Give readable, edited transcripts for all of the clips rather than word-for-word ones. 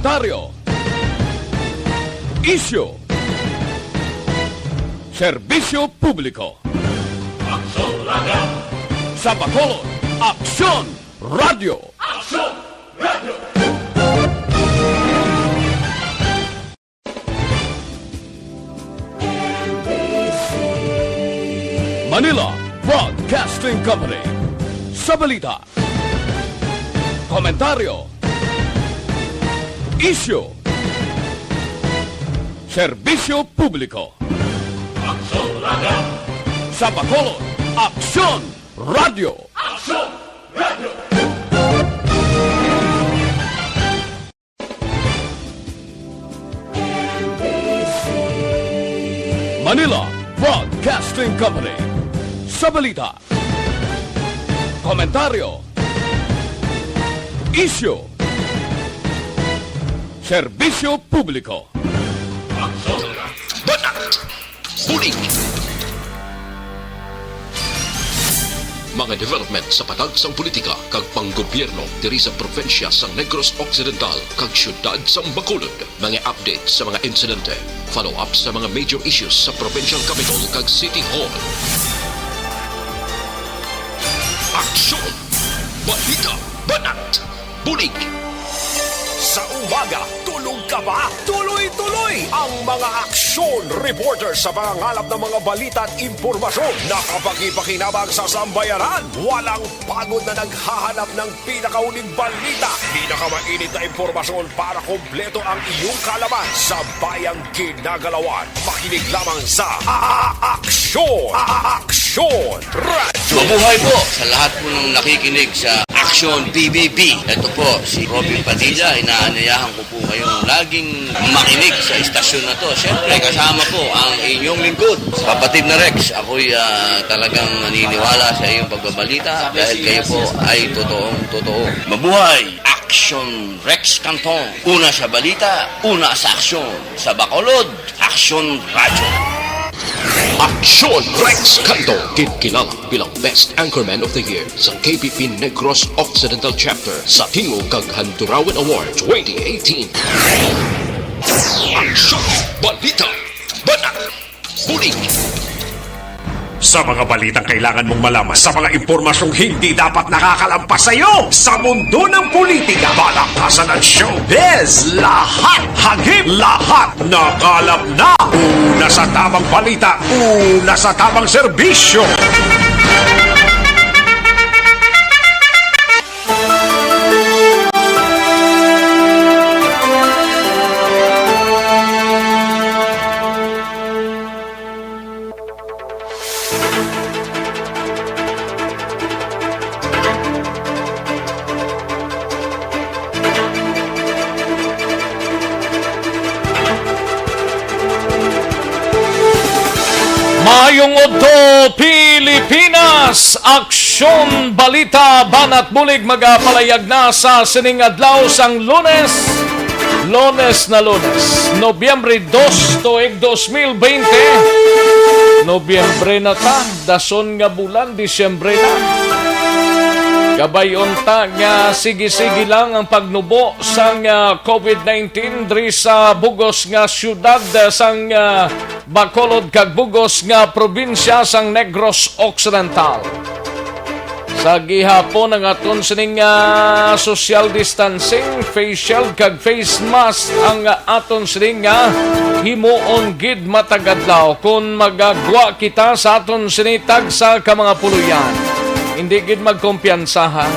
komentaryo, isyu, serbisyo publiko. Aksyon Radio! Sa Bacolod, Aksyon Radio! Aksyon Radio! Manila Broadcasting Company. Sa balita, komentaryo, isyu, serbisyo publiko. Aksyon Radio! Sa Bacolod, Aksyon Radio! Aksyon Radio! Manila Broadcasting Company. Sa balita, komentaryo, isyu, serbisyo publiko. Aksyon Banat! Bulig! Mga development sa patag sang politika kag panggobyerno diri sa probinsya sang Negros Occidental kag syudad sang Bacolod. Mga update sa mga insidente, follow up sa mga major issues sa provincial capital kag City Hall. Aksyon! Balita! Banat! Bulig! Sa umaga, tulog ka ba? Tuloy-tuloy ang mga aksyon reporter sa mga ngalap ng mga balita at impormasyon na kapag-ipakinabang sa sambayaran. Walang pagod na naghahanap ng pinakauling balita. Pinakamainit na impormasyon para kompleto ang iyong kalaman sa bayang ginagalawan. Makinig lamang sa Aksyon! Aksyon Radio! Mabuhay po sa lahat po ng nakikinig sa Action PBB. Ito po si Robin Padilla. Inaanayahan ko po kayong laging makinig sa istasyon na to. Siyempre kasama po ang inyong lingkod. Kapatid na Rex, ako'y talagang naniniwala sa iyong pagbabalita dahil kayo po ay totoong-totoo. Mabuhay! Action Rex Canton. Una sa balita, una sa aksyon. Sa Bacolod, Action Radio. Aksyon Rex Canto, kinilala bilang Best Anchorman of the Year sa KPP Negros Occidental Chapter sa Tingog kag Handurawan Award 2018. Aksyon! Balita! Banat! Bulig! Sa mga balitang kailangan mong malaman, sa mga impormasyong hindi dapat nakakalampas sa iyo, sa mundo ng politika, balakasan at showbiz, lahat hagip, lahat nakalap na. Una sa tamang balita, una sa tamang serbisyo. Mayong Oddo, Pilipinas! Aksyon, balita, banat bulig magapalayag na sa sining adlaw sang Lunes, Nobyembre 2 tuig 2020. Nobyembre na ta, dason nga bulan, Disyembre na. Gabayon ta nga sige-sige lang ang pagnubo sang COVID-19 diri sa bugos nga syudad sang Bacolod kag bugos nga probinsya sang Negros Occidental. Sa gihapon ang aton sining social distancing, facial kag face mask ang aton sining himuon gid matagadlaw kun magagwa kita sa aton sinitag sa ka mga puluyan. Hindi gid magkumpiyansahan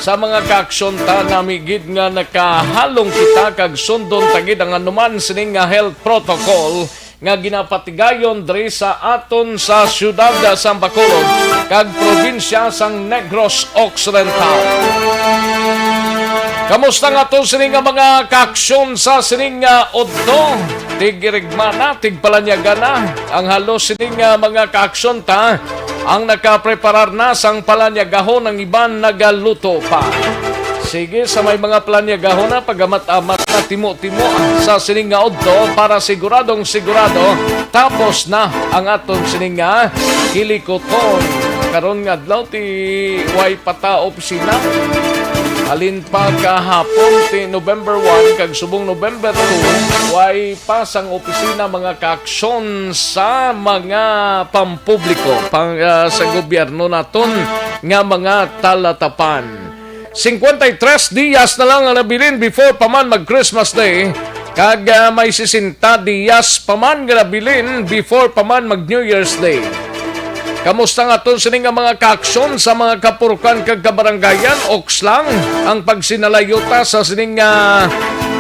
sa mga kaaksyon ta namigid nga nakahalong kita kag sundon tagid ang anuman sining health protocol nga ginapatigayon diri sa aton sa syudad sa Bacolod kag probinsya sang Negros Occidental. Kamusta nga to sining mga kaaksyon sa sining oddo? Tigirigmana, tigpalanyagana ang halos sining mga kaaksyon ta ang nakapreparar na sang palanyagahon ng iban nagaluto pa. Sige, sa may mga planyagahon na pagamat-amat na timo-timo sa sining oddo para siguradong sigurado tapos na ang aton sining hilikoton. Karon nga adlaw ti way pata opisina Halin pa kahapon ti November 1 kag subong November 2 way pasang opisina mga kaaksyon sa mga pampubliko sa gobyerno naton nga mga talatapan. 53 días na lang ang nabilin before paman mag Christmas Day kag may 60 días paman nga nabilin before paman mag New Year's Day. Kamusta nga ton sining nga mga kaaksyon sa mga kapurukan kag kabaranggayan oks lang ang pagsinalayota sa sining nga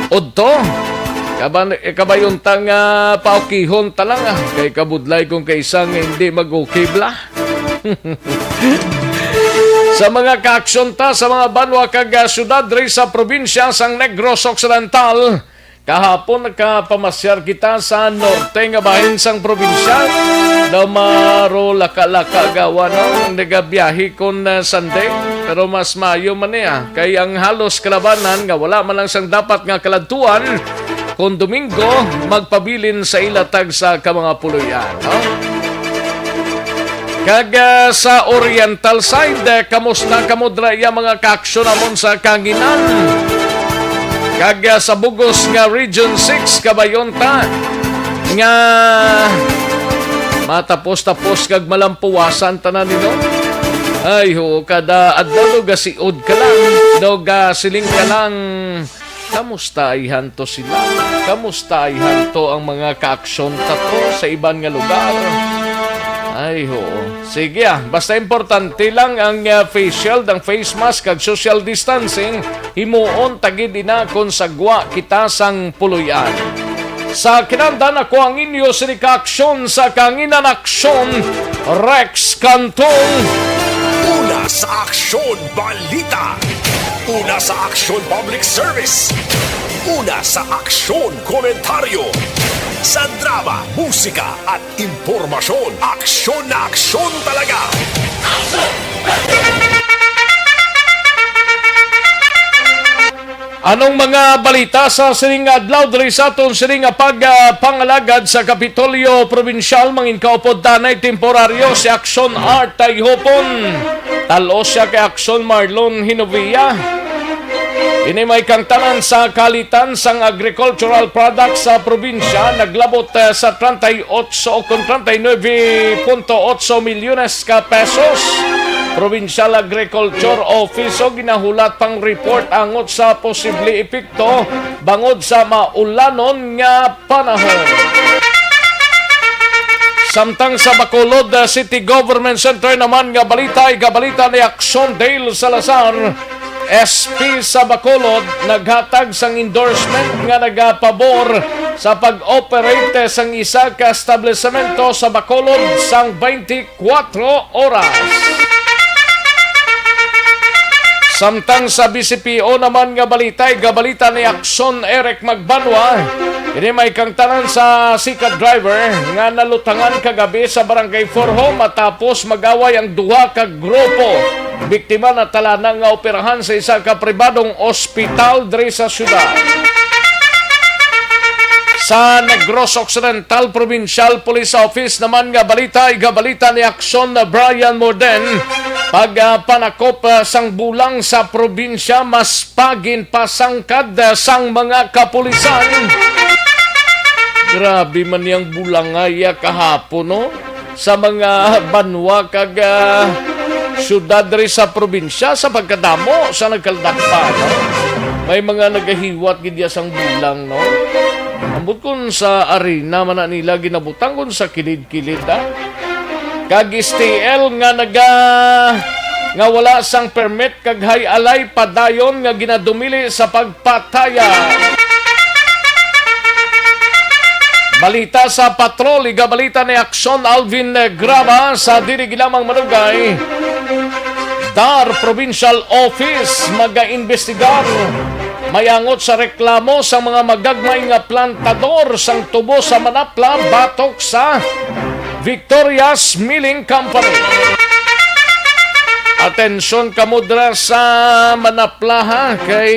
udto? Kabayon tang paukihon talang kay kabudlay kung kaisang hindi mag-ukibla. Sa mga kaaksyon ta sa mga banwa kag syudad diri sa probinsya sang Negros Occidental, kahapon nakapamasyar kita sa norte nga bahin sang probinsya. Daw maro laka-laka gawa no nagabiyahe kon Sunday pero mas mayo man niya kay ang halos kalabanan nga wala man lang sang dapat nga kaladtuan kon Domingo magpabilin sa ilatag sa mga puluyan no? Kag sa oriental side kamusta kamudra ya mga kaaksyon namon sa Kanginan kag sa Bugos nga Region 6 kabayon ta nga matapos-tapos kag malampuwasan tanan nino. Ay ho, kada adlaw gasiod ka lang, daw siling ka lang. Kamusta ihan to sila? Kamusta ihan to ang mga kaaksyon tato sa iban nga lugar? Ay ho. Sige basta importante lang ang face shield, ang face mask kag social distancing himuon tagid ina kon sagwa kita sang puluyan. Sa kinandan ako ang inyo sinikaaksyon sa Kanginan Aksyon, Rex Cantong. Una sa aksyon balita. Una sa aksyon public service. Una sa aksyon komentaryo. Sa drama, musika at impormasyon. Aksyon na aksyon talaga. Anong mga balita sa sining adlaw diri sa aton sining pangalagad sa Kapitolyo Provincial mangin kaupod tanay temporaryo si Aksyon Art Tayhopon. Talo siya kay Aksyon Marlon Hinovia. Ini may kangtanan sa kalitan sang agricultural products sa probinsya naglabot sa 38 o 39.8 milyones ka pesos. Provincial Agriculture Office o ginahulat pang report angot sa posible epekto bangod sa maulanon nga panahon. Samtang sa Bacolod City Government Center naman nga balita ay gabalita ni Aksyon Dale Salazar. SP sa Bacolod naghatag sang endorsement nga nagapabor sa pag-operate sang isa ka establishmento sa Bacolod sang 24 oras. Samtang sa BCPO naman nga balita ay gabalita ni Aksyon Eric Magbanwa. Ini may kangtanan sa sikat driver nga nalutangan kagabi sa Barangay Forho matapos magaway ang duha ka grupo. Biktima na talanang nga operahan sa isa ka pribadong ospital diri sa syudad. Sa Negros Occidental Provincial Police Office naman nga balita ay gabalita ni Aksyon Brian Morden. Pagpanakop sang bulang sa probinsya mas pagin pasangkad sang mga kapulisan. Grabe man yang bulangaya kahapon no sa mga banwa kag syudad diri sa probinsya sa pagkadamo sa nagkaldakpa no? May mga nagahiwat gid sang bulang no. Ambot kun sa arena man nila ginabutang kun sa kilid-kilid kag STL nga nga wala sang permit kag hay-alay padayon nga ginadumili sa pagpataya. Balita sa patrol, igabalita ni Aksyon Alvin Graba sa diri gilamang Manugay. DAR Provincial Office maga-investigar mayangot sa reklamo sa mga magagmay nga plantador sang tubo sa Manapla batok sa Victoria's Milling Company. Atensyon kamudra sa Manapla ha, kay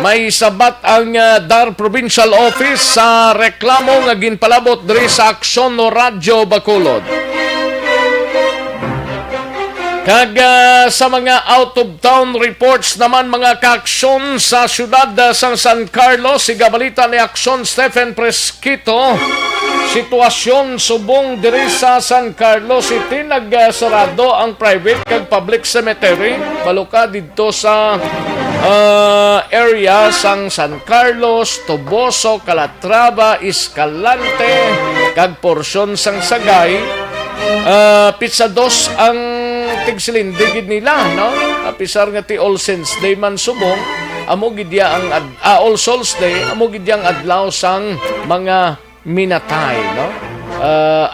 may sabat ang DAR Provincial Office sa reklamo nga ginpalabot diri sa Aksyon no Radyo Bacolod. Kag sa mga out-of-town reports naman mga kaaksyon sa syudad sa San Carlos, igabalita ni Aksyon Stephen Presquito, sitwasyon subong diri sa San Carlos City, nagsarado ang private kag public cemetery. Baluka dito sa area sang San Carlos, Toboso, Calatrava, Escalante, kag porsyon sang Sagay. Pizza dos ang tigsilindigid nila, no? Apisar nga ti All Saints Day man subong, amo gidya ang All Souls Day, amo gidya ang adlaw sang mga minatay, no?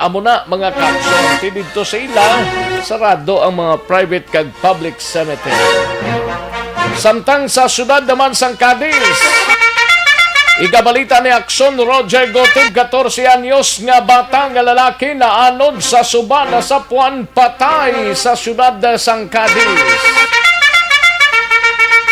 Amo na mga kapson, ti dito sa ila, sarado ang mga private kag public cemetery. Samtang sa syudad naman sang Cadiz, igabalita ni Aksyon Roger Gotib, 14 anyos nga bata nga lalaki na anod sa suba na sapuan patay sa syudad sang Cadiz.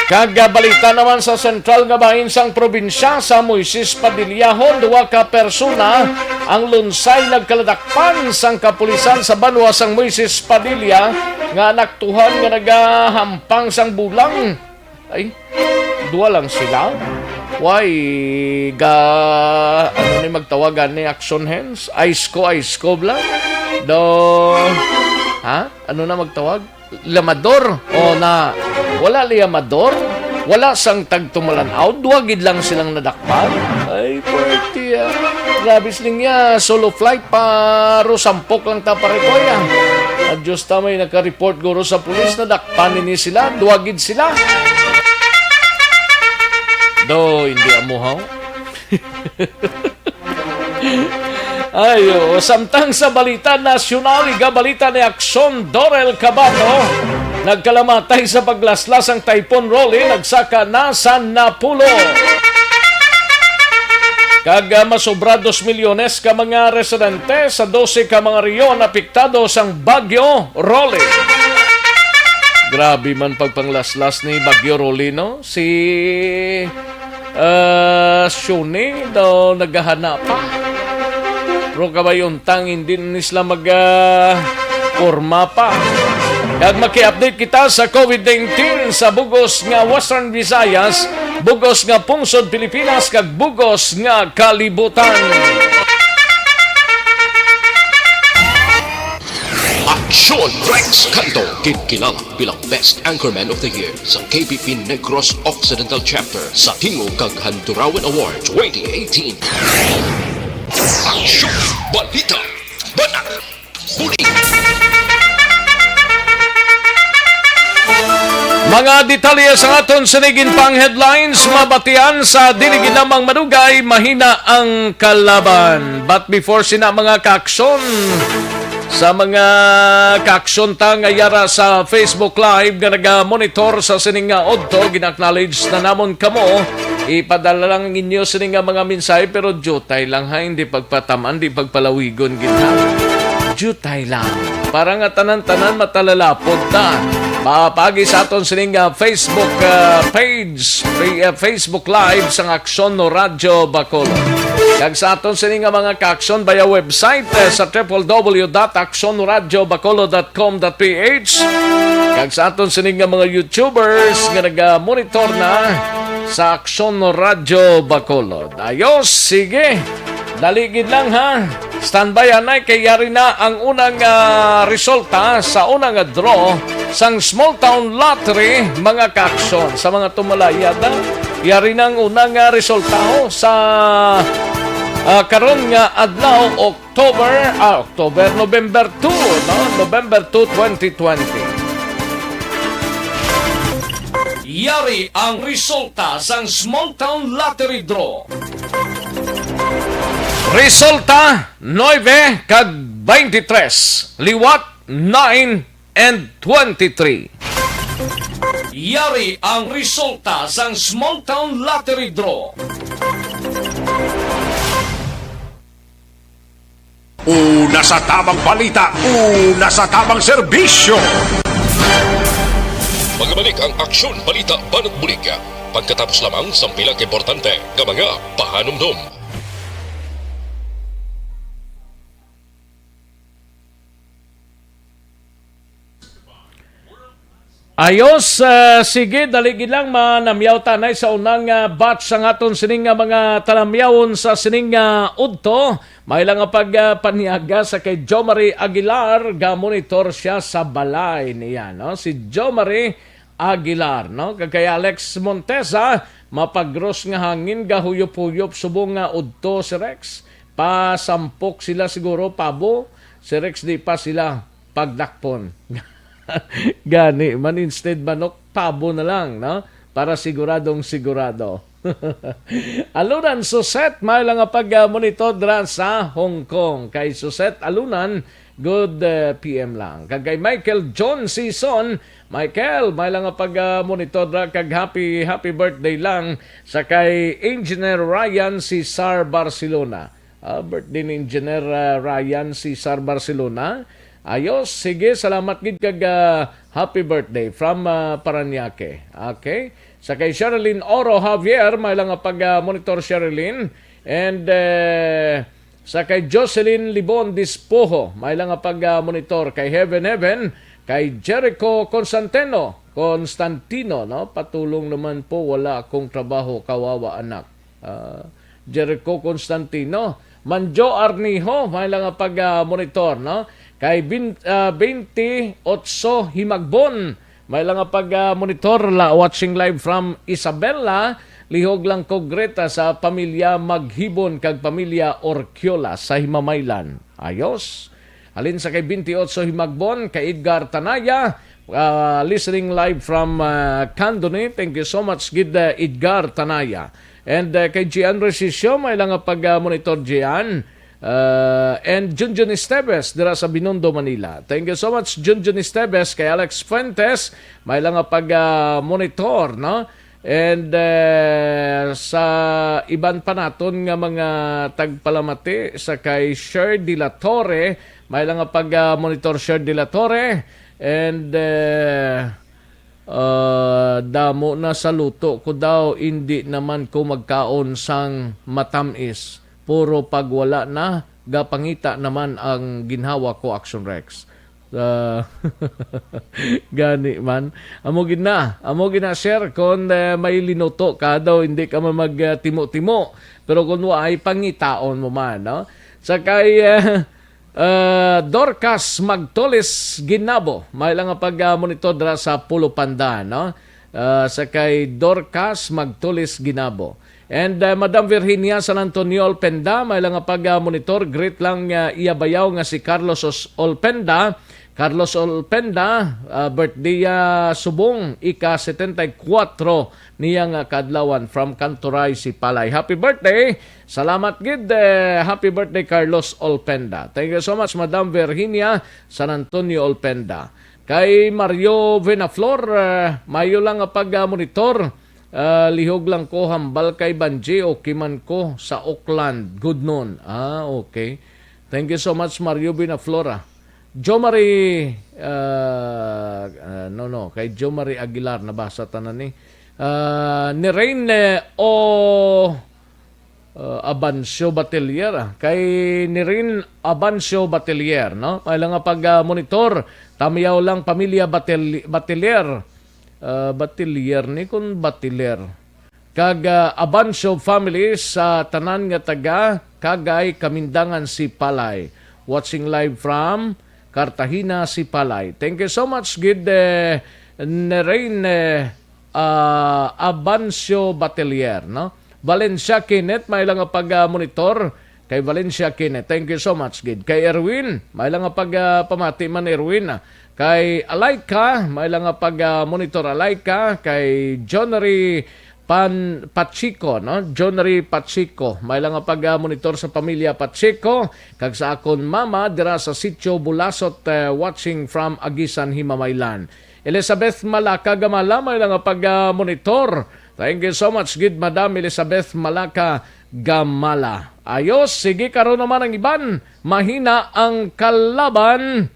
Kagabalita naman sa sentral nga bahin sang probinsya sa Moises Padillahon, 2 ka persona ang lunsay nagkaladakpan sang kapulisan sa banwa sang Moises Padilla nga naktuhan nga nagahampang sang bulang. Ay, 2 lang sila. Why, ano ni magtawagan ni Action Hands? Ice ko bla? Ano na magtawag? Lamador? O na, wala liamador? Wala sang tagtumalanaw? 2 gid lang silang nadakpan? Ay, party grabe siling ya, solo flight paro sampok lang taparikoya. At Diyos tamay naka-report guro sa pulis na dakpan ni sila, 2 gid sila. Hindi amuhaw. Ayo, samtang sa balita nasyonal, igabalita ni Aksyon Dorel Cabato, nagkalamatay sa paglaslas ang Typhoon Rolly, nagsaka na sa Napulo. Kag masobra 2 milyones ka mga residente sa 12 ka mga riyon apektado sang Bagyo Rolly. Grabe man pagpanglaslas ni Bagyo Rolly, no? Si Shuni daw naghahanap pa. Pero kabayuntang hindi na sila forma pa. Kag maki-update kita sa COVID-19 sa bugos nga Western Visayas, bugos nga pungsod Pilipinas, kag bugos nga kalibutan. Aksyon Rex Canto, kinilala bilang Best Anchorman of the Year sa KBP Negros Occidental Chapter sa Tingog kag Handurawan Award 2018. Aksyon Balita Banat Huli. Mga detalye sa aton sinigin pang headlines, mabatian sa diligid namang madugay, mahina ang kalaban. But before sina mga kaaksyon, sa mga kaaksyon ta nga yara sa Facebook Live nga naga-monitor sa sining nga odto, gina-acknowledge na namon kamo. Ipadala lang inyo sining nga mga mensahe, pero jutay lang ha, hindi pagpataman, hindi pagpalawigon gina. Jutay lang. Para nga tanan-tanan matalalapod ta. Mapagi sa aton sining Facebook page, Facebook Live sang Aksyon no Radyo Bacolod. Kag sa aton sining mga kaaksyon via website sa www.aksyonoradyobacolod.com.ph. Kag sa aton sining mga YouTubers nga naga-monitor na sa Aksyon no Radyo Bacolod. Ayos, sige. Daligid lang ha. Standby anay kay yari na ang unang resulta sa unang draw sang Small Town Lottery mga kaaksyon. Sa mga tumalayada, yari na ang unang resulta sa karon nga adlaw November 2, no? November 2, 2020. Yari ang resulta sang Small Town Lottery Draw. Resulta 9 kag 23, liwat 9 and 23. Yari ang resulta sang Small Town Lottery Draw. Una sa tamang balita, una sa tamang serbisyo. Magbalik ang Aksyon Balita Banat Bulig. Pagkatapos lamang sa pilang importante nga mga pahanumdum. Ayos, sige, daligi lang manamyaw tanay sa unang batch sa aton sining mga talamyawon sa sining udto. May lang nga pagpaniaga sa kay Jomari Aguilar, ga-monitor siya sa balay niya, no? Si Jomari Aguilar, no? Kay Alex Montesa, mapagros nga hangin, gahuyop-huyop, subong nga udto si Rex. Pasampok sila siguro, pabo. Si Rex di pa sila pagdakpon. Gani man, instead manok, pabo na lang, no? Para siguradong sigurado. Alunan Suset, may lang nga pag-monitor dra sa Hong Kong. Kay Suset Alunan, good PM lang. Kay Michael John Season, Michael, may lang nga pag-monitor dra, kag happy birthday lang sa kay Engineer Ryan Cesar Barcelona. Birthday ni Engineer Ryan Cesar Barcelona. Ayos, sige, salamat gid kag happy birthday from Paranaque. Okay? Sa kay Sherilyn Oro Javier, may lang nga pag-monitor Sherilyn. And sa kay Jocelyn Libon Dispoho, may lang nga pag-monitor kay Heaven, kay Jericho Constantino, no? Patulong naman po, wala akong trabaho, kawawa anak. Jericho Constantino. Manjo Arniho, may lang nga pag-monitor, no? Kay 28 Himagbon, may lang nga pag-monitor, watching live from Isabela. Lihog lang ko Greta sa pamilya Maghibon kag pamilya Orquiola sa Himamaylan. Ayos. Alin sa kay 28 Himagbon, kay Edgar Tanaya, listening live from Candone. Thank you so much, gid Edgar Tanaya. And kay Gian Resisio, may lang nga pag-monitor Gian. And Junjun Esteves dira sa Binondo, Manila. Thank you so much, Junjun Esteves. Kay Alex Fuentes, may lang nga pag-monitor, no? And sa iban pa naton nga mga tagpalamati, sa kay Sher de la Torre, may lang nga pag-monitor Sher de la Torre. And damo na sa luto ko daw, hindi naman ko magkaon sang matamis. Puro pag wala na, gapangita naman ang ginhawa ko, Action Rex. Gani man. Amo gina share kung may linuto ka daw, hindi ka man magtimo-timo. Pero kung ay pangitaon mo man, no? Sa kay Dorcas Magtolis Ginabo, may lang nga pag-monitor dra sa Pulo Panda, no? Sa kay Dorcas Magtolis Ginabo. And Madam Virginia San Antonio Olpenda, may lang nga pag-monitor. Great lang iyabayaw nga si Carlos Olpenda. Carlos Olpenda, birthday subong, ika-74 niyang kadlawan from Cantoray, Sipalay. Happy birthday! Salamat gid, happy birthday Carlos Olpenda. Thank you so much, Madam Virginia San Antonio Olpenda. Kay Mario Venaflor, mayo lang nga pag-monitor. Lihog lang ko, hambal kay Banji o kiman ko sa Auckland. Good noon. Okay. Thank you so much, Mario Binaflora. Jomari, kay Jomari Aguilar, nabasa tanan ni. Ni o Abansio Batelier. Kay Nirin Abansio Batelier, no? May lang nga pag-monitor. Tamiyaw lang pamilya Batelier. Batilier ni kun Batiler. Kag Abansio family sa tanan nga taga Kagay, Kamindangan, Sipalay. Watching live from Cartagena, Sipalay. Thank you so much, gid Nerain Abansio Batelier, no? Valencia Kenneth, may lang nga pag-monitor. Kay Valencia Kenneth, thank you so much, gid. Kay Erwin, may lang nga pamati man Erwin. Kay Alaika, may lang nga pag-monitor Alaika. Kay Johnny Pachico, no? Johnny Pachico, may lang nga pag-monitor sa pamilya Pachico. Kag sa akon mama dira sa Sitio Bulasot, watching from Agisan, Himamaylan. Elizabeth Malaka Gamala, may lang nga pag-monitor. Thank you so much, gid Madam Elizabeth Malaka Gamala. Ayos, sige, karon naman ang iban. Mahina ang kalaban.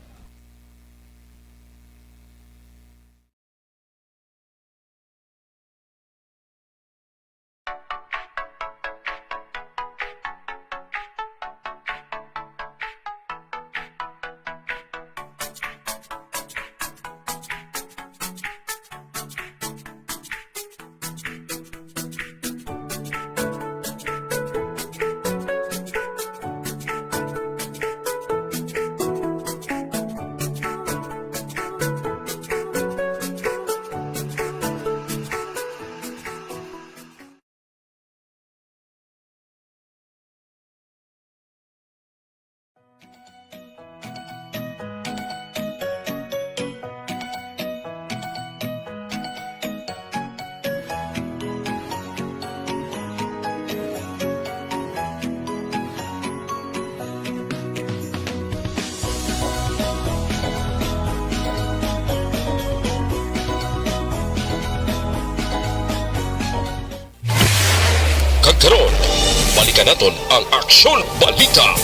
Balikan naton ang Aksyon Balita.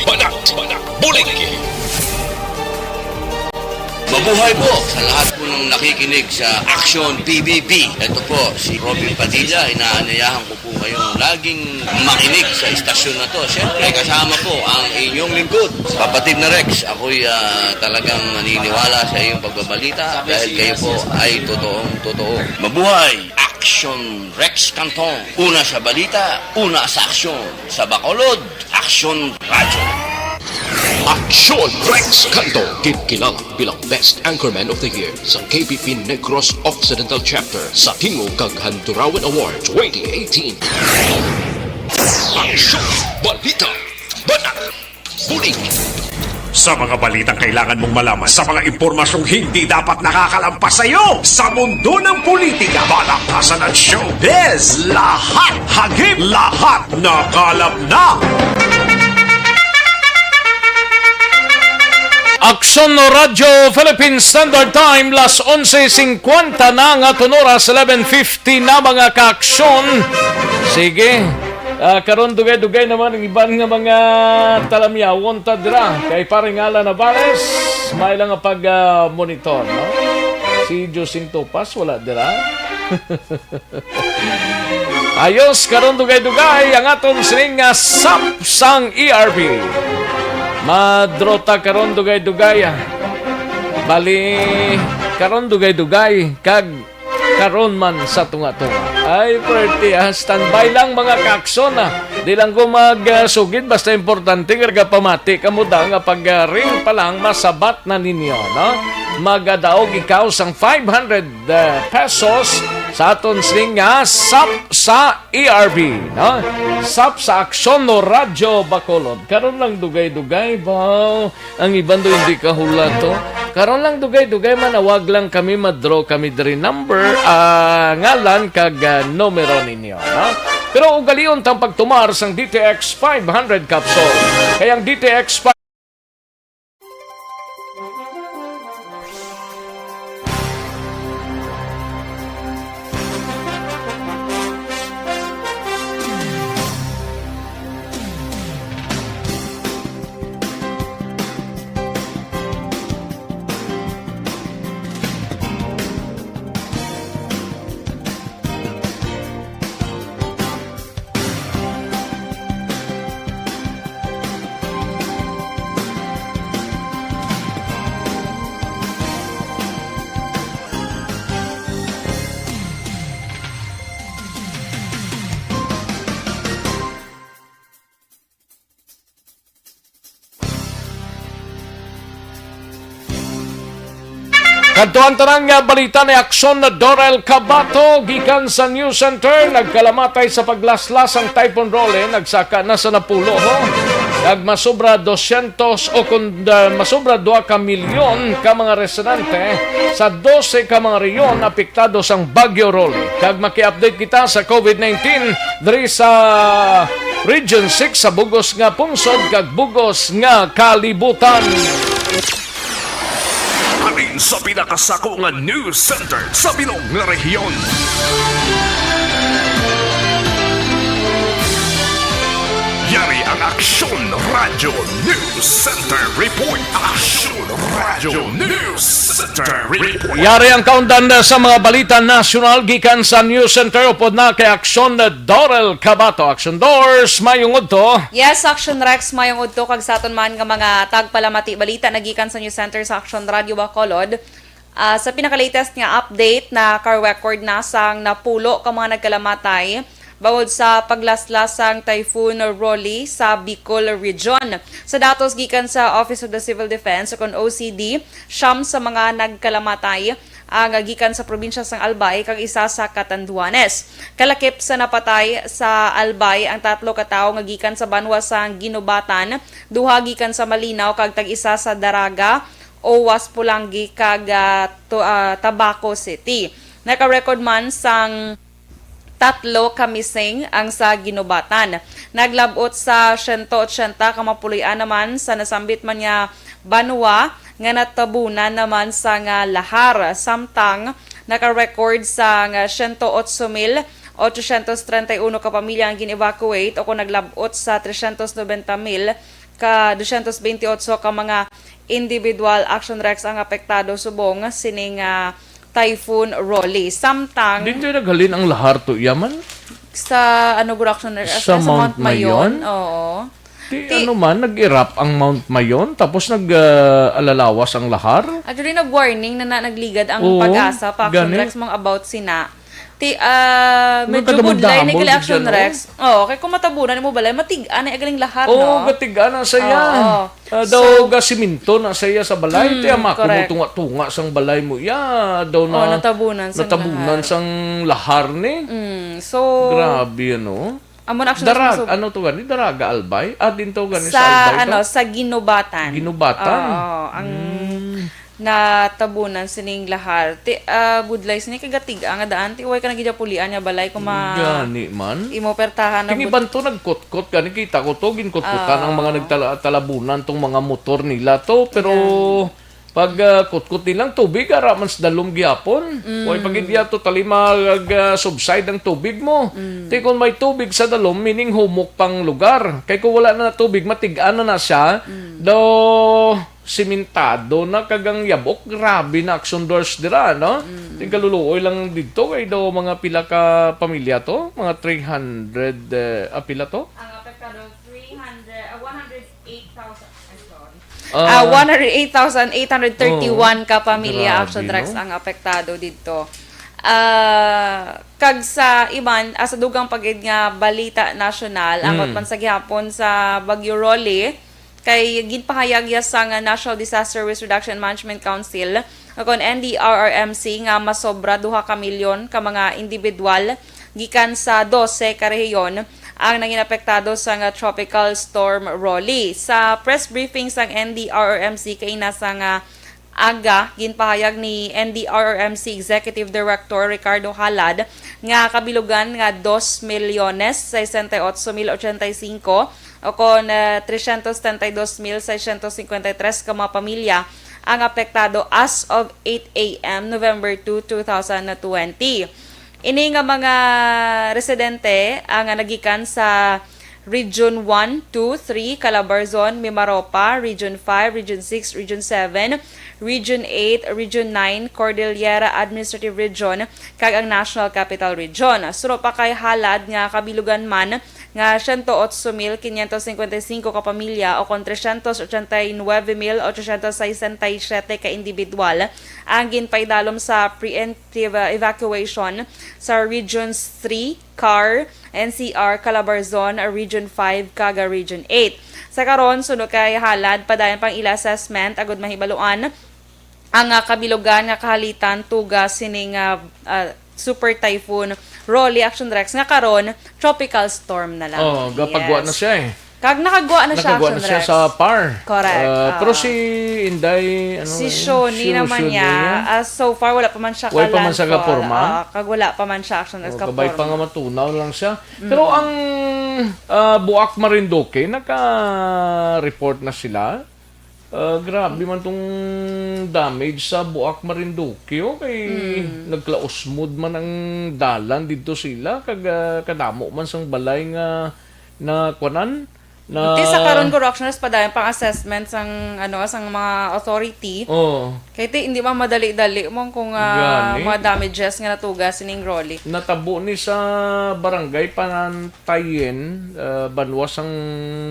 Banat, Buligi. Mabuhay po sa lahat po ng nakikinig sa Action PBB. Ito po si Robin Padilla. Inaanyayahan ko po kayong laging makinig sa istasyon na to. Siyempre kasama po ang inyong lingkod. Kapatid na Rex, ako'y talagang naniniwala sa iyong pagbabalita dahil kayo po ay totoong-totoo. Mabuhay! Action Rex Canton. Una sa balita, una sa aksyon. Sa Bacolod, Action Radyo. Aksyon Rex Canto, kinilala bilang Best Anchorman of the Year sa KBP Negros Occidental Chapter sa Tingog kag Handurawan Award 2018. Aksyon Balita. Banat, Buligi. Sa mga balitang kailangan mong malaman, sa mga impormasyong hindi dapat nakakalampas sa iyo, sa mundo ng politika, balakasan at showbiz, lahat hagip, lahat nakalap na. Aksyon no Radyo Philippine Standard Time, las 11.50 na nga tunoras, 11.50 na mga kaaksyon. Sige, karon dugay-dugay naman ang iban nga mga talamyawon ta dira. Kay paringala na Bares, may lang nga pag-monitor, no? Si Josing Topas, wala dira. Ayos, karon dugay-dugay ang aton sining nga sapsang ERP. Madrota karon dugay-dugay. Bali karon dugay-dugay kag karon man sa tunga-tunga. Ay perti, standby lang mga kakson. Di lang ko magsugid, basta importante nga pamati kamo da nga pag-ring pa lang masabat na ninyo, no? Magadaog ikaw sang 500 pesos sa aton sing nga SAP sa ERB, no? SAP sa Aksyon no Radyo Bacolod. Karon lang dugay-dugay ba? Ang iban do hindi kahula to. Karon lang dugay-dugay, manawag lang kami, madraw kami diri number, ngalan kag numero ninyo, no? Pero ugalion tang pagtumar sang DTX 500 capsule. Kayang DTX 500 Kantuan tanang nga balita ni Aksyon na Dorel Cabato gikan sa News Center, nagkalamatay sa paglaslas ang Typhoon Role, nagsaka na sa Napulo. Nagmasobra 200 o kung masobra 2 ka milyon ka mga residente sa 12 ka mga riyon apektado sang Bagyo Role. Kag maki-update kita sa COVID-19 diri sa Region 6 sa Bugos nga Pungsod kag Bugos nga Kalibutan. Alin sa pinakasako nga news center sa bilog nga rehiyon. Yari ang Aksyon Radio News Center Report. Aksyon Radio News Center Report. Yari ang kaundan sa mga balita nasyonal gikan sa News Center upod na kay Aksyon na Dorel Cabato. Aksyon Doors, mayungod to. Yes, Action Rex, mayong udto kag sa aton man nga mga tagpalamati balita nagikan sa News Center sa Action Radio Bacolod. Sa pinaka-latest nga update na car record na sang Napulo ka mga nagkalamatay bawod sa paglaslasang Typhoon Rolly sa Bicol Region. Sa datos gikan sa Office of the Civil Defense o OCD, siyam sa mga nagkalamatay ang gikan sa probinsya sang Albay kag isa sa Catanduanes. Kalakip sa napatay sa Albay ang 3 ka tawo nga gikan sa banwa sang Ginubatan, 2 gikan sa Malinaw kag tag-isa sa Daraga o Waspulanggi kag Tabaco City. Naka-record man sang 3 kamising ang sa Ginubatan. Naglabot sa 180 kamapulian naman sa nasambit man nga banwa nga natabunan naman sa nga lahar. Samtang naka-record sa 108,000 831 ka pamilya ang gin-evacuate o kung naglabot sa 390,000 ka 228 ka mga individual action rex ang apektado subong sining Typhoon Rolly. Samtang Din tayo naghalin ang lahar to yaman. sa action rex Sa Mount Mayon? Oo. Ano man, nag-erupt ang Mount Mayon, tapos nag-alalawas ang lahar. Actually, nag-warning na nagligad ang Oo, pag-asa pa action gani. rex mga about sina. Medyo kadamog budlay ni damog gali action dyan, rex. Oh, kay kung matabunan mo balay matig-an ay agaling lahar Oo, no. gatiga na saya. Oo. Daw gasiminto na saya sa balay. Tiya correct. tunga-tunga sang balay mo. Daw na natabunan sang natabunan sang lahar ni. So, Grabe ano. amon action rex Darag, so, ano to gani? Daraga Albay? Din to gani sa sa Albay to? sa Ginubatan. Ginubatan? Oo, ang natabunan sining lahar. Budlay sini kagatig ang daan ti way ka nagidapulian nya balay ko Gani man. imo pertahan na Kini banto nagkot-kot gani kita ko to ginkot-kotan ang mga nagtalabunan tong mga motor nila to pero pag kutkot nilang tubig ara man sa dalom gyapon. Way pag hindi to talima subside ang tubig mo. Ti kung may tubig sa dalom meaning humok pang lugar. Kay kung wala na tubig matig-ano na siya do simentado na kagang yabok, grabe na action doors dira, no? Tingkaluluoy lang dito kay daw mga pila ka pamilya to, mga 300 pila to. ang apektado 108,000. Ah, 108,831 ka pamilya grabe, action rex no? ang apektado dito. Kag sa iban sa dugang pagid nga balita nasyonal ang man sa gihapon sa Bagyo Rolly kay ginpahayag sa nga National Disaster Risk Reduction Management Council kon NDRRMC nga masobra 2 ka milyon ka mga individual gikan sa 12 ka rehiyon ang naging apektado sa nga tropical storm Rolly. Sa press briefing sang NDRRMC kay nasa nga aga ginpahayag ni NDRRMC Executive Director Ricardo Halad nga kabilugan nga 2,668,085 o kon 372,653 ka mga pamilya ang apektado as of 8 a.m. November 2, 2020. Ini nga mga residente ang nagikan sa Region 1, 2, 3, Calabarzon, Mimaropa, Region 5, Region 6, Region 7, Region 8, Region 9, Cordillera Administrative Region, kag ang National Capital Region. Suro pa kay halad nga kabilugan man nga 108,555 ka pamilya o kon 389,867 ka individual ang ginpaidalom sa preemptive evacuation sa Regions 3, CAR, NCR, Calabarzon, Region 5, Kaga Region 8. Sa karon sunod kay halad padayon pang ila assessment agud mahibaluan ang kabilugan nga kahalitan tuga sining Super Typhoon Rolly action rex nga karon tropical storm na lang. gapagwa na siya eh. Kag nakagwa na siya Nakagawa action na siya rex. sa par. Correct. Pero si Inday, Si Shoni naman niya, so far wala pa man siya Wala pa man siya ka-landfall. kaporma? Kag wala pa man siya action rex kabay pa ka-forma. nga matunaw lang siya. Pero ang Buak Marinduque, naka-report na sila. Grabe man tong damage sa Buak Marinduque. Kay nagklausmod man ang dalan dito sila. Kag kadamo man sang balay nga na kuanan. Na, Iti sa karon correctioners padayon pang assessment sang sang mga authority. Kay ti hindi man madali-dali mo kung Gani. mga damages nga natuga sining Rolly. natabo ni sa barangay Panantayen, banwas ang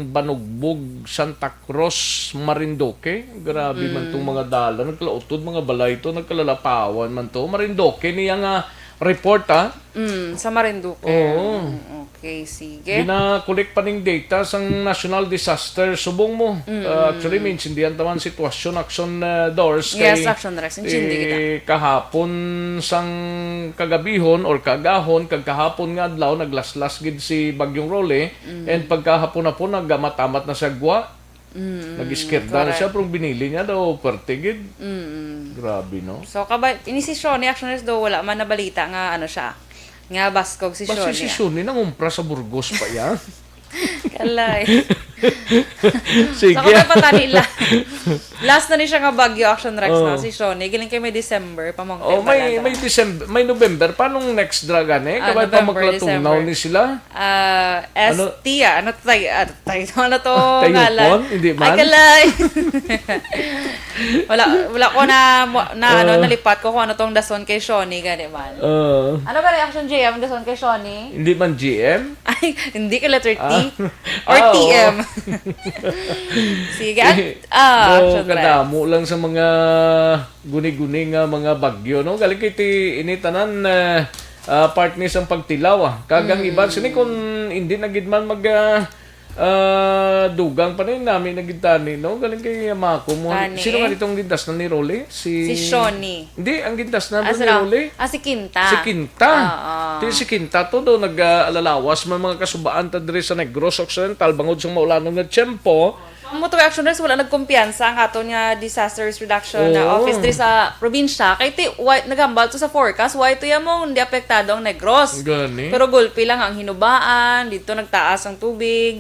Banugbog, Santa Cruz, Marinduque. Grabe man tong mga dala. Nagklautod mga balay to, nagkalalapawan man to. Marinduque niya nga report Sa Marinduque. Oo. Okay, sige. Gina-collect pa ning data sang National Disaster subong mo. Actually, may insindihan taman sitwasyon action doors Yes, action rex. Intindi kita. kahapon sang kagabihon or kagahon kag kahapon nga adlaw naglaslas gid si Bagyong Rolly and pagkahapon na po naggamatamat na sa gwa. Nag-iskirda na siya pero binili niya daw pertigid. Grabe no. So ini si Shoni action rex do wala man nabalita nga siya. Nga baskog si Basta Shoni. si Shuni nangumpra sa Burgos pa yan. Kalay. Sige. Sa kung patani last na ni siya nga Bagyo Action Rex na si Shoni. Giling kay may December pamong Oh, may December, may November. Paano next dragon eh? Kabay pa November, maglatungnaw December. ni sila. ST ano to Tayupon? ngalan? Hindi man? Ay kalay. wala ko nalipat ko kung ano tong dason kay Shoni gani man. Ano ba reaction JM dason kay Shoni? Hindi man GM? Ay, hindi ka letter T or Ah, oo. TM. Sige. Action Rex. Kadamo lang sa mga guni-guni nga mga bagyo, no? Galing kay ti initanan partners ang pagtilaw. Kagang iba sini kung hindi na gid man mag dugang pa rin namin nagintani, no? Galing kay Mako mo. Tani. Sino nga ditong gintas na ni Rolly? Si Shoni. Hindi, ang gintas na ni Sino? Rolly. Si Quinta. Si Quinta. Oo. Si Quinta to do nag-alalawas mga kasubaan ta diri sa Negros Occidental bangod sa maulanong nga tiyempo. Ang Motor Action Rex wala nagkumpiyansa ang ato nga disaster risk reduction na Oo. office diri sa probinsya kay ti nagambal to sa forecast why to yamo hindi apektado ang Negros. Gani. Pero gulpi lang ang hinubaan, dito nagtaas ang tubig,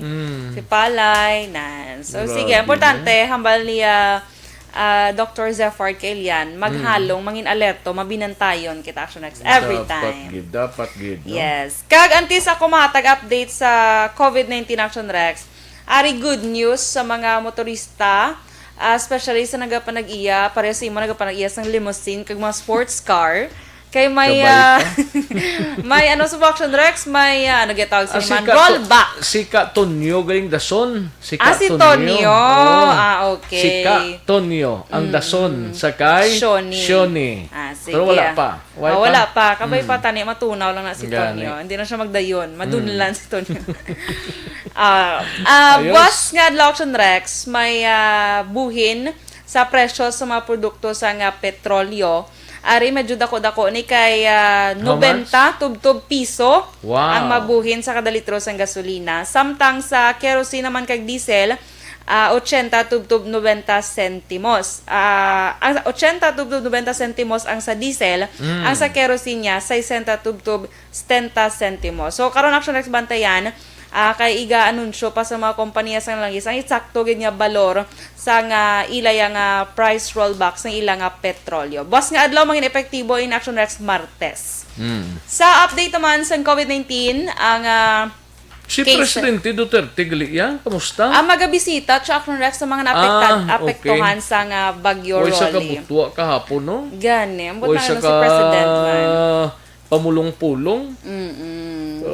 si Palay, nan. So Grabe, sige, importante hambal ni Dr. Zephyr Kailian, maghalong, mangin alerto, mabinantayon kita Action Rex every time. Dapat gid, no? Yes. Kag antes ako matag update sa COVID-19 Action Rex, ari good news sa mga motorista, especially sa nagapanag-iya, pareho sa imo nagapanag-iya sa limousine kag mga sports car. Kay may Kabay may ano sa Action Rex, may ano gyatawag sa man Sika rollback. Sika Tonyo galing dason. Sika Si Tonyo. Oo. Okay. Sika Tonyo ang dason sakay Shoni. Sige. Pero wala pa. Wala pa. Kabay pa tani matunaw lang na si Gani. Tonyo. Hindi na siya magdayon. Madunlan si Tonyo. Ayos. Buwas nga Action Rex, may buhin sa presyo sa mga produkto sa nga petrolyo. Ari medyo dako-dako ni kay 90 tub piso Wow. ang mabuhin sa kada litro sa gasolina. Samtang sa kerosene naman kag diesel 80 tub 90 sentimos. Ang 80 tub 90 sentimos ang sa diesel, ang sa kerosene niya 60 tub 70 sentimos. So karon Action Rex bantayan kay iga anunsyo pa sa mga kompanya sa langis ang eksakto gid nga balor sa nga ilay nga price rollback sa ilang nga petrolyo. Bas nga adlaw mangin epektibo in Action Rex Martes. Sa update naman sa COVID-19 ang Si case. Presidente Duterte gali yan. Kamusta? magabisita sa Action Rex sa mga apektuhan sa nga Bagyo Oy sa Rolly. kabutwa kahapon, no? Gani, ambot Oy na sa ano si President man. pamulong-pulong.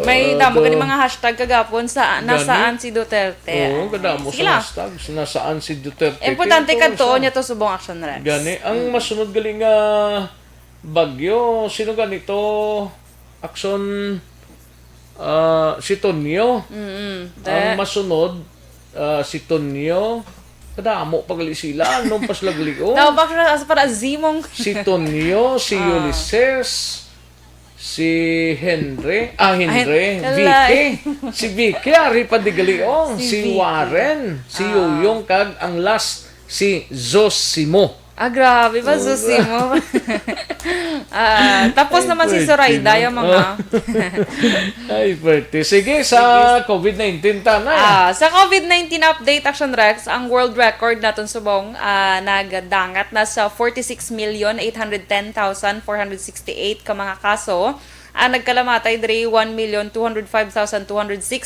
May damo gani mga hashtag kagapon sa nasaan si Duterte. Oo, kadamo Sige sa lang. hashtag. Nasaan si Duterte. Importante Kaya kadto sa- niya to subong Action Rex. Gani, ang masunod galing nga bagyo, sino ganito? Action si Tonyo. Ang masunod si Tonyo. Kadamo pagali sila. Anong paslagligo? Now, back na sa para zimong Si Tonyo, si Ulysses, si Henry, Henry, kalay. Vicky. Si Vicky, ari pa di galiong. Si Si Vicky. Warren, si Yoyong, kag ang last, si Zosimo. grabe ba susi mo? Tapos naman si pwede, Zoraida, no? yung mga... Ay, pwede. Sige, sa COVID-19 tanay. Sa COVID-19 update, Action Rex, ang world record naton subong nagdangat na sa 46,810,468 ka mga kaso. Ang nagkalamatay diri 1,205,206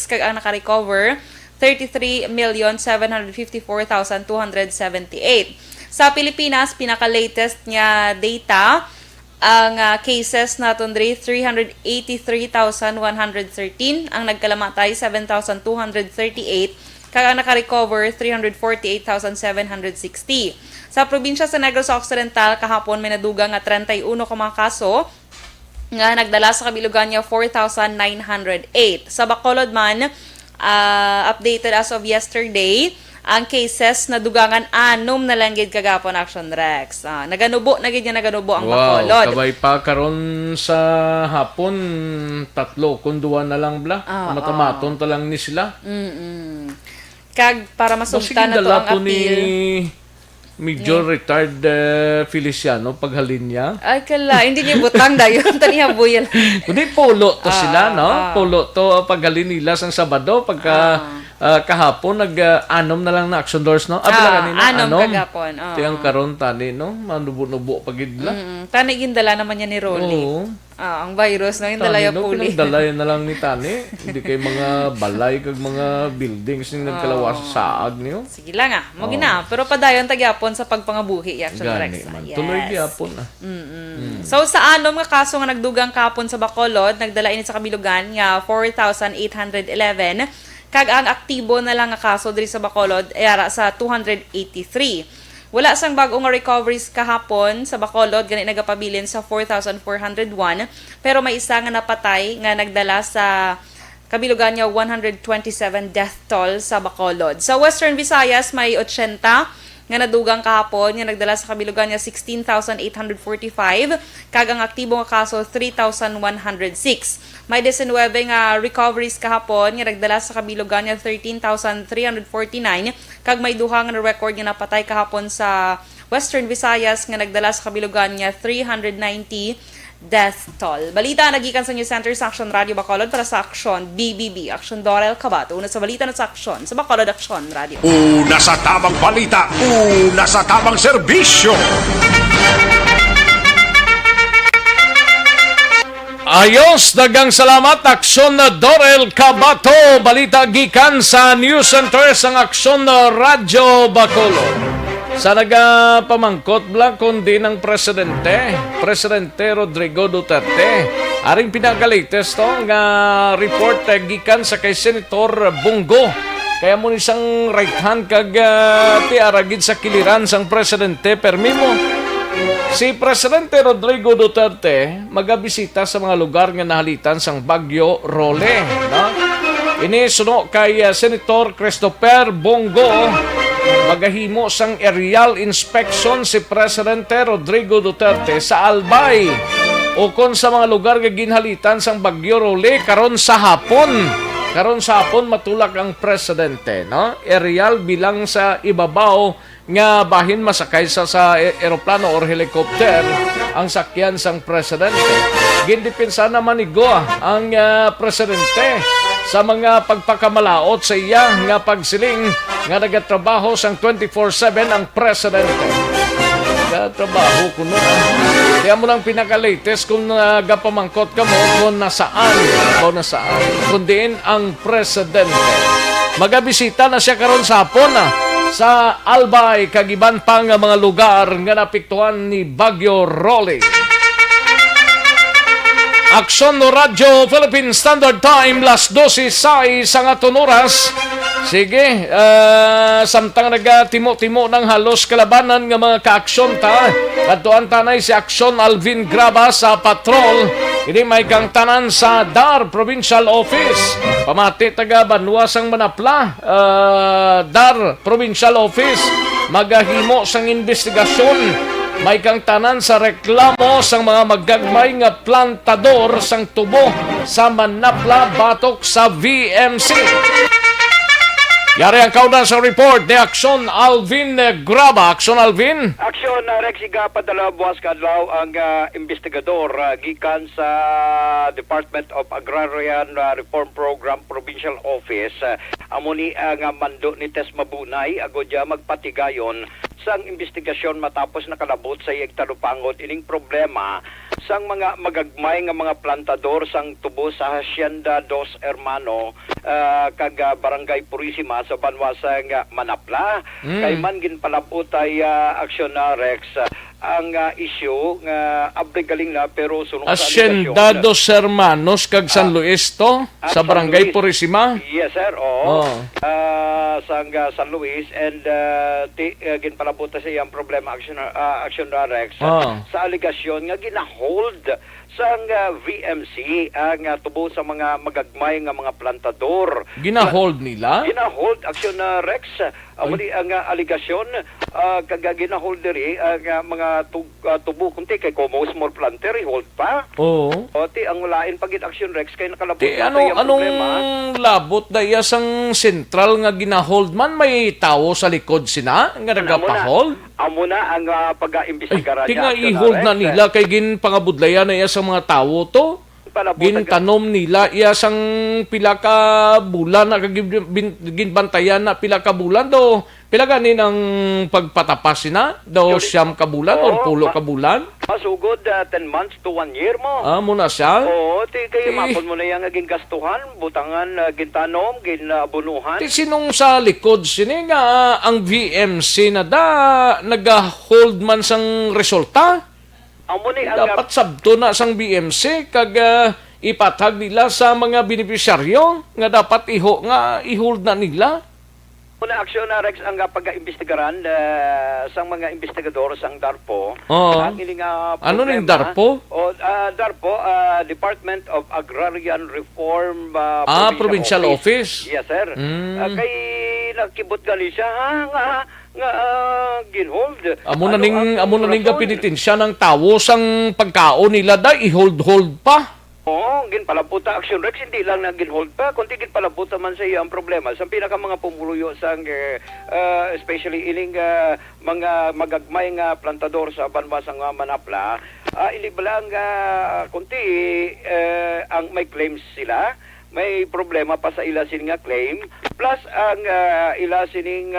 kag ang naka-recover 33,754,278. Sa Pilipinas, pinaka-latest nga data, ang cases naton diri 383,113, ang nagkalamatay 7,238, kag ang naka-recover 348,760. Sa probinsya sa Negros Occidental kahapon may nadugang nga 31 ka mga kaso nga nagdala sa kabilugan niya 4,908. Sa Bacolod man, updated as of yesterday, ang cases na dugangan 6 na lang gid kagapon Action Rex. Naganubo na gid naganubo ang Bacolod. Kabay pa karon sa hapon 3 kun 2 na lang bla. Matamaton ta lang ni sila. Kag para masumtan na to ang dala po ni appeal. Major retired Feliciano paghalin niya. Ay kala, hindi niya butang dayon taniya buyel. Kundi polo to sila, no? Polo to paghalin nila sang Sabado pagka kahapon nag-anom na lang na action doors, no? Bila kanina, anom kagapon. Oo. Tiyang karon tani, no? Manubo-nubo pagidla. Tani gindala naman niya ni Rolly. Oo. Ang virus no, yung dalaya no, puli. pinagdalayan na lang ni Tani. Hindi kay mga balay kag mga buildings ning nagkalawas sa saag niyo. Sige lang mo gina. Pero padayon tagyapon sa pagpangabuhi Action Gani Rex. man. Tuloy gyapon na. So sa anom nga kaso nga nagdugang kapon sa Bacolod, nagdala ini sa kabilugan nga 4,811 kag ang aktibo na lang nga kaso diri sa Bacolod ay ara sa 283. Wala sang bag-ong recoveries kahapon sa Bacolod, gani nagapabilin sa 4,401, pero may isa nga napatay nga nagdala sa kabilugan niya 127 death toll sa Bacolod. Sa Western Visayas may 80 nga nadugang kahapon nga nagdala sa kabilugan niya 16,845 kag ang aktibo nga kaso 3,106. May 19 nga recoveries kahapon nga nagdala sa kabilugan niya 13,349 kag may duha nga record nga napatay kahapon sa Western Visayas nga nagdala sa kabilugan niya 390 death toll. Balita nagikan sa News Center sa Action Radio Bacolod para sa Action BBB. Action Dorel Cabato. Una sa balita na sa Action sa Bacolod Action Radio. Una sa tamang balita, una sa tamang serbisyo. Ayos, dagang salamat Aksyon na Dorel Cabato. Balita gikan sa News Center sang Aksyon na Radyo Bacolod. Sa nagapamangkot lang kundi ng Presidente Rodrigo Duterte. Aring pinaka-latest to nga report gikan sa kay Senator Bongo. Kaya mo isang right hand kag tiaragid sa kiliran sang Presidente permimo. Si Presidente Rodrigo Duterte magabisita sa mga lugar nga nahalitan sang Bagyo Role. No? Ini suno kay Senator Christopher Bongo. Magahimo sang aerial inspection si Presidente Rodrigo Duterte sa Albay o kon sa mga lugar nga ginhalitan sang Bagyo Role karon sa hapon. Karon sa hapon matulak ang presidente, no? Aerial bilang sa ibabaw nga bahin masakay sa eroplano or helicopter ang sakyan sang presidente. Gindepensa naman ni Goa ang presidente sa mga pagpakamalaot sa iya nga pagsiling nga nagatrabaho sang 24/7 ang presidente. Nagatrabaho ko na. Kaya mo lang pinaka-latest kung nagapamangkot ka mo kung nasaan kundiin ang presidente. Magabisita na siya karon sa hapon sa Albay kagiban pang mga lugar nga napiktuhan ni Bagyo Role. Aksyon no Radyo Philippine Standard Time las 12:06 sa aton oras. Sige, samtang nagatimo-timo ng halos kalabanan nga mga kaaksyon ta. Katuan tanay si Aksyon Alvin Graba sa patrol. Ini may kang tanan sa DAR Provincial Office. Pamati taga Banwasang Manapla, DAR Provincial Office. Magahimo sang investigasyon. May kang tanan sa reklamo sang mga magagmay nga plantador sang tubo sa Manapla batok sa VMC. Yari ang kaunan sa report ni Aksyon Alvin Graba. Aksyon Alvin? Aksyon Rex padala buwas kadlaw ang investigador gikan sa Department of Agrarian Reform Program Provincial Office. Amuni ang mando ni Tess Mabunay agodya magpatigayon sang investigasyon matapos nakalabot sa iyang talupangot ining problema sang mga magagmay nga mga plantador sang tubo sa Hacienda Dos Hermano kag Barangay Purisima sa Banwasang Manapla. Kay man ginpalapot ay Aksyon Rex ang issue nga abrigaling na pero sunod sa Hacienda Dos Hermanos kag San Luis to sa Barangay Purisima. Yes sir, oo. San Luis and ginpalapot sa iyang problema Aksyon Rex sa aligasyon nga ginahold sang VMC ang tubo sa mga magagmay nga mga plantador. Ginahold nila? Ginahold Aksyon Rex. Wali ang aligasyon kag ginahold diri ang mga tubo kunti kay como small planter hold pa. Oo. O ti ang lain pagit Aksyon Rex kay nakalabot Ti sa iyang anong problema. labot daya sang sentral nga ginahold man may tawo sa likod sina nga nagapahold? Amo na ang pag-iimbestigaran Tinga i-hold na nila kay ginpangabudlayan na iya sa mga tawo to. gintanom nila iya sang pila ka bulan na ginbantayan na pila ka bulan do pila ganin ang pagpatapas na do siyam ka bulan or pulo ka bulan Masugod 10 months to 1 year mo. muna siya Oo, kayo mapon mo na yung naging gastuhan, butangan, gintanom, ginabunuhan. ti sinong sa likod sini nga ang VMC na da naga-hold man sang resulta Amo ni ang dapat sabto na sang BMC kag ipatag nila sa mga benepisyaryo nga dapat i-hold na nila. Una aksyon na Rex ang pag-imbestigaran sang mga investigador sang DARPO. Oo. Ang ining Ano ning DARPO? DARPO, Department of Agrarian Reform Provincial Office. Yes, sir. Kay nakibot gali siya nga ginhold. Amo na ning kapinitensya ng tawo sang pagkaon nila da i-hold pa. Oo, ginpalaputa Action Rex, hindi lang na ginhold pa, kundi ginpalaputa man sa iyo ang problema. Sa pinaka mga pumuluyo sang especially ining mga magagmay nga plantador sa banbasang Manapla, ilibalang kunti ang may claims sila, may problema pa sa ila sining nga claim, plus ang ila sining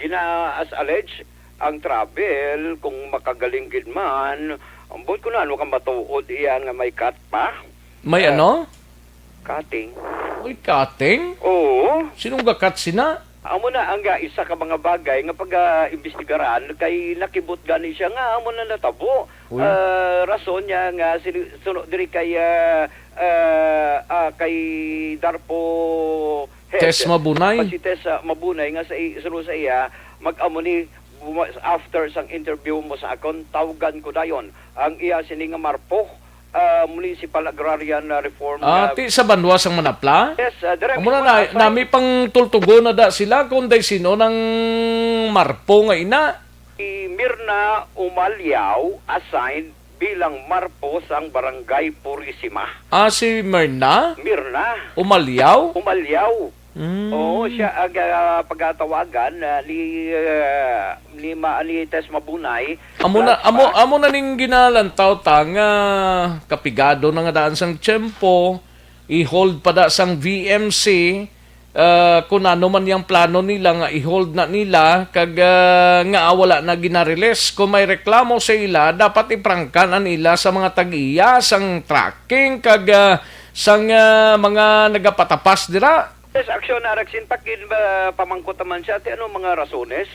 as alleged ang travel kung makagaling gid man. Ambot ko na, ano kang matuod iyan nga may cut pa? May ano? Cutting. May cutting? Oo. Sinong gakat sina? Amo na ang isa ka mga bagay nga pag-imbestigaran kay nakibot gani siya nga amo na natabo. Rason niya nga sunod diri kay Darpo head. Tess Mabunay. Si Tess Mabunay nga sa sunod sa iya mag-amo ni after sang interview mo sa akon tawagan ko dayon ang iya sini nga Marpo Municipal Agrarian Reform ti sa banwas ang Manapla? yes direct Amo na nami pang tultugo na da sila kung day sino ng Marpo nga ina. si Mirna Umalyaw assigned bilang Marpo sang Barangay Purisima. Si Mirna Mirna Umalyaw? Umalyaw. Oo, siya ang pagkatawagan ni Tess Mabunay. Amo na ning ginalantaw tang kapigado na nga daan sang tiyempo i-hold pa da sang VMC kung ano man yung plano nila nga i-hold na nila kag nga wala na ginarelease kung may reklamo sa ila dapat iprangkan nila sa mga tag-iya sang tracking kag sang mga nagapatapas dira. Yes, aksyon na Rexin Pakin pamangkot naman siya ti ano mga rasones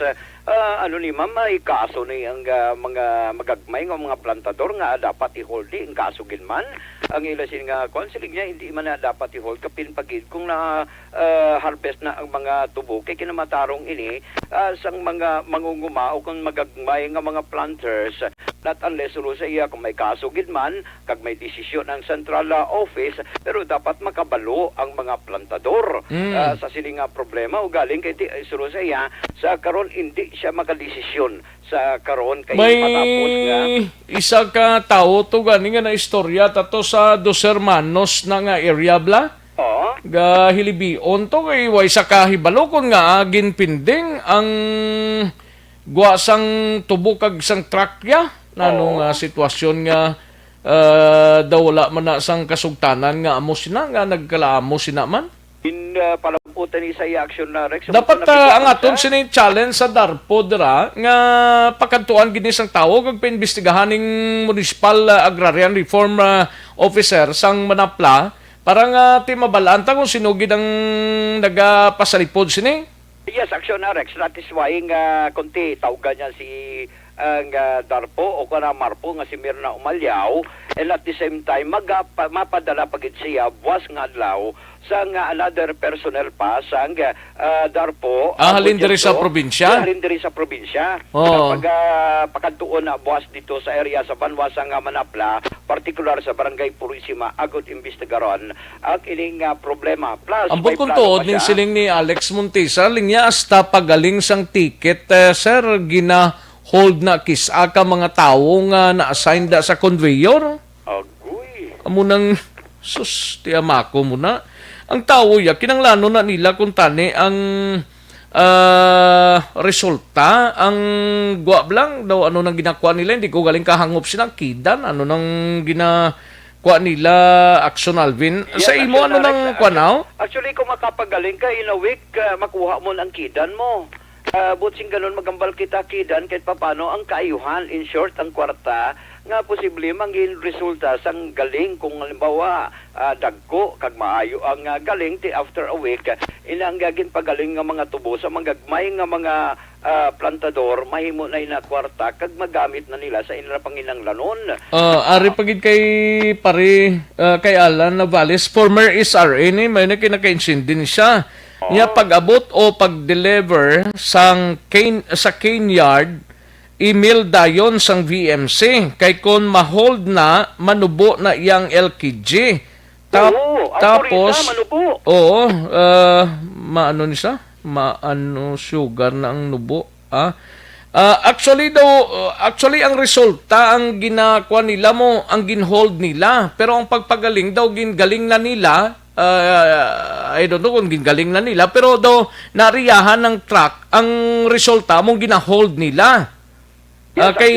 ano ni ma'am may kaso ni ang mga magagmay nga mga plantador nga dapat i-hold ang kaso ginman ang ilasin nga counseling niya hindi man na dapat i-hold kapin pagid kung na harvest na ang mga tubo kay kinamatarong ini sang mga mangunguma o kung magagmay nga mga planters not unless sa iya kung may kaso ginman kag may desisyon ang central office pero dapat makabalo ang mga plantador sa sining nga problema o galing kay sa iya sa karon hindi siya makadesisyon sa karon kay patapos nga isa ka tao to gani nga na istorya tato sa Dos Hermanos na nga area bla. Ga hilibion to kay way sa kahibalo kon nga ginpinding ang guwasang tubo kag sang trakya nanong sitwasyon nga daw wala man na sang kasugtanan nga amo sina nga nagkalaamo sina man. Palaputan ni sa action na Rex. Dapat ang aton sini challenge sa DARPO dira nga pakantuan gini sang tawo kag paimbestigahan ning Municipal Agrarian Reform Officer sang Manapla para nga ti mabalaan ta kung sinugid ang nagapasalipod sini. Yes, action na Rex. That is why nga kunti tawagan niya si ang DARPO o kana Marpo nga si Mirna Umalyaw and at the same time mapadala pagit siya buwas nga adlaw sa nga another personnel pa sa DARPO halin diri sa probinsya halin diri sa probinsya pag pakantuon na buwas dito sa area sa Banwasa nga Manapla particular sa Barangay Purisima agot imbestigaron ang ining problema plus ambot kung tuod ning siling ni Alex Montesa linya hasta pagaling sang ticket sir gina hold na kisa ka mga tao nga na-assign da sa conveyor. Agoy. Amo nang sus tiamako mo na. Ang tao ya kinanglano na nila kung tani ang resulta ang guwab lang daw ano nang ginakuha nila hindi ko galing kahangop sila kidan ano nang kuha nila Action Alvin. Sa Yes, imo, ano Action nang Alex. kuha now? Actually, kung makapagaling ka in a week, makuha mo ang kidan mo. Butsing ganun, magambal kita kidan kahit papano ang kaayuhan. In short, ang kwarta nga posible mangin resulta sang galing kung halimbawa dagko kag maayo ang galing ti after a week inang gagin pagaling nga mga tubo sa manggagmay nga mga plantador mahimo na ina kwarta kag magamit na nila sa inra panginanglanon. Ari pagid kay pare kay Alan Navales, former SRA ni may kinaka-insindi siya. Niya pag-abot o pag-deliver sa cane yard, email dayon sang VMC kay kon ma-hold na manubo na iyang LKG. Oo, ang Tapos purisa, manubo. oo, maano ni siya? Maano sugar na ang nubo. Actually ang resulta ang ginakuha nila mo, ang ginhold nila. Pero ang pagpagaling daw gingaling na nila. I don't know kung gingaling na nila, pero daw nariyahan ng truck ang resulta mong ginahold nila. Kay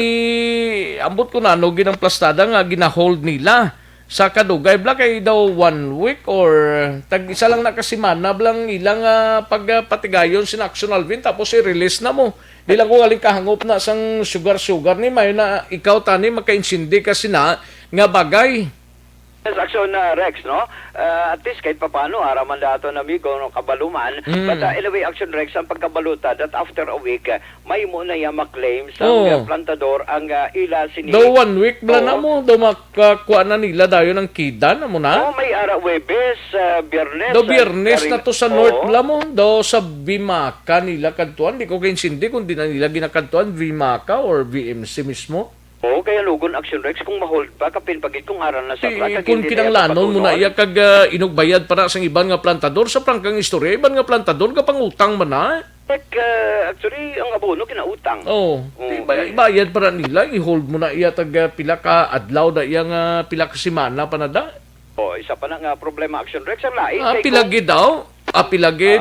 ambot ko na ginang plastada nga ginahold nila sa kadugay bla kay daw 1 week or tag isa lang na kasimana blang ilang pagpatigayon sin Action Alvin tapos i-release na mo. Di lang ko galing kahangop na sang sugar ni may na ikaw tani makainsindi kasi na nga bagay. Yes, Action Rex, no? At least kahit papano, araman dato na amigo, no, kabaluman. But anyway, Action Rex, ang pagkabaluta that after a week, may mo na yung maklaim sa plantador ang ila sini. Daw 1 week bla na mo, daw makakuha na nila dayo ng kida na mo na. May ara Webes, Biyernes. Daw Biyernes na to sa North Oo. bla mo, daw sa Vimaka nila kadtuan. Di ko kainsindi kung di na nila ginakadtuan Vimaka or VMC mismo. Oo, kaya lugon Action Rex, kung ma-hold pa, kapin pagit kung aral na sa Kung kinanglanon mo na iya kag inugbayad para sa iban nga plantador sa prangkang istorya, iban nga plantador kapang utang man na. Actually, ang abono kinautang. Oh, bayad para nila, i-hold mo na iya tag pila ka adlaw da iya nga pila ka semana pa na da. Isa pa na nga problema Action Rex, ang lain. Pilagid daw. Pilagid.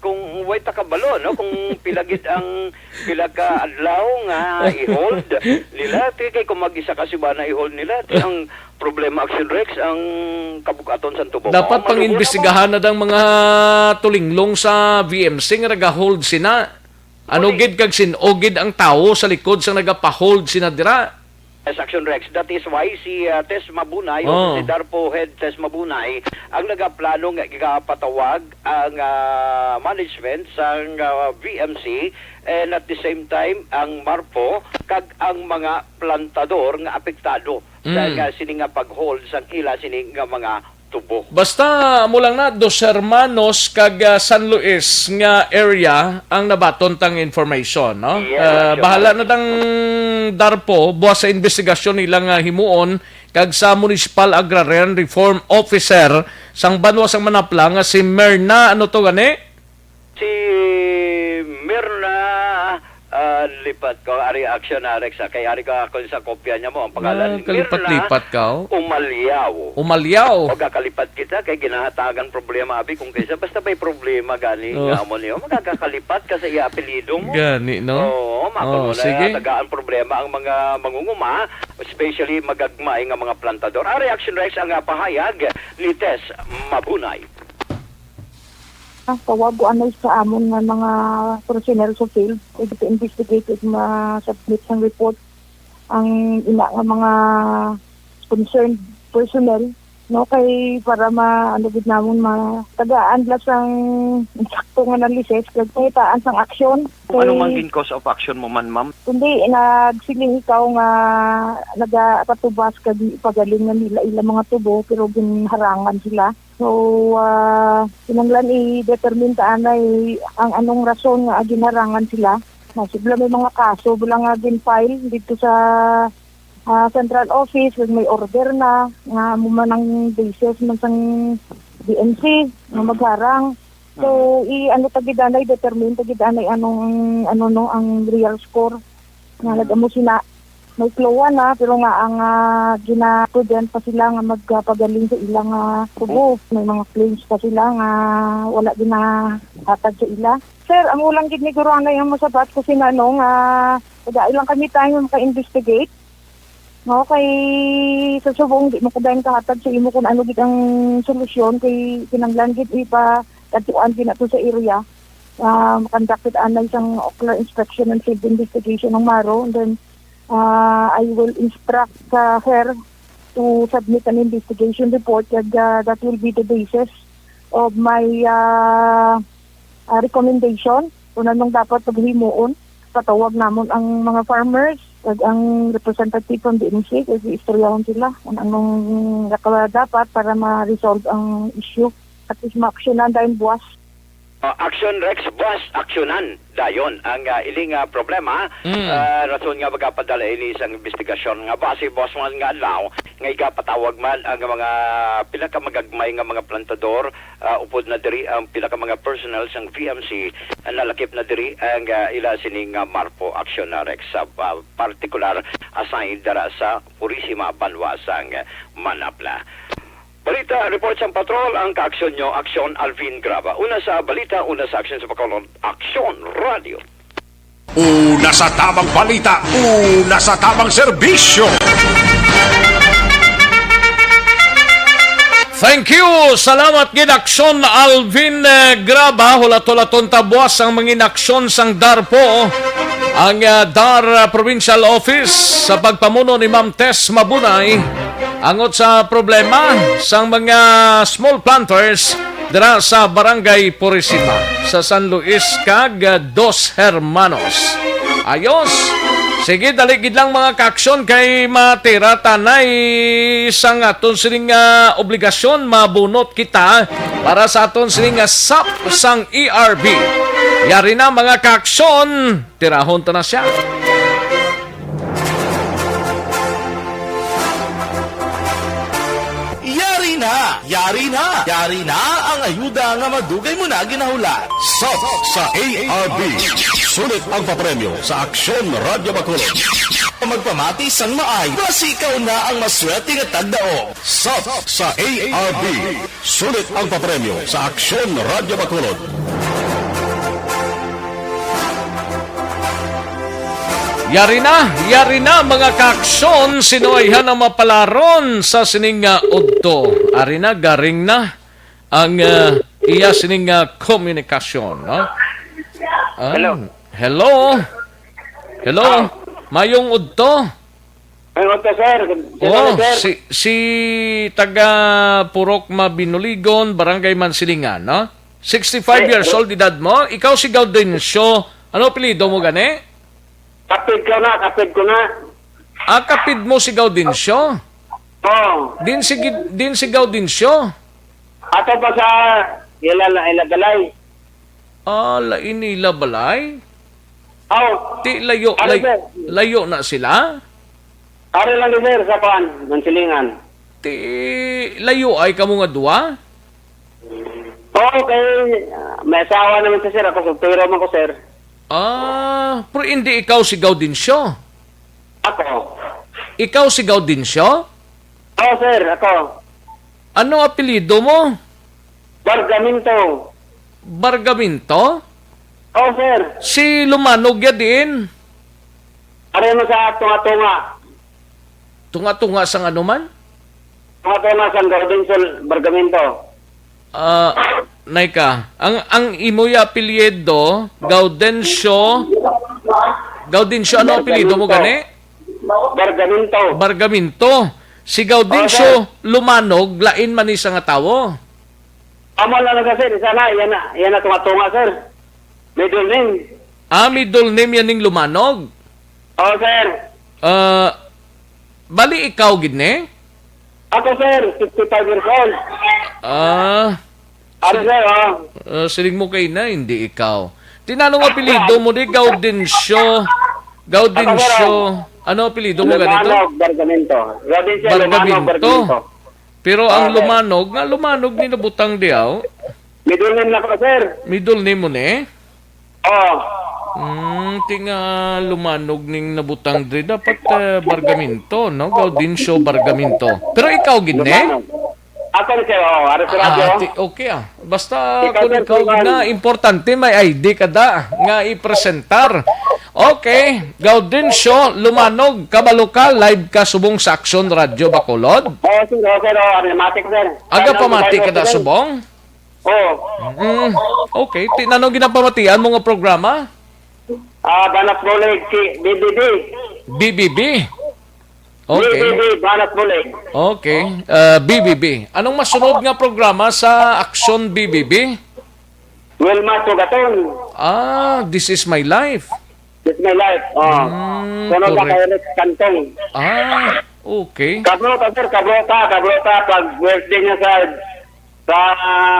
Kung way takabalo, no? Kung pilagid ang pila ka adlaw nga i-hold nila, kay kung mag-isa kasi ba na i-hold nila, ang problema Action Rex, ang kabukaton sa tubo. Dapat pang-imbestigahan na dang mga tulinglong sa VMC nga nag-hold sina. Ano gid kag sinogid ang tawo sa likod sa nagapa-hold sina dira. Yes, Action Rex. That is why si Tess Mabunay, si Darpo Head Tess Mabunay, ang nagaplano nga gigapatawag ang management sa VMC and at the same time ang Marpo kag ang mga plantador nga apektado sa sini nga pag-hold sa ila sini nga mga tubo. Basta mo lang na Dos Hermanos kag San Luis nga area ang nabaton tang information, no? Yes, bahala na tang Darpo buwas sa investigasyon nilang himuon kag sa Municipal Agrarian Reform Officer sang banwa sang Manapla nga si Merna ano to gani? Si Mirna lipat ko ari Action Rex kay ari ka ako sa kopya niya mo ang pangalan Kalipat-lipat ka. Umalyaw. O Umalyaw. kakalipat kita kay ginahatagan problema abi kung kaysa basta may problema gani nga mo niyo magkakalipat ka sa iya apelyido mo. Gani, no? Oo, mako sige. na tagaan problema ang mga mangunguma, especially magagmay nga mga plantador. Ari Action Rex ang pahayag ni Tess Mabunay. Tawaguan na sa amon nga mga personnel sa field to investigate at ma-submit ng report ang ina nga mga concerned personnel no kay para gid namon tagaan la sang insakto nga analysis kag pahitaan sang aksyon. Ano man gin cause of action mo man, ma'am? Kundi nagsiling ikaw nga nagapatubas kag pagaling nga nila ila mga tubo pero ginharangan sila. So, kinanglan i-determine taanay ang anong rason nga ginharangan sila. Sigla may mga kaso bilang nga gin-file dito sa central office, may order na nga mumanang basis man sang BNC nga magharang. So, tagidanay determine tagidanay ang real score nga nagamo sina may klowa na pero nga ang gina-student pa sila nga magpagaling sa ilang tubo. May mga claims pa sila nga wala ginahatag sa ila. Sir, ang ulang gid ni Gurana yung masabat kasi nga nga ilang kami tayo maka-investigate. No, kay sa subong di mo kadayon kahatag sa imo kung ano gid ang solusyon kay kinanglan gid ipa katuan pinato sa area. Conducted anay isang ocular inspection and field investigation ng Maro, and then I will instruct her to submit an investigation report and that will be the basis of my recommendation kung anong dapat paghimuon. Patawag namon ang mga farmers at ang representative from the NC kasi istoryahon sila kung anong dapat para ma-resolve ang issue at is ma-actionan dahil buwas. Action Rex Boss, aksyonan dayon ang iling problema. Rason nga magapadala ini isang investigasyon nga base boss man nga adlaw nga igapatawag man ang mga pila ka magagmay nga mga plantador upod na diri ang pila ka mga personnel sang VMC nalakip na diri ang ila sining Marpo Action Rex particular assigned dara sa Purisima Banwa sang Manapla. Balita, report sa patrol, ang kaaksyon nyo, Aksyon Alvin Graba. Una sa balita, una sa aksyon sa Bacolod, Aksyon Radio. Una sa tamang balita, una sa tamang serbisyo. Thank you! Salamat gid Aksyon Alvin Graba. Hulat-hulaton tabuas ang mga inaksyon sang Darpo. Ang DAR Provincial Office sa pagpamuno ni Ma'am Tess Mabunay angot sa problema sang mga small planters dira sa Barangay Purisima sa San Luis kag Dos Hermanos. Ayos! Sige, daligid lang mga kaaksyon kay matira tanay sang aton sining obligasyon mabunot kita para sa aton sining SAP sang ERB. Yari na mga kaaksyon, tirahon ta na siya. Yari na ang ayuda nga madugay mo na ginahula. SAP sa ARB. Sulit ang papremyo sa Aksyon Radio Bacolod. Magpamati sang maay, basi ikaw na ang maswerte nga tagdaog. SAP sa ARB. Sulit ang papremyo sa Aksyon Radio Bacolod. Yari na mga kaaksyon, sinuayhan ang mapalaron sa sining udto. Ari na, garing na ang iya sining komunikasyon. No? Hello? Mayong udto? Mayong udto, sir. Si taga Purok Mabinuligon, Barangay Mansilingan, no? 65 years old edad mo. Ikaw si Gaudencio. Ano apelyido mo gani? Kapid ko na. Kapid mo si Gaudencio? Oo. Din si Gaudencio? Ato pa sa ilagalay. Lainila balay? Oo. Ti layo na sila? Ari lang ni sir sa paan, Mansilingan. Ti layo ay kamo nga duwa? Oo, kay may asawa naman si sir. Ako soltero man ko, sir. Pero hindi ikaw si Gaudencio? Ako. Ikaw si Gaudencio? Oo, sir. Ako. Ano apelyido mo? Bargaminto. Bargaminto? Oo, sir. Si Lumanog ya din? Ari mo sa tunga-tunga. Tunga-tunga sang ano man? Tunga-tunga sa Bargaminto. Naika, ang imoya apelyido, Gaudencio, ano apelyido mo gani? Bargaminto. Si Gaudencio Lumanog, lain man isa nga tawo. Amo lang na sir, sana, yan na tunga-tunga, sir. Middle name. Middle name yan ng Lumanog? Oo, sir. Bali ikaw, gidne? Ako, sir, 65 years old. Ano, sir, siling mo kayo na, hindi ikaw. Tinanong apelido mo di, Gaudencio. Ano apelido mo ganito? Bargaminto. Bargaminto. Pero ang Lumanog ni nabutang diyaw. Middle name lang ko, sir. Middle name mo ne? Oo. Tinga Lumanog ning nabutang di. Dapat Bargaminto, no? Gaudencio Bargaminto. Pero ikaw, gine? Ako rin, sir. Aras radyo. Okay Basta kung ikaw na, importante may ID ka da nga ipresentar. Okay, Gaudencio Lumanog, kabalo ka, live ka subong sa Aksyon Radio Bacolod. Sir. Matik, sir. Aga pamati ka na subong? Okay, tinanong ginapamatian mo nga programa? Banat Bulig, BBB. BBB? Okay. BBB, Banat Bulig. Okay, BBB. Anong masunod nga programa sa Aksyon BBB? Wilma Sugaton. This is my life. This is my life. Sunod na kay Rex Cantong. Okay. Kabrota, sir. Kabrota. Pag birthday niya sa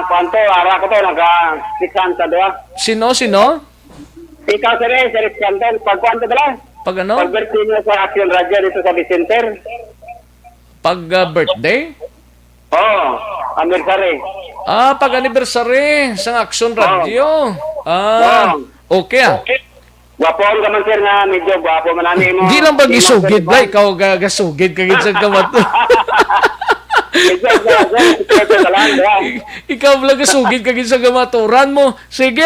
kwanto, ara ko to, naka-600 doon. Sino? Ikaw, sir, Rex Cantong. Pag kwanto dala? Pag ano? Pag birthday niya sa Action Radio dito sa Vicenter. Pag birthday? Anniversary. Pag anniversary sa Action Radio. Okay Gwapo ka man, sir, na medyo gwapo man namin mo. Hindi lang ba gisugid ba? Ikaw gasugid kagid sa gamat. Ikaw lang gasugid kagid sa gamaturan mo. Sige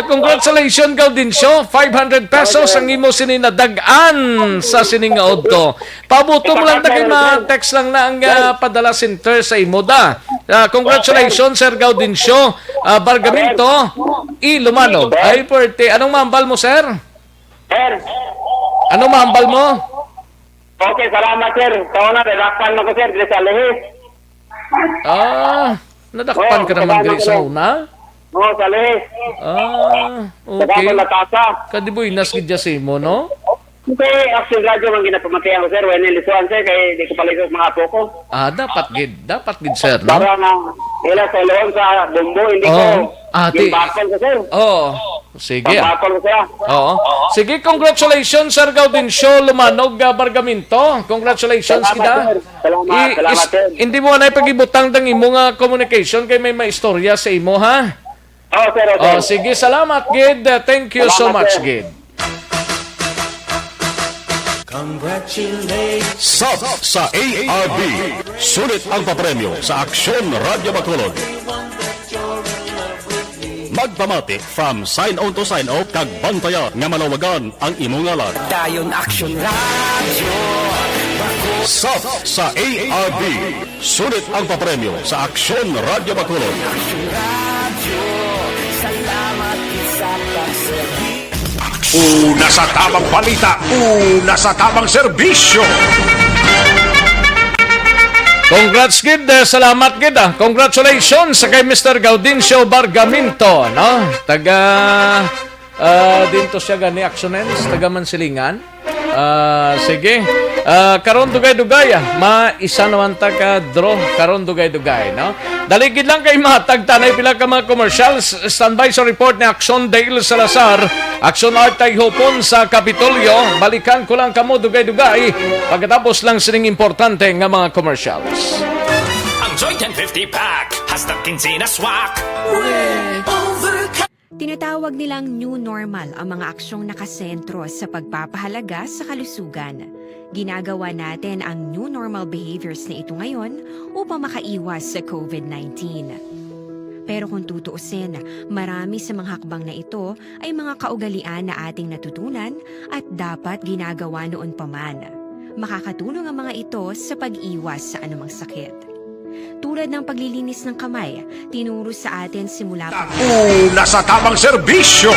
congratulations Gaudencio. 500 pesos ang imo sininadagan sa siningaod to. Pabuto mo lang tayo text lang na ang padala center sa imo da. Congratulations Sir Gaudencio. Bargamento Lumanog. Ay birthday. Anong mahambal mo, sir? Sir. Anong mahambal mo? Okay, salamat, sir. Taon na, nadakpan mo ko, sir, dito sa lihis. Nadakpan ka naman dito sa una? Sa lihis. Okay. Sa latasa. Kadibuinas gidya si mo, no? Okay, Action Radio man ginapamatihan ko, sir. When ilisuan, sir, kaya di ko palisos mga apo ko. Dapat gid, sir, no? Para na, ila sa ilawang sa bumbo, hindi ko gimbakol ko, sir. Sige. Gimbakol ko, sir. Sige, congratulations, Sir Gaudencio Lumanog, Bargamento. Congratulations, kita. Salamat, sir. Hindi mo na ipag-ibutang ng imo nga communication kay may maistorya sa imo, ha? Sir. Sige, salamat, Gid. Thank you so much, Gid. Sub sa ARB. Sulit ang papremyo sa Aksyon Radio Bacolod. Magpamati from sign on to sign off kag bantayan nga manawagan ang imong ngalan. Dayon Aksyon Radio. Sub sa ARB. Sulit ang papremyo sa Aksyon Radio Bacolod. Salamat sa pagserbi. Una sa tamang balita, una sa tamang serbisyo. Congrats, Gid. Salamat, Gid. Congratulations sa kay Mr. Gaudencio Bargamento, no? Dito siya gani Actionens, taga Mansilingan. Sige. Karon dugay-dugay, maisa naman ta ka draw, karon dugay-dugay, no? Daligid lang kay matag tanay pila ka mga commercials. Standby sa report ni Action Dale Salazar, Action Art tay hopon sa Kapitolyo. Balikan ko lang kamo dugay-dugay pagkatapos lang sining importante nga mga commercials. Ang Joy 1050 pack, hasta 15 na swak. Tinatawag nilang new normal ang mga aksyong nakasentro sa pagpapahalaga sa kalusugan. Ginagawa natin ang new normal behaviors na ito ngayon upang makaiwas sa COVID-19. Pero kung tutuusin, marami sa mga hakbang na ito ay mga kaugalian na ating natutunan at dapat ginagawa noon pa man. Makakatulong ang mga ito sa pag-iwas sa anumang sakit. Tulad ng paglilinis ng kamay, tinuro sa atin simula pa. Una sa tamang serbisyo.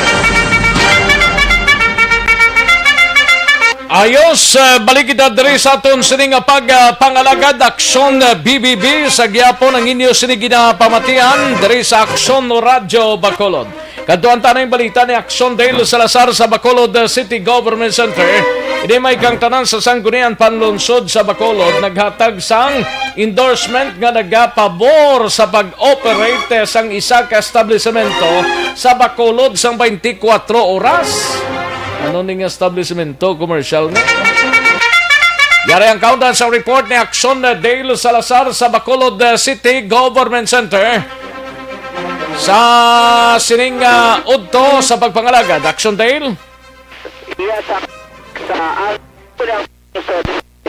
Ayos, balik kita diri sa aton sining pag-pangalagad Aksyon BBB sa gyapon ang inyo sining ginapamatian diri sa Aksyon Radio Bacolod. Kadtuan tanay balita ni Action Dale Salazar sa Bacolod City Government Center. Hindi may kang tanan sa sanggunian panlungsod sa Bacolod naghatag sang endorsement nga nagapabor sa pag-operate sang isa ka establishmento sa Bacolod sang 24 oras. Ano ning establishmento commercial nga? Yari ang countdown sa report ni Action Dale Salazar sa Bacolod City Government Center. Sa sining udto sa pagpangalagad, Action Dale? Iya sa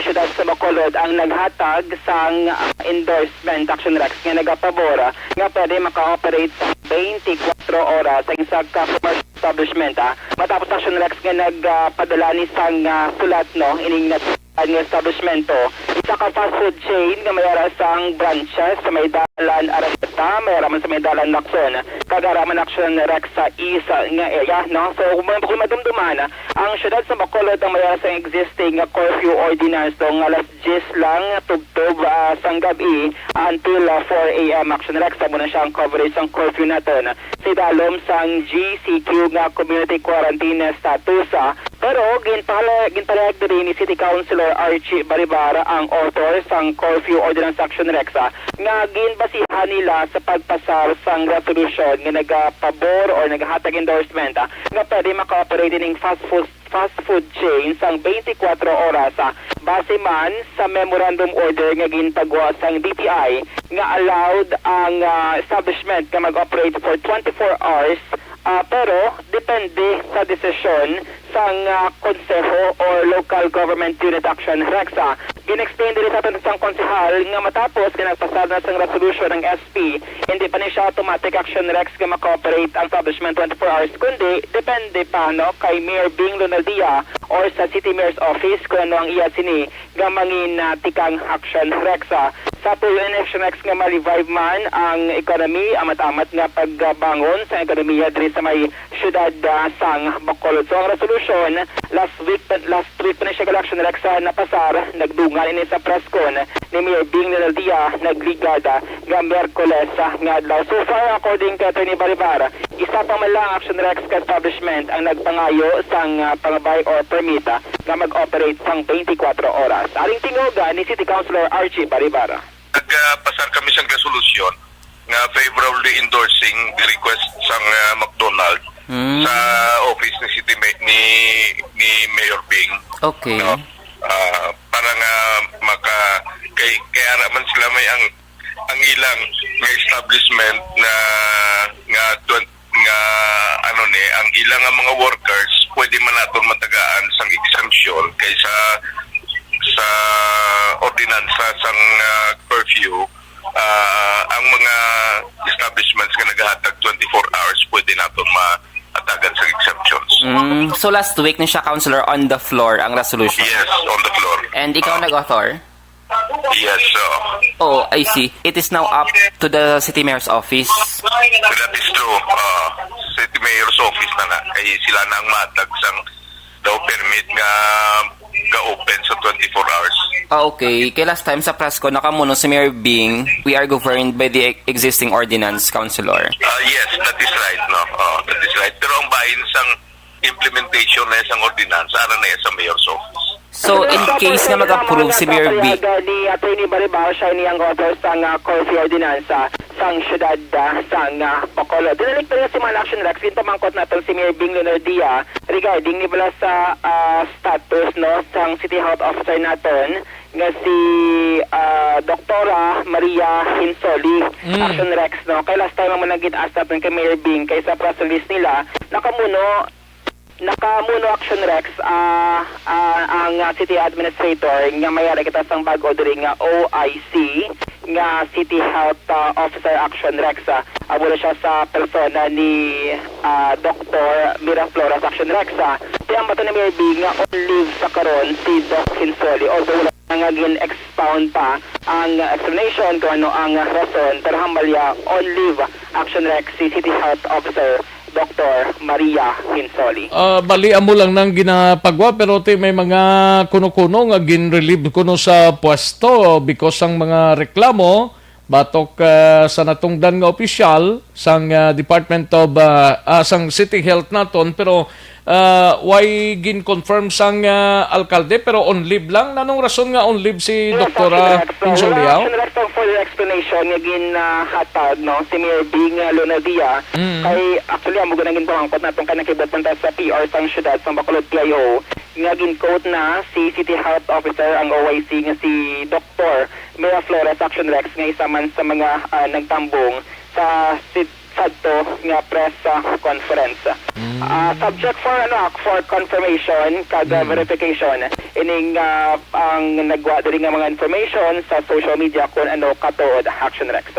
siyudad sa Bacolod ang naghatag sang endorsement Action Rex nga nagapabora nga pwede maka-operate sa 24 oras sa isang commercial establishment matapos Action Rex nga nagpadala ni sang sulat no ining ng establishmento isa ka fast food chain nga mayara sang branches sa may dalan Araseta mayaraman sa may dalan Lacson kagaraman Action Rex sa isa nga area no so kung madumduman ang syudad sa Bacolod ang mayara sang existing curfew ordinance no nga alas 10 lang tubtob sang gabi until 4 a.m. Action Rex muna siyang coverage sang curfew naton si dalom sang GCQ nga community quarantine status pero ginpalag din ni City Councilor Archie Baribara ang author sang curfew ordinance Action Rex nga ginbasihan nila sa pagpasar sang resolution nga nagapabor or naghatag endorsement nga pwede maka-operate ning fast food chain sang 24 oras base man sa memorandum order nga ginpagawa sang DTI nga allowed ang establishment nga mag-operate for 24 hours pero depende sa desisyon sang konseho or local government unit Action Rex. Gin-explain din sa atin sang konsehal nga matapos nagpasad na sang resolution ng SP, hindi pa ni siya automatic Action Rex nga maka-operate ang establishment 24 hours, kundi depende pa no kay Mayor Bing Lunaldia or sa City Mayor's Office kung ano ang iya sini nga mangin tikang Action Rex. Sa tuyo in Action Rex nga ma-revive man ang economy, amat-amat nga pagbangon sa ekonomiya diri sa may syudad sang Bacolod. So ang resolution last week pa ni siya Action Rex napasar, nagdungan ini sa presscon ni Mayor Bing Lunaldia nagligada nga Miyerkules nga adlaw. So far according kay Atty. Baribara, isa pa man lang Action Rex ka establishment ang nagpangayo sang pangabay or permit nga mag-operate sang 24 oras. Aring tingoga ni City Councilor Archie Baribara. Nagpasar kami sa resolution nga favorably endorsing the request sang McDonald sa office ni City ni Mayor Bing. Okay. No? Para nga kaya raman sila may ang ilang nga establishment na ang ilang mga workers pwede man naton matagaan sang exemption kaysa sa ordinansa sang curfew. Ang mga establishments nga naghahatag 24 hours pwede naton maatagan sa exemptions. So last week ni siya Councilor on the floor ang resolution. Yes, on the floor. And ikaw nag-author? Yes, Oh, I see. It is now up to the City Mayor's Office. that is true. City Mayor's Office na kay sila na ang matag sang daw permit nga open sa 24 hours. Okay. Kay last time sa press ko, nakamuno si Mayor Bing, we are governed by the existing ordinance, Councilor. Yes, that is right. No? That is right. Pero ang bahin sang implementation na isang ordinance, ara na sa Mayor's Office. So, in case na mag-approve si Mayor Bing, ni Atty. Baribara siya niyang author sang curfew ordinance sang syudad sang Bacolod. Dinalik pa si Mal Action Rex, pamangkot natin si Mayor Bing Lunaldia regarding ni bala sa status no sang City Health Officer naton nga si Doktora Maria Hinsoli Action Rex no. Kay last time naman nag-ask natin kay Mayor Bing kay sa press release nila nakamuno Action Rex ang City Administrator nga mayari kita sang bago diri nga OIC nga City Health Officer Action Rex. Abo siya sa persona ni Dr. Miraflores Action Rex. Tiyang bato ni Mayor Bing nga on leave sa karon si Doc Hinsoli. Although nga gin-expound pa ang explanation kung ano ang rason pero hambalya on leave Action Rex si City Health Officer Dr. Maria Hinsoli. Bali amo lang nang ginapagwa pero may mga kuno-kuno nga gin-relieve kuno sa pwesto because ang mga reklamo batok sa natungdan nga opisyal sang Department of sang City Health naton pero why gin-confirm sang alkalde pero on leave lang. Nanong rason nga on leave si Dr. Hinsoliao? For the explanation nga ginhatag no si Mayor Bing Lunaldia kay actually amo ganang ginpamangkot natong kanakibot man sa PR sang syudad sang Bacolod PIO nga gin-quote na si City Health Officer ang OIC nga si Dr. Miraflores Action Rex nga isa man sa mga nagtambong sa kadto nga press conference. Subject for confirmation kag verification ining ang nagwa diri nga mga information sa social media kung ano katuod Action Rex.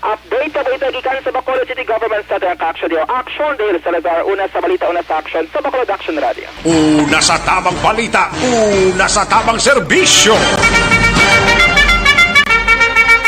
Update ito gikan sa Bacolod City Government Center ka Action Dale Salazar, una sa balita, una sa action sa Bacolod Action Radio. Una sa tamang balita, una sa tamang serbisyo.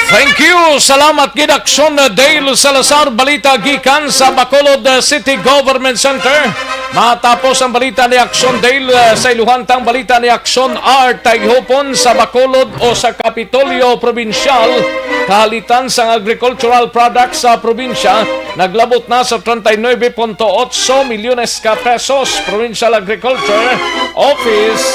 Thank you. Salamat gid Action Dale Salazar, balita gikan sa Bacolod City Government Center. Matapos ang balita ni Action Dale sa iluhantang balita ni Action Art taghopon sa Bacolod o sa Kapitolyo Provincial, kahalitan sa agricultural products sa probinsya naglabot na sa 39.8 milyones ka pesos. Provincial Agriculture Office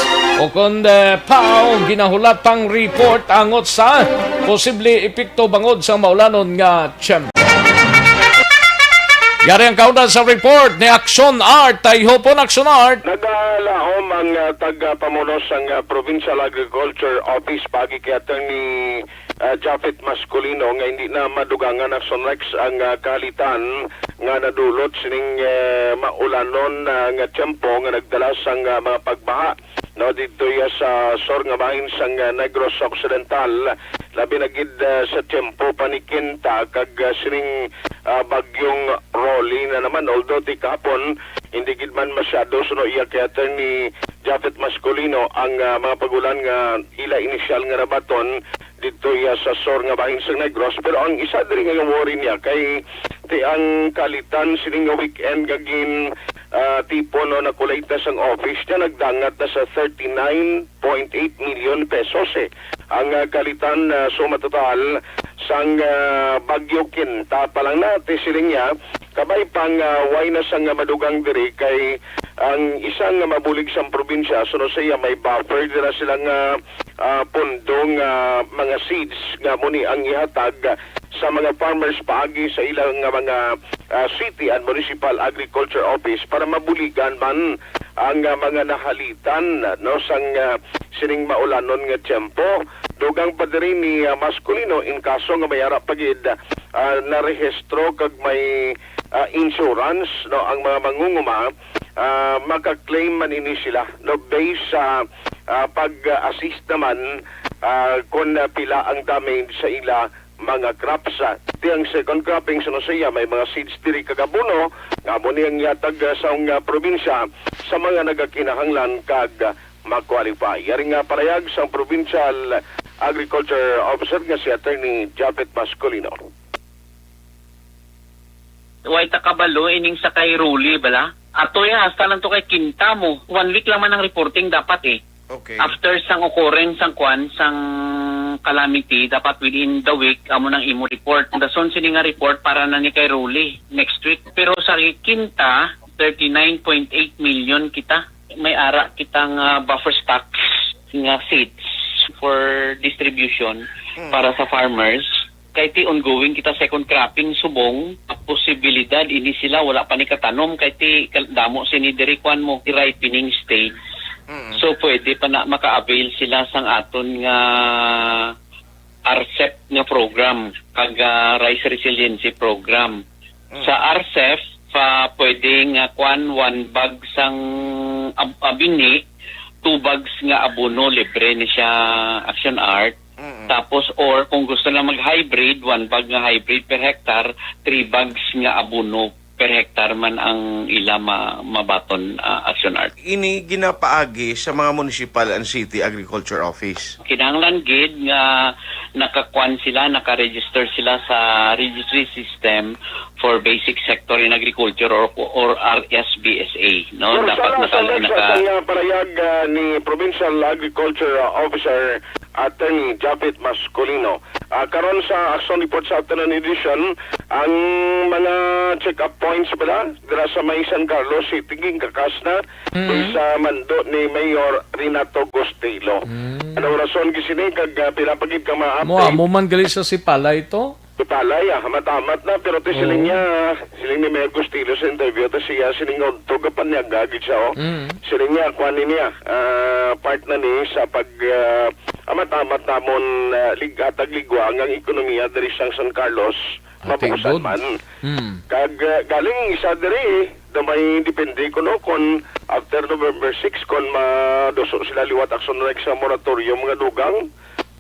o kung PAO ginahulat pang report angot sa posible epekto bangod sa maulanon nga tiyempo. Yari ang kaunan sa report ni Action Art. Taihopon Action Art. Nagalaom ang taga-pamunos ng Provincial Agriculture Office pagi kay Attorney Japhet Masculino nga hindi na madugangan na Sonrex ang kalitan nga nadulot sining maulanon nga tiyempo nga nagdala sang mga pagbaha no dito sa sor nga bahin sang Negros Occidental, labi na gid sa tiyempo panikinta kag sining bagyong Rolly na naman, although di kahapon hindi gid man masyado suno iya kay Attorney Japhet Masculino ang mga pagulan nga ila inisyal nga nabaton dito iya sa sor nga bahin sa Negros. Pero ang isa diri nga worry niya kay ang kalitan sining nga weekend gagin tipo no nakulayta sang office niya nagdangat na sa 39.8 million pesos ang kalitan suma total sang Bagyo Kinta pa lang natin siling niya kabay pang way na sang madugang diri kay ang isang mabulig sang probinsya suno siya may buffer dira silang pundong mga seeds nga muni ang ihatag sa mga farmers paagi sa ilang mga city and municipal agriculture office para mabuligan man ang mga nahalitan no sang sining maulanon nga tiyempo. Dugang pa diri ni Masculino in kaso nga may ara pagid na rehistro kag may insurance no ang mga mangunguma maka-claim man ini sila no based sa pag-assist naman kung pila ang damage sa ila mga crops. Tiyang second cropping sa siya may mga seeds diri kagabuno nga mo niyang yatag sa probinsya sa mga nagakinahanglan kag ma-qualify. Yari nga parayag sa Provincial Agriculture Officer nga si Attorney Japhet Masculino. Way takabalo ining sa kay Ruli bala. Ato ya hasta lang to kay Kinta mo. 1 week lang man ang reporting dapat Okay. After sang occurrence sang sang calamity dapat within the week amo nang imo report. Dason sini nga report para na ni kay Ruli next week. Pero sa Kinta 39.8 million kita. May ara kitang buffer stocks nga seeds for distribution para sa farmers. Kay ti ongoing kita second cropping subong, posibilidad ini sila wala pa ni katanom kay ti damo sinidiri kwan mo ti ripening stage. So pwede pa na maka-avail sila sang aton nga RCEP nga program kag Rice Resiliency Program. Sa RCEP pa pwede nga kwan 1 bag sang abini, 2 bags nga abono libre ni siya Action Art. Tapos or kung gusto lang mag-hybrid, 1 bag nga hybrid per hectare, 3 bags nga abono per hectare man ang ila mabaton Action Art. Ini ginapaagi sa mga municipal and city agriculture office. Kinahanglan gid nga nakakwan sila, naka-register sila sa registry system for basic sector in agriculture or RSBSA, no? Dapat parayag ni Provincial Agriculture Officer Attorney Japhet Masculino. Karon sa Action Report sa Afternoon Edition, ang mga check-up points pala dira sa may San Carlos City kakas na sa mando ni Mayor Renato Gostelo. Ano rason gisini kag pinapagid ka ma-update? Mo man gali sa Sipala ito? Sipala hamat-hamat na pero ti siling niya siling ni Mayor Gostelo sa interview ta siya siling tugapan niya gagid siya siling niya kwan niya part na ni sa pag amat-amat namon ligatag ligwa ang ekonomiya diri sa San Carlos mabuusan good. man. Kag galing isa diri na may depende ko no kon after November 6 kon maduso sila liwat action like sa moratorium mga dugang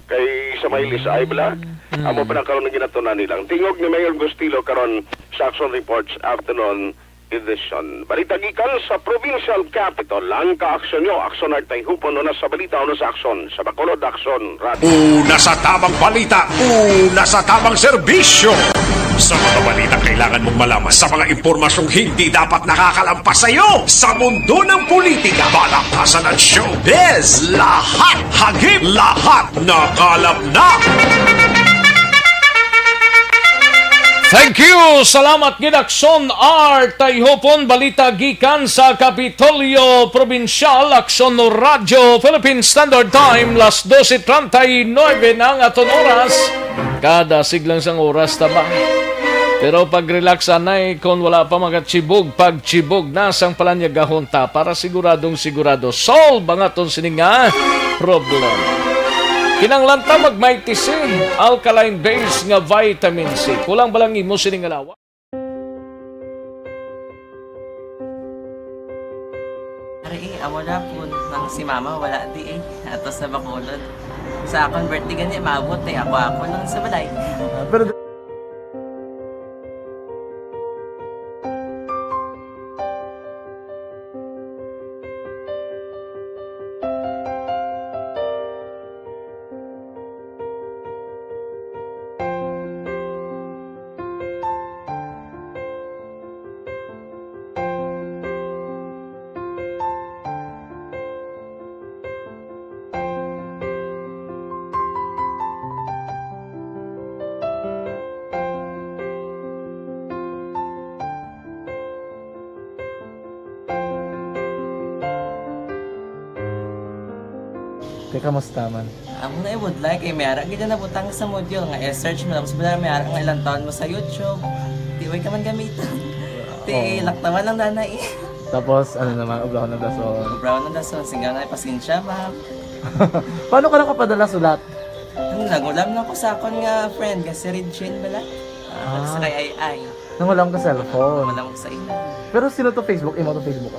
kay sa may lisay bala. Amo pa karon ng ginatunan nilang. Tingog ni Mayor Gustilo karon sa action reports afternoon edition. Balita gikan sa provincial capital. Ang ka-aksyon nyo, aksyon ay hupon na sa balita o na sa aksyon. Sa Bacolod Aksyon Radio. Una sa tamang balita, una sa tamang serbisyo. Sa mga balita kailangan mong malaman sa mga impormasyong hindi dapat nakakalampas sa iyo. Sa mundo ng politika, balakasan at showbiz, lahat hagip, lahat nakalap na. Thank you! Salamat Gidakson R. Tayhopon, balita gikan sa Kapitolyo Provincial, Aksyon no Radyo, Philippine Standard Time, las 12:39 ng aton oras. Kada siglang sang oras taba. Pero pag-relax anay, kung wala pa magachibog, pag-chibog na sang palanyagahon ta para siguradong sigurado solve ang aton sininga problem. Kinanglanta mag-mighty C, alkaline base nga vitamin C. Kulang balang imo sining alawa. Ari, amo na po nang si mama wala di ato sa Bacolod. Sa akong birthday gani maabot ako nang sa balay. Pero kamusta man? Amo na would like may ara gid na butang sa module nga search mo tapos bala may ara nga ilang taon mo sa YouTube. Di way ka man gamitan. Ti laktawan lang nanay. Tapos ano naman ublaw ng dason. Ublaw ng dason singa na pasensya ba. Paano ka nakapadala sulat? Nagulam na ko sa akon nga friend kasi Regine bala. Sa kay ay. Nangulam ka cellphone. Nangulam ko sa ina. Pero sino to Facebook? Imo to Facebook.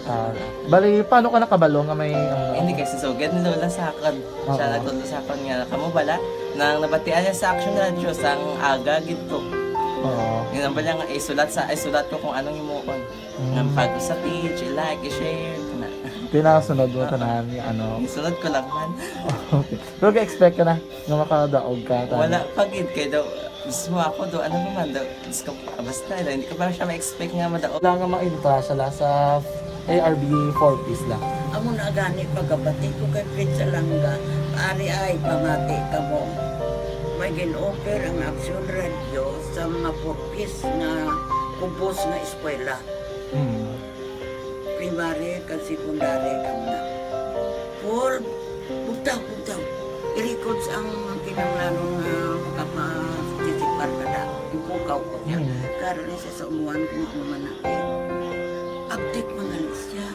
Bali, paano ka nakabalo nga may... Hindi kasi sugad ni Lola sa akin. Siya nagtulo sa akin nga, kamo bala, nang nabatian niya sa Action Radio sang aga gito. Oo. Yun ang bala nga, isulat ko kung anong imuon. Nang pag sa page, i-like, i-share. Pinasunod mo tanahan yung ano? Isunod ko lang man. Okay. Pero ka-expect ka na nga makadaog ka? Wala, pagid kayo daw. Gusto mo ako do, ano naman daw, basta, hindi ko parang siya ma-expect nga madaog. Wala nga ma-intra siya sa ARB 4Ps lang. Amo na gani pagkabati ko kay Prince Alanga, ari ay pamati ka mo. May gin-offer ang Action Radio sa mga 4Ps na kubos na eskwela. Primary kag secondary kamo na. For butaw. I-record ang kinanglanong makapasisipar ka na. Ipukaw ko niya. Karoon niya sa umuwan kung naman natin. Update mga siya.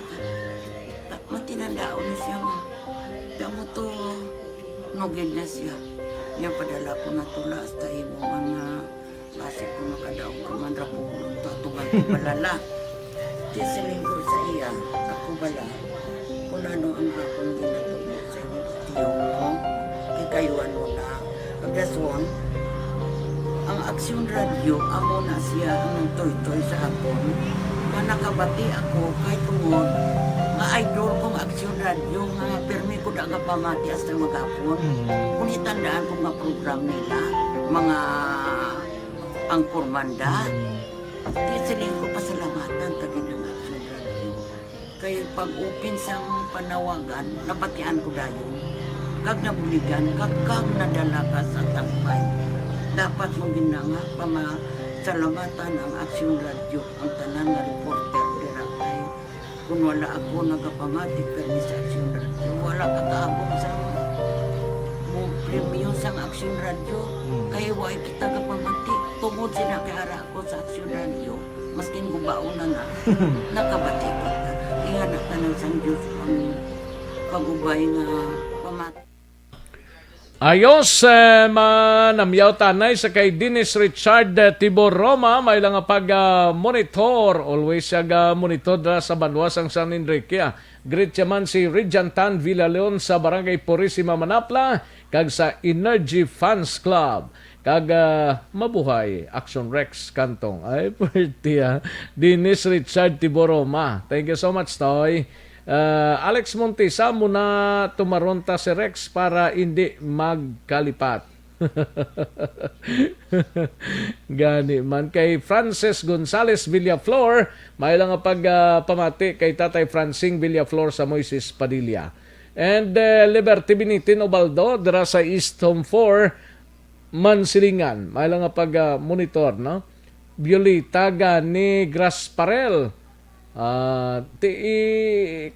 Matinandao na siya mo. Damo to, nogin na siya. Yan padala ko na tula hasta imo mga base ko nakadaog ka man rapo ko ng tatugal ko balala. Tisiling ko sa iya, ako bala. Kung ano ang akong ginatulog sa inyo, tiyo mo, kayuan mo na. Pagdason, ang Action Radio, amo na siya ang toy-toy sa hapon. Manakabati ako kahit tungod, nga idol kong Action Radio, nga permi ko na nga pamati hasta maghapon. Kung itandaan ko nga program nila, mga angkormanda, tisiling ko pasalamatan tagin ng Action Radio. Kaya pag-open sa panawagan, nabatian ko dayon. Kag nabuligan, kag nadala ka sa tampay. Dapat mong ginanga, pamasalamatan ang Action Radio, ang tanan na reporter, dirakay. Kung wala ako nagapamati, permi sa Action Radio, wala kakaabong sa premium sa Action Radio. Kaya wala kita kapamati. Tungod sinakihara ko sa Action Radio, maskin gubauna na, nakabati kita. Ihanap ka ng San Diyos ang pagubay nga pamati. Ayos, manamyaw tanay sa kay Dennis Richard Tibor Roma, may lang pag-monitor, always siya monitor sa Banwas ang San Enrique. Great man si Regentan Villaleon sa Barangay Purisima, Manapla, kag sa Energy Fans Club. Kag mabuhay, Action Rex Kantong. Ay, pwede Dennis Richard Tibor Roma. Thank you so much, Toy. Alex Montesa, muna tumaronta si Rex para hindi magkalipat. Gani man. Kay Frances Gonzales Villaflor, may lang pamati kay Tatay Francing Villaflor sa Moises Padilla. And Liberty Binitin Obaldo, dira sa East Home 4, Mansilingan. May lang monitor, no? Violeta Gani Grasparel.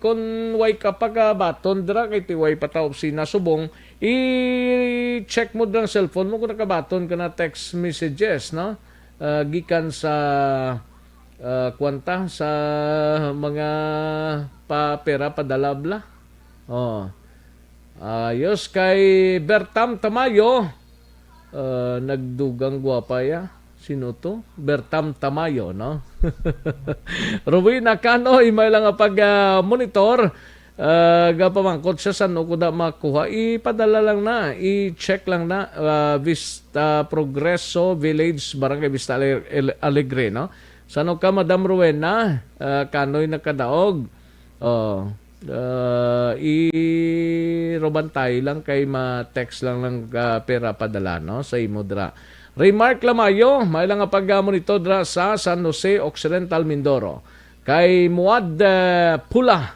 Kung way kapag baton dira kay tiway pataop si nasubong, i-check mo ng cellphone mo kung nakabaton ka na text messages, no? Gikan sa kwanta sa mga pera padalabla. Ayos kay Bertam Tamayo, nagdugang gwapa ya. Sino to? Bertam Tamayo, no? Rowena Canoy, may lang pag-monitor. Gapamangkot siya sa no kuda makuha. Ipadala lang na. I-check lang na. Vista Progreso Village, Barangay Vista Alegre, no? Sano ka, Madam Rowena? Canoy nakadaog. I-robantay lang kay ma-text lang ng pera padala, no? Sa imodra. Remark Lamayo, may lang pag-monitor dra sa San Jose Occidental, Mindoro. Kay Muad Pula,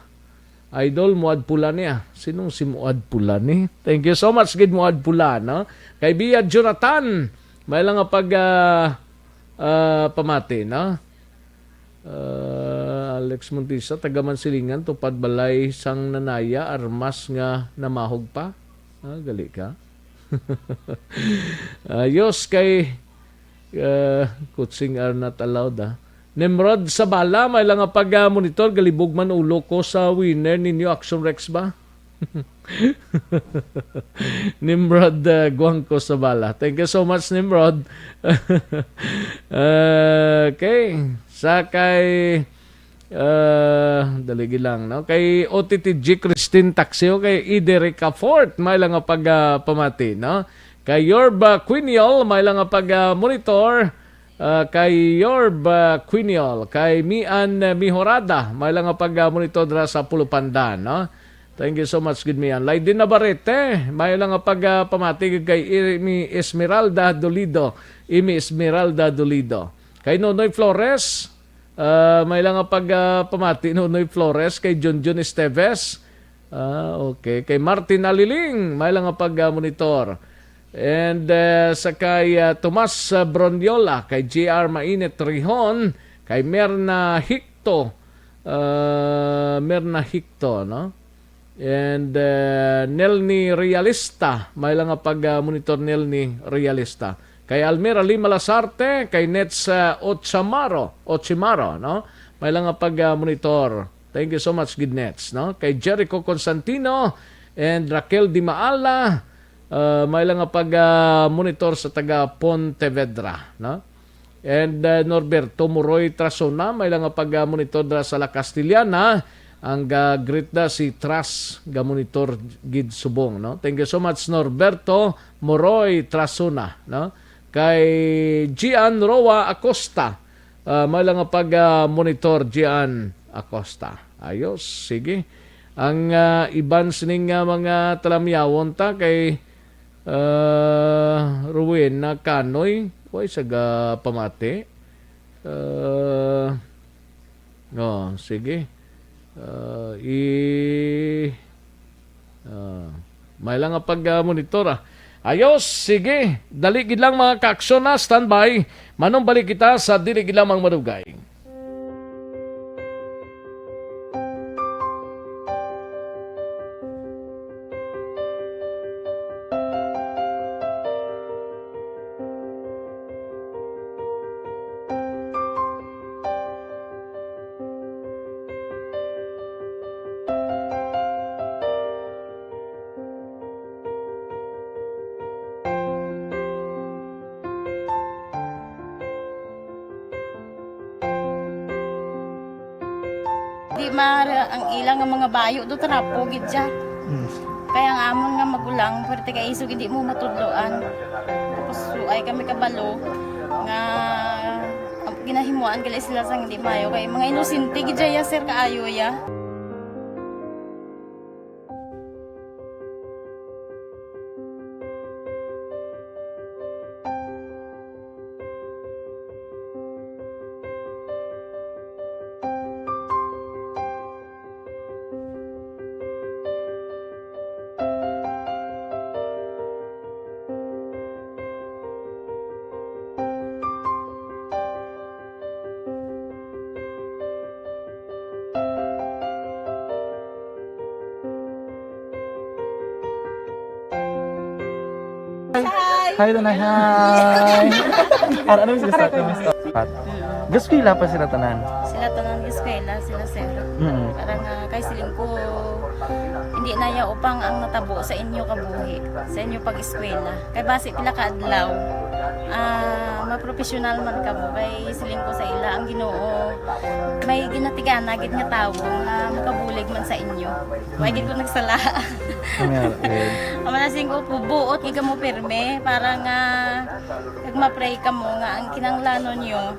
Idol Muad Pula niya. Sinong si Muad Pula ni? Thank you so much, good Muad Pula, no? Kay Bia Jonathan, may lang pamati, no? Alex Montisa, taga Mansilingan, tupad balay sang nanaya, armas nga namahog pa. Gali ka. Ayos kay kutsing are not allowed. Nimrod sa bala, may lang pag-monitor, galibog man ulo ko sa winner ninyo, Action Rex ba? Nimrod Guangco sa bala. Thank you so much, Nimrod. Okay. Sa kay daligi lang, no? Kay OTTG Christine Taxio, kay Iderica Fort, may lang pamati, no? Kay Yorba Quiniol, may lang pag-monitor. Kay Yorba Quiniol, kay Mian Mihorada, may lang pag-monitor dra sa Pulupanda, no? Thank you so much, good Mian. Laydin Navarrete, may lang pamati kay Imi Esmeralda Dolido. Kay Nonoy Flores, may lang pamati Nonoy Flores, kay Junjun Esteves. Okay. Kay Martin Aliling, may lang pag-monitor. And sa kay Tomas Broniola, kay JR Mainit Rihon, kay Merna Hicto, no? And Nelny Realista, may lang pag-monitor Nelny Realista. Kay Almira Lima Lasarte, kay Nets Ochimaro, no? May lang pag-monitor. Thank you so much, good Nets, no? Kay Jericho Constantino and Raquel Di Maala, may lang pag-monitor sa taga Pontevedra, no? And Norberto Muroy Trasona, may lang pag-monitor sa La Castillana, ang greet da si Tras ga-monitor gid subong, no? Thank you so much, Norberto Muroy Trasona, no? Kay Gian Roa Acosta, may lang pag-monitor Gian Acosta. Ayos, sige. Ang iban sining mga talamyawon ta kay Rowena Canoy, way saga pamati. Sige. May lang pag-monitor. Ayos, sige. Dali gid lang mga kaaksyon na, standby. Manong balik kita sa dili gid lang mga madugay. Di ang ilang nga mga bayo do trapo gid siya. Kaya ang amon nga magulang pwerte kay isog hindi mo matudloan. Tapos suay kami kabalo nga ginahimuan gali sila sang hindi mayo kay mga inosente gid ya sir kaayo ya. Hi, Tanay. Hi. Ano yung start mo? Gaskwila pa sila tanan. Sila tanan eskwela sila sir. Parang kay siling ko hindi na ya upang ang natabo sa inyo kabuhi, sa inyo pag-eskwela. Kay base pila ka adlaw. Maprofessional man kamo kay siling ko sa ila ang Ginoo. May ginatigan gid nga tawo nga makabulig man sa inyo. Way gid ko nagsala. Amanasing ko buot gid mo pirme para nga kag ma-pray kamo nga ang kinanglanon nyo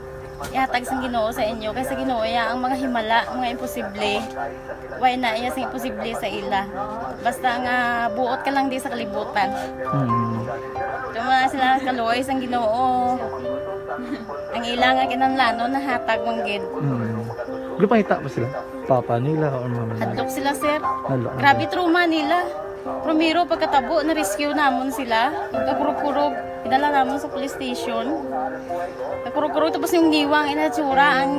ihatag sang Ginoo sa inyo kay sa Ginoo ya ang mga himala, mga imposible. Way na iya sing imposible sa ila. Basta nga buot ka lang di sa kalibutan. Tuma sila kaluoy sang Ginoo. Ang ila nga kinanglanon nahatag man gid. Gupangita pa sila. Papa nila o mama nila. Hadlok sila sir. Hadlok. Grabe trauma nila. Primero pagkatabo na rescue namon sila. Nagkurog-kurog. Idala namon sa police station. Nagkurog-kurog tapos yung niwang inatsura ang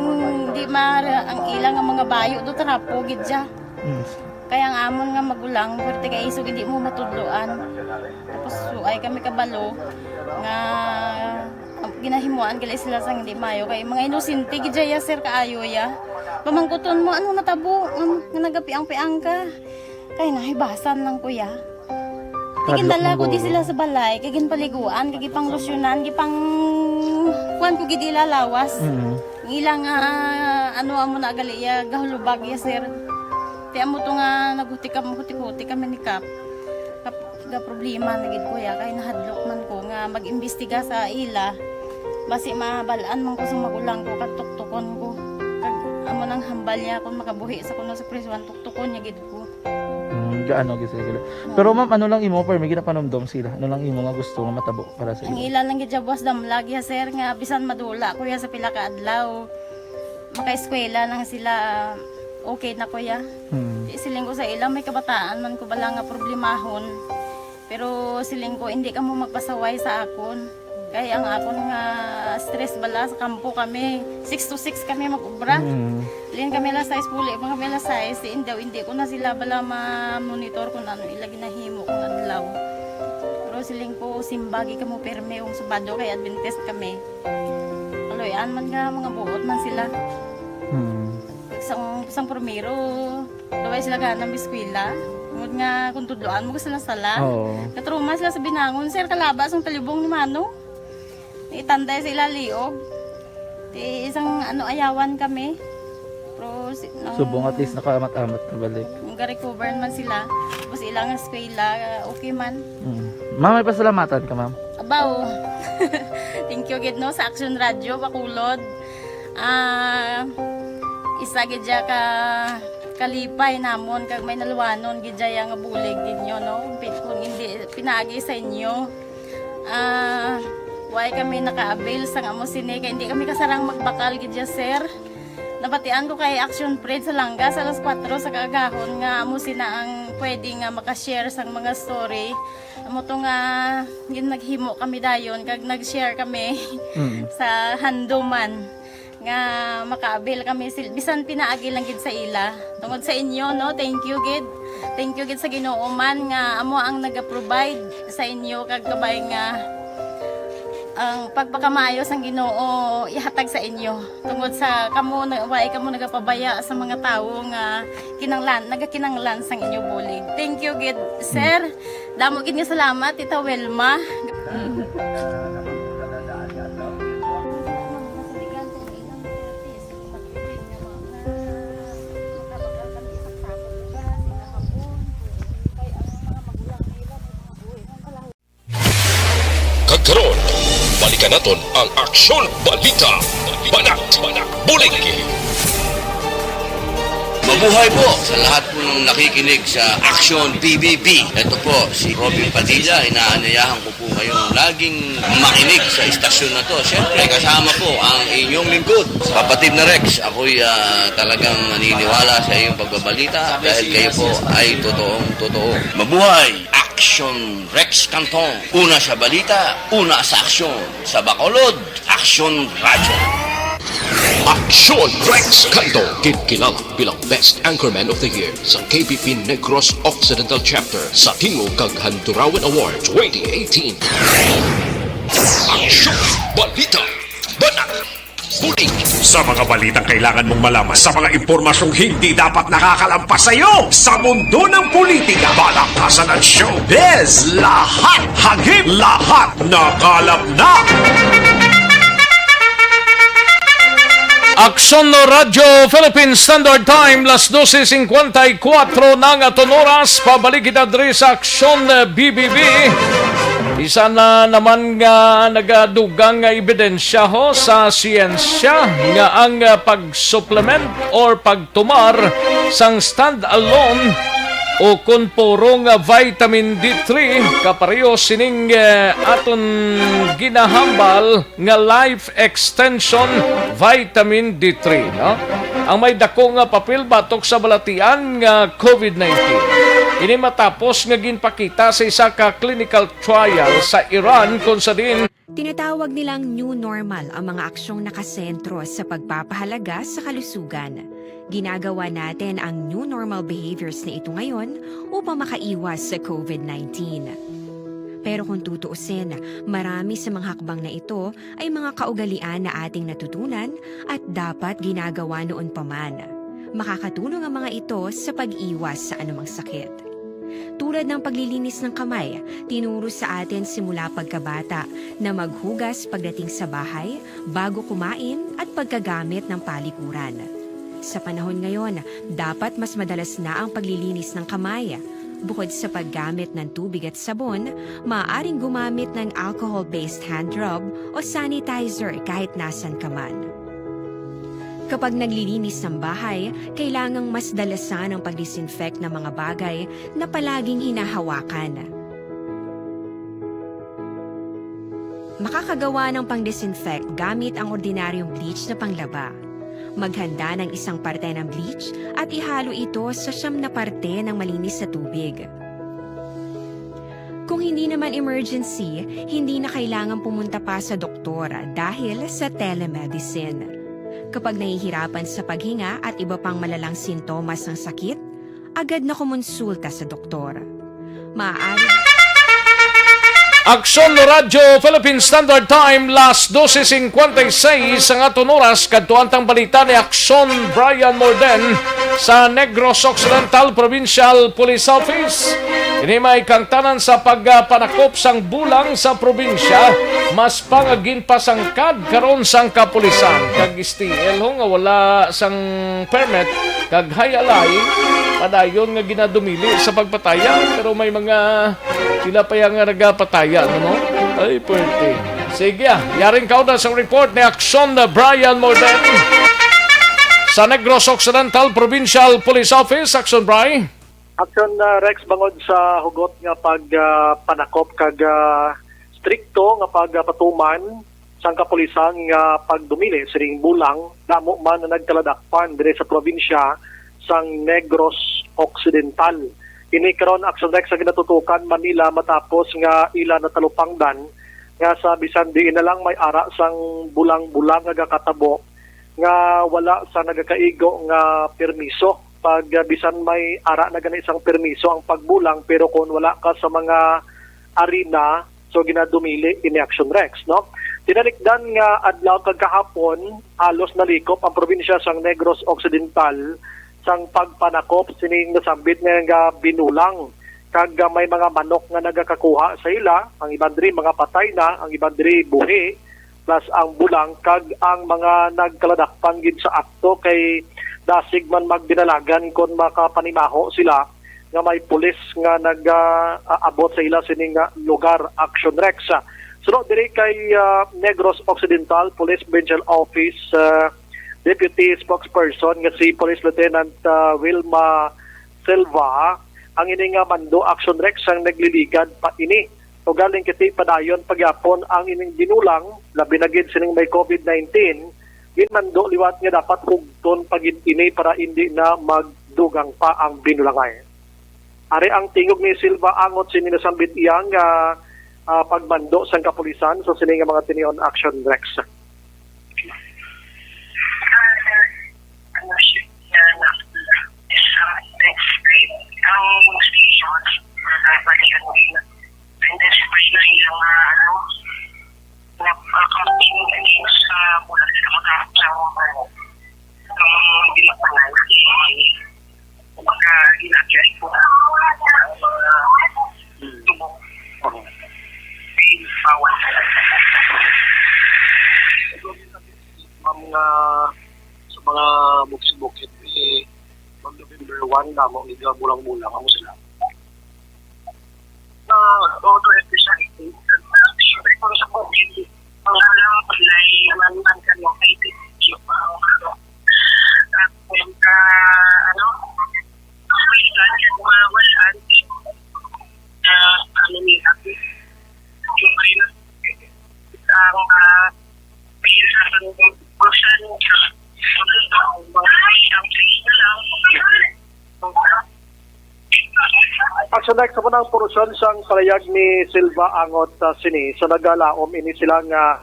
di ang ilang nga mga bayo do trapo gid siya. Kaya ang amon nga magulang pwerte kay isog hindi mo matudloan. Tapos suay kami kabalo nga ginahimuan gali sila sang hindi mayo kay mga inosente gid ya sir kaayo ya. Pamangkuton mo ano natabo nga nagapiang-piang ka. Kay nahibasan lang kuya. Kagindala ko di sila sa balay, kagin paliguan, kagi pang losyunan, gi pang kuan ko gid ilalawas. Ilang ano amo na gali ya gahulubag ya sir. Ti amo to nga naghuti kami ni Kap. Ga problema na gid kuya kay nahadlok man ko nga mag-imbestiga sa ila. Basi mabalaan man ko sa magulang ko kag tuktukon ko. Kag amo nang hambal niya kung makabuhi sa kuno sa prison tuktukon niya gid ko. Gaano gid sila. Pero ma'am, ano lang imo per may ginapanomdom sila? Ano lang imo nga gusto nga matabo para sa Ang ila lang gid boss damlag ya sir nga bisan madula kuya sa pila ka adlaw. Maka-eskwela lang sila okay na kuya. Siling ko sa ila may kabataan man ko bala nga problemahon. Pero siling ko hindi ka mo magpasaway sa akon. Kaya ang akon nga stress bala sa kampo kami. 6 to 6 kami mag-ubra. Lin kami la size puli, mga kami la size. Hindi ko na sila bala ma-monitor kung ano ila ginahimo kung adlaw. Pero siling ko simbagi kamo perme yung Sabado kay Adventist kami. Aloyan man nga mga buot man sila. Isang primero, daway sila ganang biskwila. Ngod nga kung tudloan mo sila sala. Katruma sila sa binangon, sir kalabas ang talibong ni Mano. Itanday sila liog. Di isang ayawan kami. Pero subong at least nakaamat-amat na balik. Ga-recover man sila. Tapos ilang eskwela, okay man. Ma'am, may pasalamatan ka ma'am? Abaw. Thank you gid no sa Action Radio Bacolod. Isa gid ka kalipay namon kag may naluwanon gid nga bulig gid nyo no. Kung hindi pinagi sa inyo. Why kami naka-avail sang amo sini kay hindi kami kasarang magbakal gid sir. Nabatian ko kay Action Fred sa Langga sa alas 4 sa kaagahon nga amo sina ang pwede nga maka-share sang mga story. Amo to nga gin naghimo kami dayon kag nag-share kami sa handuman nga maka-avail kami bisan pinaagi lang gid sa ila. Tungod sa inyo no, thank you gid. Thank you gid sa Ginoo man nga amo ang naga-provide sa inyo kag kabay nga ang pagpakamayos ang Ginoo ihatag sa inyo tungod sa kamo nagapabaya sa mga tawo nga nagakinanglan sang inyo bulig. Thank you gid sir. Damo gid nga salamat Tita Welma. Karon, balikan naton ang Aksyon Balita. Banat, bulig. Mabuhay po sa lahat po ng nakikinig sa Action PBB. Ito po si Robin Padilla. Inaanayahan ko po kayong laging makinig sa istasyon na to. Siyempre kasama po ang inyong lingkod. Kapatid na Rex, ako'y talagang naniniwala sa iyong pagbabalita dahil kayo po ay totoo. Mabuhay! Action Rex Canton. Una sa balita, una sa aksyon. Sa Bacolod, Action Radio. Aksyon Rex Canto, kilala bilang Best Anchorman of the Year sa KBP Negros Occidental Chapter sa Tingog kag Handurawan Award 2018. Aksyon Balita. Banat. Bulig. Sa mga balitang kailangan mong malaman, sa mga impormasyong hindi dapat nakakalampas sa iyo, sa mundo ng politika, balakasan at showbiz, lahat hagip, lahat nakalap na. Aksyon Radio Philippine Standard Time, las 12:54 ng aton oras. Pabalik kita diri sa Aksyon BBB. Isa na naman nga nagadugang nga ebidensya ho sa siyensya nga ang pag-supplement or pagtumar sang stand-alone o kung puro nga vitamin D3 kapareho sining aton ginahambal nga life extension vitamin D3, no? Ang may dako nga papel batok sa balatian nga COVID-19. Ini matapos nga ginpakita sa isa ka clinical trial sa Iran kung sa din Tinatawag nilang new normal ang mga aksyong nakasentro sa pagpapahalaga sa kalusugan. Ginagawa natin ang new normal behaviors na ito ngayon upang makaiwas sa COVID-19. Pero kung tutuusin, marami sa mga hakbang na ito ay mga kaugalian na ating natutunan at dapat ginagawa noon pa man. Makakatulong ang mga ito sa pag-iwas sa anumang sakit. Tulad ng paglilinis ng kamay, tinuro sa atin simula pagkabata na maghugas pagdating sa bahay, bago kumain at pagkagamit ng palikuran. Sa panahon ngayon, dapat mas madalas na ang paglilinis ng kamay. Bukod sa paggamit ng tubig at sabon, maaaring gumamit ng alcohol-based hand rub o sanitizer kahit nasan ka man. Kapag naglilinis ng bahay, kailangang mas dalasan ang pag-disinfect ng mga bagay na palaging hinahawakan. Makakagawa ng pang-disinfect gamit ang ordinaryong bleach na panglaba. Maghanda ng isang parte ng bleach at ihalo ito sa 9 na parte ng malinis na tubig. Kung hindi naman emergency, hindi na kailangan pumunta pa sa doktor dahil sa telemedicine. Kapag nahihirapan sa paghinga at iba pang malalang sintomas ng sakit, agad na kumonsulta sa doktor. Maaari... Aksyon Radio Philippine Standard Time, last 12:56 ang aton oras. Kadtuantang balita ni Aksyon Brian Morden sa Negros Occidental Provincial Police Office. Ini may kangtanan sa pagpanakop sang bulang sa probinsya, mas pangagin pa sangkad karon sang kapulisan. Kag STL nga wala sang permit, kag hayalay, padayon nga ginadumili sa pagpataya. Pero may mga sila pa yung nagpataya, no? Ay, pwede. Sige, yaring kauda sa report ni Aksyon Brian Morden sa Negros Occidental Provincial Police Office. Aksyon, Brian. Aksyon Rex bangod sa hugot nga pagpanakop kag strikto nga pagpatuman sang kapulisan nga pagdumili siring bulang damo man na nagkaladakpan dire sa probinsya sang Negros Occidental. Ini karon Aksyon Rex sa ginatutukan Manila matapos nga ila natalupangdan nga sa bisan di na lang may ara sang bulang-bulang nga katabo nga wala sa nagakaigo nga permiso. Pag bisan may ara na gani isang permiso ang pagbulang, pero kung wala ka sa mga arena, so ginadumili in Action Rex, no? Tinalikdan nga adlaw kag kahapon halos nalikop ang probinsya sang Negros Occidental sang pagpanakop sining nasambit nga binulang kag may mga manok nga nagakakuha sa ila, ang iban diri mga patay na, ang iban diri buhi, plus ang bulang kag ang mga nagkaladakpan gid sa akto kay dasig man magbinalagan kon makapanimaho sila nga may pulis nga nag-abot sa ila sining lugar. Action Rex. Sa So, diri kay Negros Occidental Police Provincial Office Deputy Spokesperson nga si Police Lieutenant Wilma Silva, ang ini nga mando action rex ang nagliligad pa ini. O galing kiti padayon pagyapon ang ining ginulang, labi na gid sining may COVID-19, ginmando liwat nga dapat hugton pagid ini para hindi na magdugang pa ang binulangay. Ari ang tingog ni Silva angot sini nasambit iyang pagmando sa kapulisan sa sining mga tinion action rex. Ang stations identify na ilang accounting against mula sa mga dinapangan kumbaga in-adjust po ang tumong bawal sa mga bukid-bukid November 1 na mo bulang-bulang ako sila. Auto efficiency. Siyempre kung sa COVID, ang alam palay naman kami kay yung at when walikan yung mga walaan ni Aki yung rin ang pisa sa kursan ang mga Action next sa panang porusyon sang palayag ni Silva angot sini sa nagalaom ini sila nga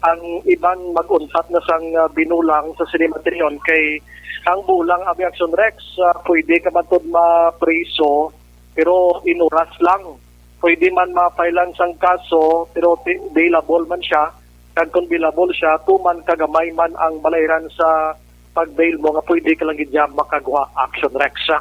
ang ibang mag-untat na sang binulang sa sini materiyon kay ang bulang abi action rex pwede ka matod ma-preso pero inuras lang. Pwede man ma-filean sang kaso pero bailable man siya. Kag kung bailable siya, tuman kagamay man ang balayran sa pag-bail mo nga pwede ka lang gidya makagawa action rex.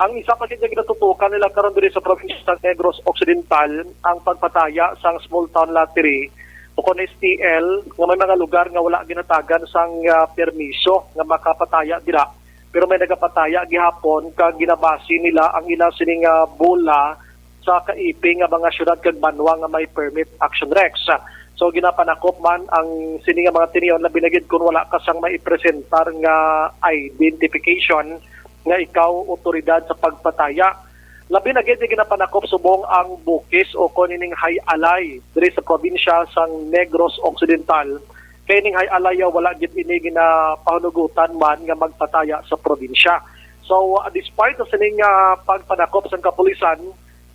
Ang isa pa din yung natutukan nila karon diri sa probinsya ng Negros Occidental ang pagpataya sang small town lottery o kon STL nga may mga lugar nga wala ginatagan sang permiso nga makapataya dira pero may nagapataya gihapon kag ginabasi nila ang ila sining bola sa kaiping nga mga syudad kag banwa nga may permit action rex. So ginapanakop man ang sini nga mga tiniyon labi na gid kun wala ka sang maipresentar nga identification nga ikaw otoridad sa pagpataya. Labi na gid ginapanakop subong ang bukis o kunining hay-alay diri sa probinsya sang Negros Occidental. Kay ning hay-alay wala gid ini ginapahunugutan man nga magpataya sa probinsya. So despite sa sining pagpanakop sang kapulisan,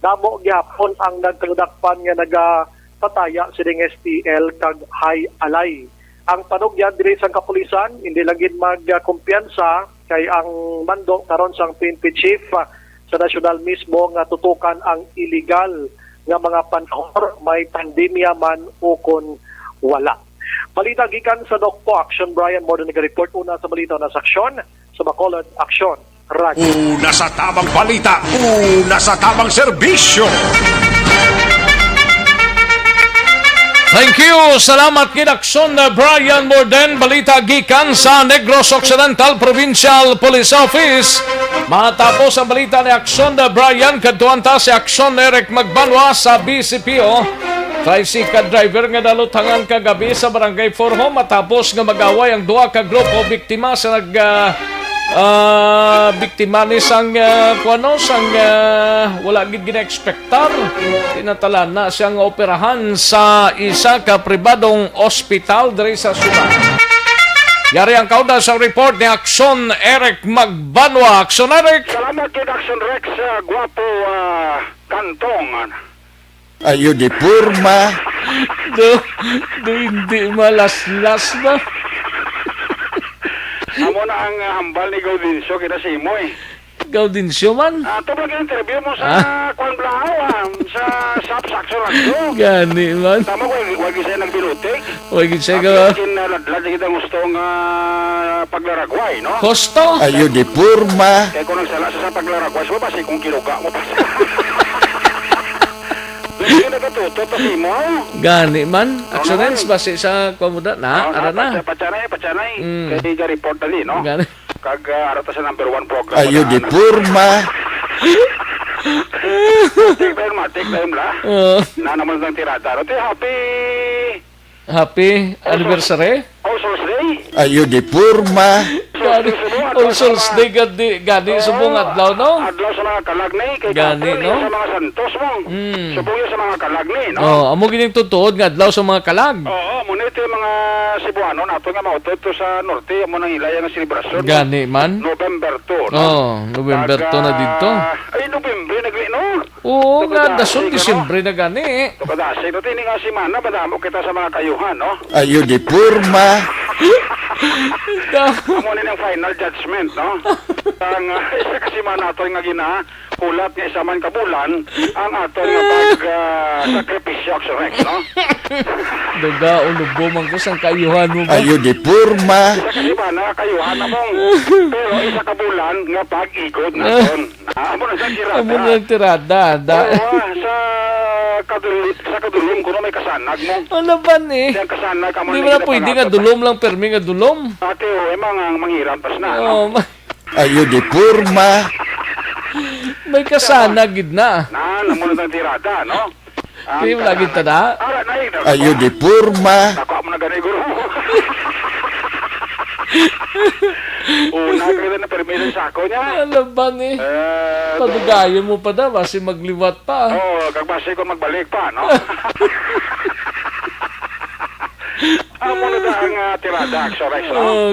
damo gyapon ang nagkadakpan nga nagapataya sining STL kag hay-alay. Ang panugyan diri sang kapulisan hindi lang gid magkumpiyansa kay ang mando karon sang PNP chief sa nasyonal mismo nga tutukan ang illegal nga mga panahor may pandemya man o kon wala. Balita gikan sa Dokpo Action Brian Morden nag-report una sa balita na sa aksyon sa Bacolod Action Radio. Una sa tamang balita, una sa tamang serbisyo. Thank you. Salamat kid Action Brian Morden. Balita gikan sa Negros Occidental Provincial Police Office. Matapos ang balita ni Action Brian, kadtuan ta si Action Eric Magbanwa sa BCPO. Tricycle driver nga dalutangan kagabi sa Barangay 4 Home matapos nga mag-away ang duha ka grupo biktima sa biktima ni sang wala gid gina-expectar. Tinatalan na siyang operahan sa isa ka pribadong ospital diri sa Sudan. Yari ang kauda sa report ni Action Eric Magbanwa. Action Eric. Salamat kay Action Rex, guwapo Kantong. Ayo di purma. Hindi malas-las ba? Amo na ang hambal ni Gaudincio kita si Imoy. Gaudincio man? Ito ba interview mo sa Kwan Blao, sa Subsaction Radio? Gani man. Tama ko, wagi siya nagbilutik. Wagi siya ka. Lagi kita gustong paglaragway, no? Kosto? Ayo di purma. Kaya kung nagsala sa paglaragway, so ba kung kiluga mo pa Hindi nagatuto to si mo. Gani man. Accidents basi sa komoda na. Ara na. Pachanay. Kaya ga-report tali, no? Gani. Kag arata sa number 1 program. Ayo di purma. Take time la. Na naman ng tirada. Happy Happy anniversary. All Souls Day. Ayo di purma. Gani, All Souls Day gani subong adlaw no? Adlaw sa mga kalagni kay Gani, kapon no? sa mga santos mo. Subong yun sa mga kalagni, no? Oh, amo gining tutuod nga adlaw sa mga kalag. Oo, muna ito yung mga Cebuano nato nga mautot to sa norte amo nang ilaya nga selebrasyon. Gani man. November 2, no? Oh, November to na dito. Ay, November nagli, no? Oo, nga dason Disyembre na gani. To kadasig no tini nga semana madamo kita sa mga kayuhan, no? Ayo di purma. Amo ni ang final judgment, no? Ang isa kasi man ato nga hulat nga isa man kabulan ang ato nga pag sakripisyo Rex, no? Daga ulubo man ko sang kayuhan mo ba? Ayo di purma. Isa kasi ba na kayuhan among pero isa kabulan nga pag-igod naton. Amo na sa tirada. Amo na tirada. Oo, sa kadulom ko may kasanag mo. Ano ba ni? Yung kasanag amo Di ba na pwede nga dulom lang permi nga dulom? Ate, emang manghiram pas na. Oh, Ayo di purma. may kasana gid na. Namo na tirada, no? Di mo lagi tada? Ayo di purma. Ako mo na ganay guro. Una ka na permiso sa ako niya. Ano ba ni? Padugayo mo pa daw, kasi magliwat pa. Oo, kagbase ko magbalik pa, no? Amo na ang tirada, Rex, no? Oh,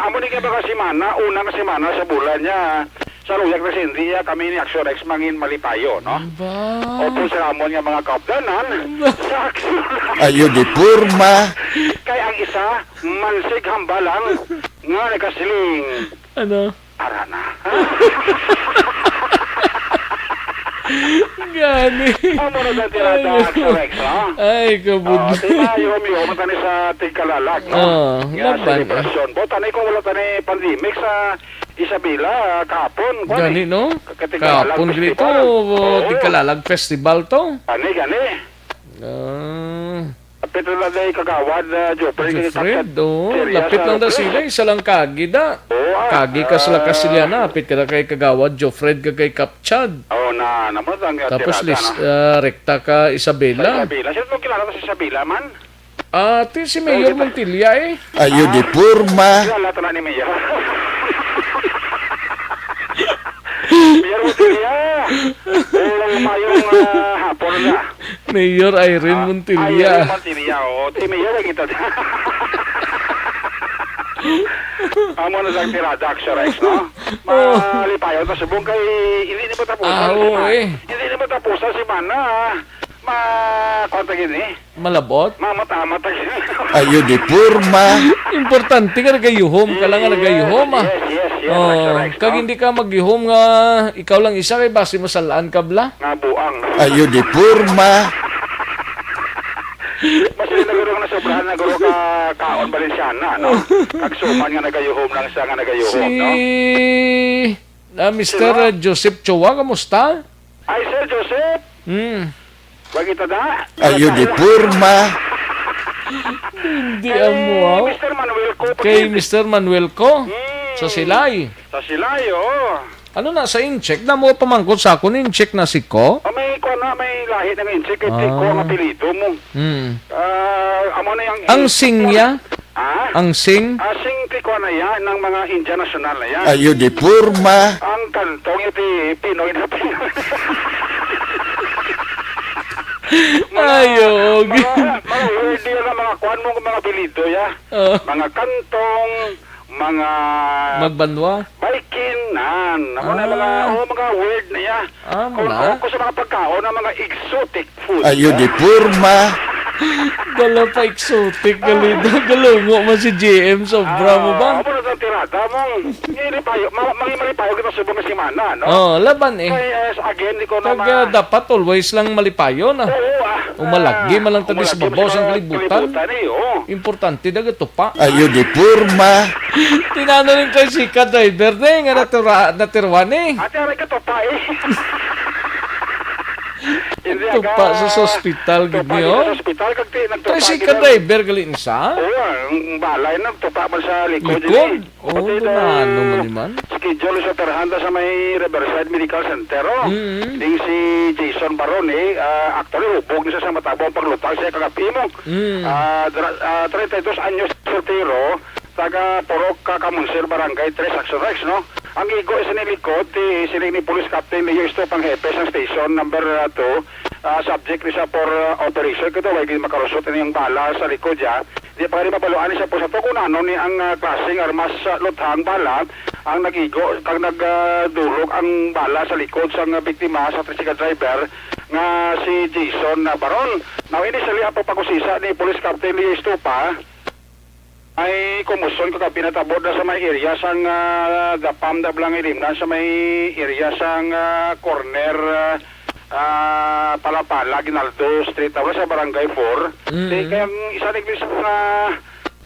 amo ni ka ba kasi una nga semana sa bulan niya, sa Luyak na Sindria, kami ni Action Rex mangin malipayo, no? Opo sa amon nga mga kaupdanan, sa Action Ayo di purma. kay ang isa, mansig hambalang, nga nagkasiling. Ano? Arana. Gani. Amo na sa tirada, Action Rex, no? Ay, kabud. Tima, yung matani sa tigkalalag, no? Nga celebration. Bo, tanay ko wala tanay pandemic sa Isabela, kapon. Gani, no? Kapon grito, tigkalalag festival to. Gani. Lapit na day kagawad, Jofred, lapit lang daw sila, isa lang kagi da. Kagi ka sila Kasiliana, lapit ka na kay kagawad, Jofred ka kay Kapchad. Naman ang Tapos tirada, rekta ka Isabela. Isabela. Sino mo kilala sa Isabela, man? Ate, si Mayor Montilla eh. Ayo di purma. Kilala na ni Mayor. Mayor Montilla. Mayong hapon na. Mayor Irene Montilla. Irene Montilla, o. Di Mayor ang ito. Amo na lang tirada, Action Rex, no? Malipayon na subong kay hindi ni mo tapusan. Hindi ni mo tapusan si Mana. Konta gini. Malabot? Mamata-mata gini. Ayo di purma. Importante ka nagayuhom ka lang nga nagayuhom ah. Yes, kag hindi ka magyuhom nga ikaw lang isa kay base mo salaan ka bla. Nga buang. Ayo di purma. Mas naguro na sobrahan naguro ka kaon Valenciana, no? Kagsuman nga nagayuhom lang siya nga nagayuhom, no? Mr. Joseph Chowa, kamusta? Ay, Sir Joseph. Wag ito da. Ayo di purma. Hindi amo. Mr. Manuel ko. Kay Mr. Manuel ko. Sa Silay. Sa Silay, oh. Ano na sa incheck na mo pamangkot sa ako incheck na si ko? May ko na may lahi ng incheck kay ko ang apelyido mo. Amo na yung ang singya? Ang sing? Sing ko na yan ng mga Indian National na yan. Ayo di purma. Ang kantong iti Pinoy na Pinoy. Ayog. Mga word yan ang mga kuhan mo mga apelyido ya. Mga kantong, mga magbanwa, baikinan, mga word na ya. Kung sa mga pagkaon ng mga exotic food. Ayo di purma. Dala pa exotic galito. Galungo mo si JM sobra mo ba? Amo na tirada mong malipayo kita subong na simana, no? Laban eh. Again, di ko na dapat always lang malipayo na. Umalagi man lang tabi sa babaw sa kalibutan. Importante daga to pa. Ayo di purma. Tinano rin kay Sika driver na nga natirwan eh. Ate, aray ka to pa eh. Hindi Tupa sa ospital gid tupa niyo. sa ospital kag nagtupa. Tricycle driver galin sa? Oo, ang balay nagtupa man sa likod. Likod? Oo, doon na ano man man. Schedule sa Terhanda sa may Riverside Medical Center. Ding si Jason Barone, actually hubog na siya sa matabang paglutang siya kagabi mo. 32 anyos soltero, taga Porok, Kamunsir, Barangay 3, Action Rex, no? Ang igo is nilikod, sila ni Police Captain Leo Esto Panghepe sa station number 2, subject ni siya for operation. Kito, wag makarusot yung bala sa likod niya. Di pa rin mabaluan siya po sa to kung ano ni ang klaseng armas luthang bala ang nagigo, kag nagdulog ang bala sa likod sa biktima sa tricycle driver nga si Jason Baron. Now, initially, apo pagkusisa ni Police Captain Leo Estupa, ay kumuson ko ka pinatabod na sa may area sang Gapam da Blangirimnan sa may area sang corner Palapala, Ginaldo Street sa Barangay 4. Kaya isa niglis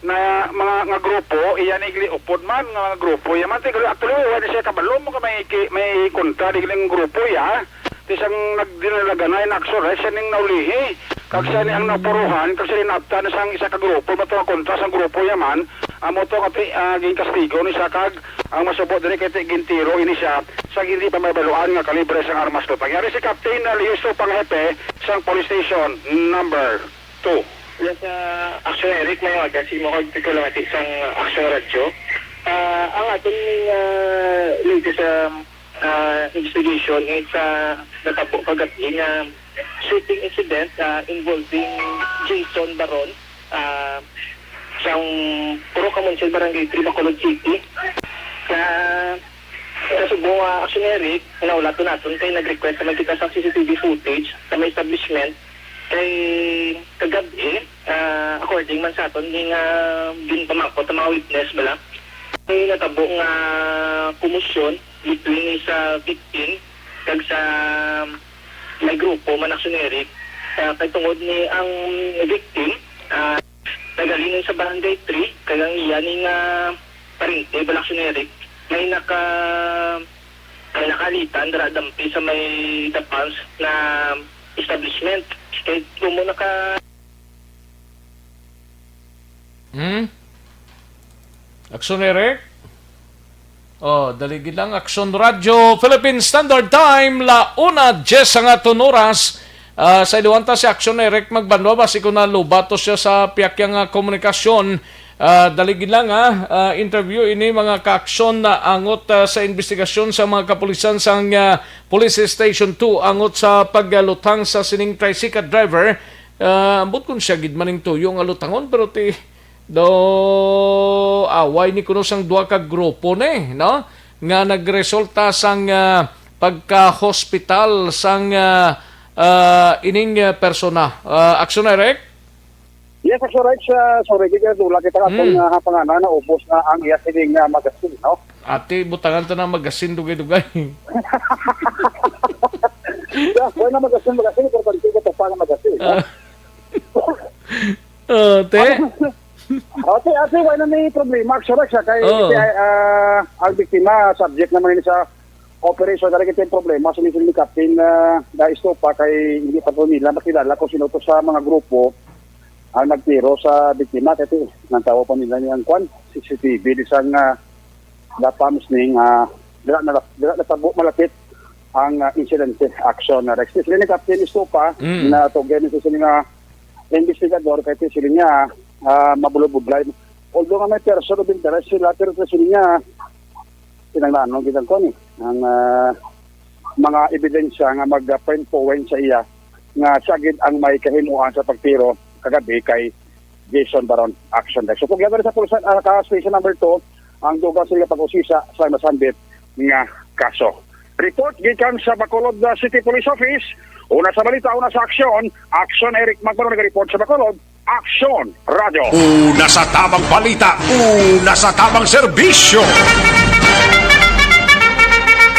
na mga grupo, iyan igli upod man nga grupo. Yaman tigli actually wala siya kabalo mo ka may kontra digling grupo ya. Tisang nagdinalaganay na aksores siya ning naulihi. Kag siya ni ang napuruhan, kag siya naptan sang isa ka grupo, mato ang kontra sang grupo yaman, amo to kati gin kastigo ni siya kag ang masubot diri kay gintiro ini siya sa hindi pa mabaluan nga kalibre sang armas to. Pangyari si Captain Leo Panghepe sang police station number 2. Yes, Action Eric, may kasi mo kag kilometer sang Action Radio. Ang ating latest investigation is natabo kagabi nga shooting incident involving Jason Baron, siyang Puro Kamunsel, Barangay 3, Bacolod City. Sa subong Action Eric, naulato natin kay nag-request na magkita sa CCTV footage sa may establishment kay kagabi, according man sa aton, yung ginpamako sa mga witness bala, may natabo nga kumusyon between sa victim kag sa may grupo man Action Eric. Kay tungod ni ang victim nagalingon sa Barangay 3 kag ang iyan nga parente bala Action Eric may nakalitan daradampi sa may Dapans na establishment. Kay tumo naka Action Eric? Oh, daligid lang Action Radio Philippine Standard Time la 1:10 ang aton oras. Sa iluwanta si Action Eric magbanwa basi ko na lubato siya sa piyakyang komunikasyon. Daligid lang interview ini mga ka-aksyon na angot sa investigasyon sa mga kapulisan sang Police Station 2 angot sa paglutang sa sining tricycle driver. Ambot kun siya gid maning tuyo nga lutangon pero do away ni kuno sang duha ka grupo ni, no? Nga nagresulta sang pagka-hospital sang ining persona. Action Eric? Yes, Action Eric, sorry, kaya kita atong panganan na ubos na ang iya sining magasin, no? Ate, butangan to na magasin dugay-dugay. Wala na magasin, pero pag ito pa na magasin, no? Te? Ate, wala na may problema. Action Eric, kay ang biktima, subject naman ini sa operation, talaga ito yung problema. Sinisin ni Captain na istopa kay hindi pa po nila makilala kung sino to sa mga grupo ang nagtiro sa biktima. Kasi nantawa pa nila niyang CCTV di sang Dapams ning natabo malapit ang incident action na Rex. Sila ni Captain Istopa na to ganun sa sila investigador kaya sila niya mabulubudlay. Although nga may person of interest sila pero sila niya sinanglanong kitang ko ni ang mga ebidensya nga mag-point sa iya nga sagid ang may kahimuan sa pagtiro kagabi kay Jason Baron Action Deck. So kung yan sa pulsan ka-station number 2 ang duga sila pag-usisa sa masambit nga kaso. Report gikan sa Bacolod City Police Office. Una sa balita, una sa aksyon. Action Eric Magmano nag-report sa Bacolod. Action Radio. Una sa tamang balita, una sa tamang serbisyo.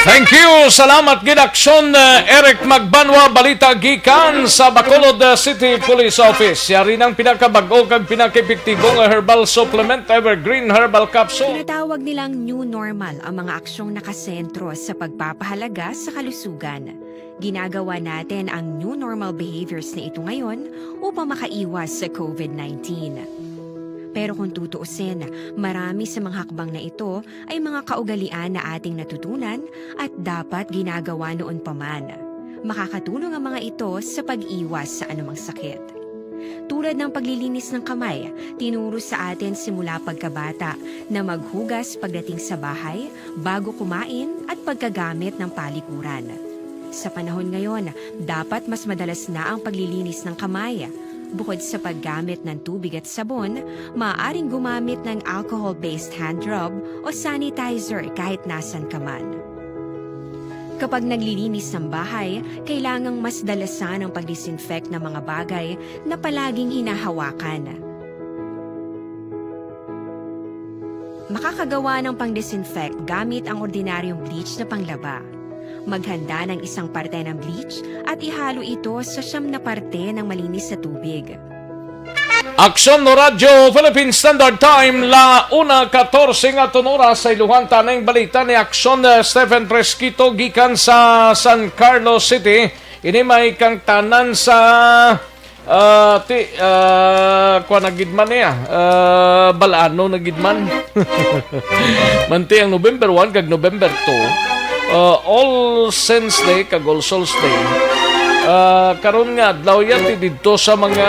Thank you. Salamat gid aksyon Eric Magbanwa, balita gikan sa Bacolod City Police Office. Yari nang pinakabag-o kag pinakepektibo nga herbal supplement Evergreen Herbal Capsule. Tinatawag nilang new normal ang mga aksyong nakasentro sa pagpapahalaga sa kalusugan. Ginagawa natin ang new normal behaviors na ito ngayon upang makaiwas sa COVID-19. Pero kung tutuusin, marami sa mga hakbang na ito ay mga kaugalian na ating natutunan at dapat ginagawa noon pa man. Makakatulong ang mga ito sa pag-iwas sa anumang sakit. Tulad ng paglilinis ng kamay, tinuro sa atin simula pagkabata na maghugas pagdating sa bahay, bago kumain at pagkagamit ng palikuran. Sa panahon ngayon, dapat mas madalas na ang paglilinis ng kamay. Bukod sa paggamit ng tubig at sabon, maaaring gumamit ng alcohol-based hand rub o sanitizer kahit nasan ka man. Kapag naglilinis ng bahay, kailangang mas dalasan ang pag-disinfect ng mga bagay na palaging hinahawakan. Makakagawa ng pang-disinfect gamit ang ordinaryong bleach na panglaba. Maghanda ng isang parte ng bleach at ihalo ito sa 9 na parte ng malinis na tubig. Aksyon no Radyo Philippine Standard Time la 1:14 nga tunora sa iluhan tanang balita ni Aksyon Stephen Fresquito gikan sa San Carlos City. Ini may kang tanan sa kuan nagidman niya balano nagidman. Manti ang November 1 kag November 2. All Saints Day kag All Souls Day karon nga adlaw yati didto sa mga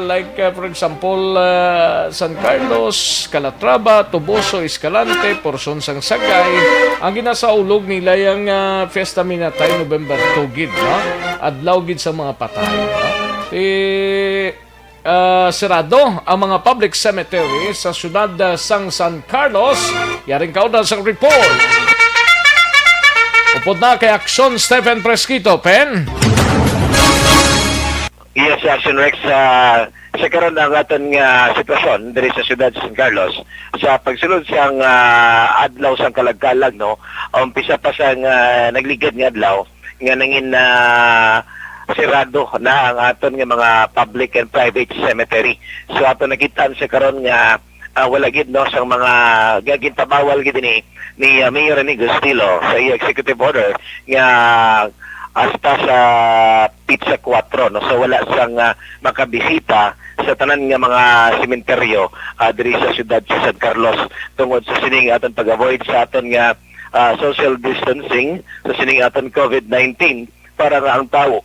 like for example San Carlos, Calatrava, Toboso, Escalante, Porson sang Sagay. Ang ginasaulog nila yung Fiesta Minatay November 2 gid, no? Adlaw gid sa mga patay, no? Sirado ang mga public cemetery sa syudad sang San Carlos. Yaring kaudan sang report. Upod na kay Aksyon Stephen Fresquito, Pen. Yes, Action Rex, sa karon ng aton nga sitwasyon diri sa siyudad sa San Carlos, sa pagsulod siyang adlaw sang kalagkalag, no, umpisa pa sang nagligad nga adlaw nga nangin sirado na ang aton nga mga public and private cemetery. So aton nakitaan sa karon nga wala gid no sang mga gagintabawal gid ni Mayor Anigo Estilo sa executive order nga hasta sa Pizza 4, no, so wala sang makabisita sa tanan nga mga sementeryo diri sa siyudad sa San Carlos tungod sa sining aton pag-avoid sa aton nga social distancing, sa sining aton COVID-19 para nga ang tao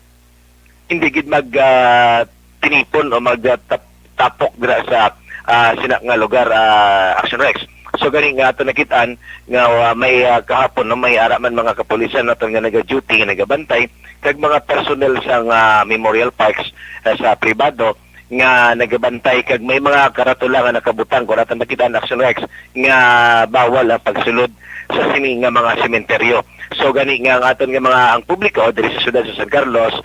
hindi gid mag tinipon o magtapok dira sa sina nga lugar Action Rex. So gani nga ato nakitaan nga may kahapon no, may araman mga kapulisan nato nga naga-duty nga nagabantay kag mga personnel sa Memorial Parks sa pribado nga nagabantay kag may mga karatula nga nakabutang kun ato nakitaan Action Rex nga bawal ang pagsulod sa sini nga mga sementeryo. So gani nga ang aton nga mga ang publiko diri sa siyudad sa San Carlos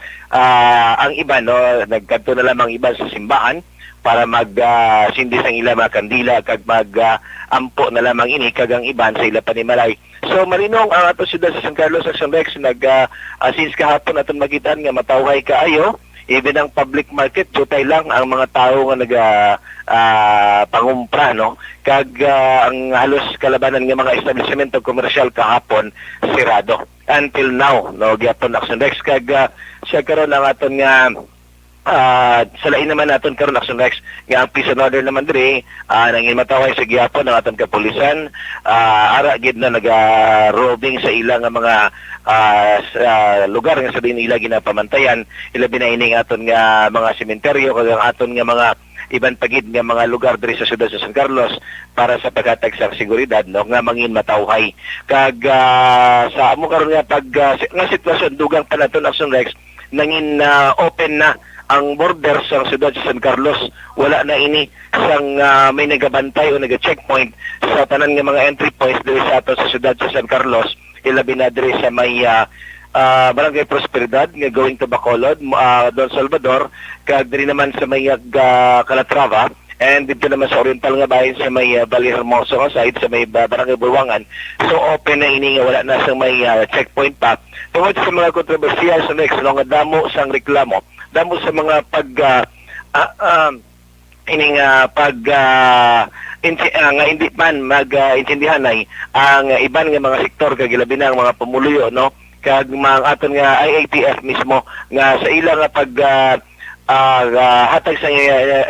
ang iba no nagkadto na lamang iba sa simbahan para mag-sindis ang ilang mga kandila kag mag-ampo na lamang ini kag ang iban sa ila panimalay. So marinong ang ato siyudad sa San Carlos Action Rex since kahapon aton magitan nga matawhay kaayo, even ang public market jutay lang ang mga tao nga pangumpra, no, kag ang halos kalabanan nga mga establishmento komersyal kahapon sirado until now, no, gyapon Action Rex kag siya karon ang aton nga sa lain naman naton karon Action Rex nga ang peace and order naman diri nangin mataway sa gihapon ng atong kapulisan ara gid na naga-robing sa ilang mga lugar nga sa din ila ginapamantayan ilabi na ining aton nga mga sementeryo kag ang aton nga mga iban pagid nga mga lugar diri sa siyudad sa San Carlos para sa paghatag sa seguridad, no, nga mangin matawhay kag sa amo karon nga pag nga sitwasyon dugang pa naton Action Rex nangin open na ang border sa siyudad sa San Carlos. Wala na ini sang may nagabantay o naga-checkpoint sa tanan nga mga entry points diri sa ato sa siyudad sa San Carlos. Ilabi na diri sa may Barangay Prosperidad nga going to Bacolod, Don Salvador, kag diri naman sa may Calatrava and dito naman sa Oriental nga bahin sa may Valle Hermoso nga side sa may Barangay Bulwangan. So open na ini nga wala na sa may checkpoint pa. Tungod sa mga kontrobersiya sa next nga damo sang reklamo, damo sa mga nga hindi man mag-intindihan ay ang iban nga mga sektor kag labi na ang mga pumuluyo no kag mga aton nga IATF mismo nga sa ilang hatag sa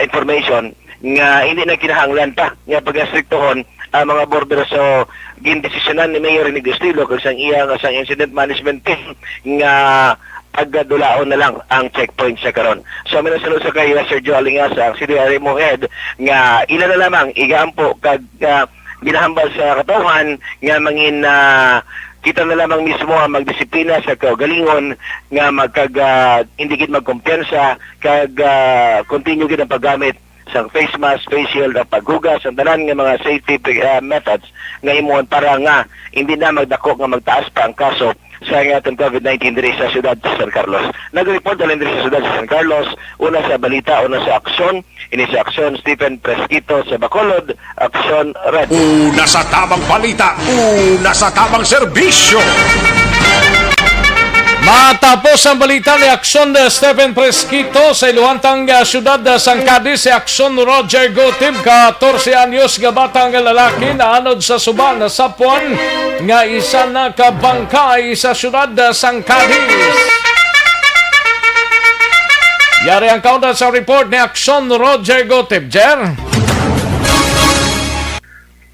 information nga hindi na kinahanglan pa nga pag-restriktohon ang mga border. So gindesisyonan ni Mayor Inigo Estilo kag sang incident management team nga pagdulaon na lang ang checkpoint sa karon. So minasunod sa kay Sergio Alingasa ang CDRMO head nga ila na lamang igampo kag ginahambal sa katawhan nga mangin kita na lamang mismo ang magdisiplina sa kaugalingon nga hindi gid magkumpiyansa kag continue gid ang paggamit sa face mask, face shield, ang paghugas, ang tanan nga mga safety methods nga imuon para nga hindi na magdako nga magtaas pa ang kaso sa atong COVID-19 diri sa siyudad sa San Carlos. Nag-report dalhin diri sa siyudad sa San Carlos, una sa balita, una sa aksyon, ini sa aksyon Stephen Presquito sa Bacolod, aksyon Red. Una sa tamang balita, una sa tamang serbisyo. Matapos ang balita ni Aksyon Stephen Presquito sa iluhantang siyudad San Cadiz, si Aksyon Roger Gotib, 14 anyos nga batang lalaki na anod sa suba na sapuan nga isa na kabangkay sa siyudad San Cadiz. Yari ang kaunta sa report ni Aksyon Roger Gotib. Jer?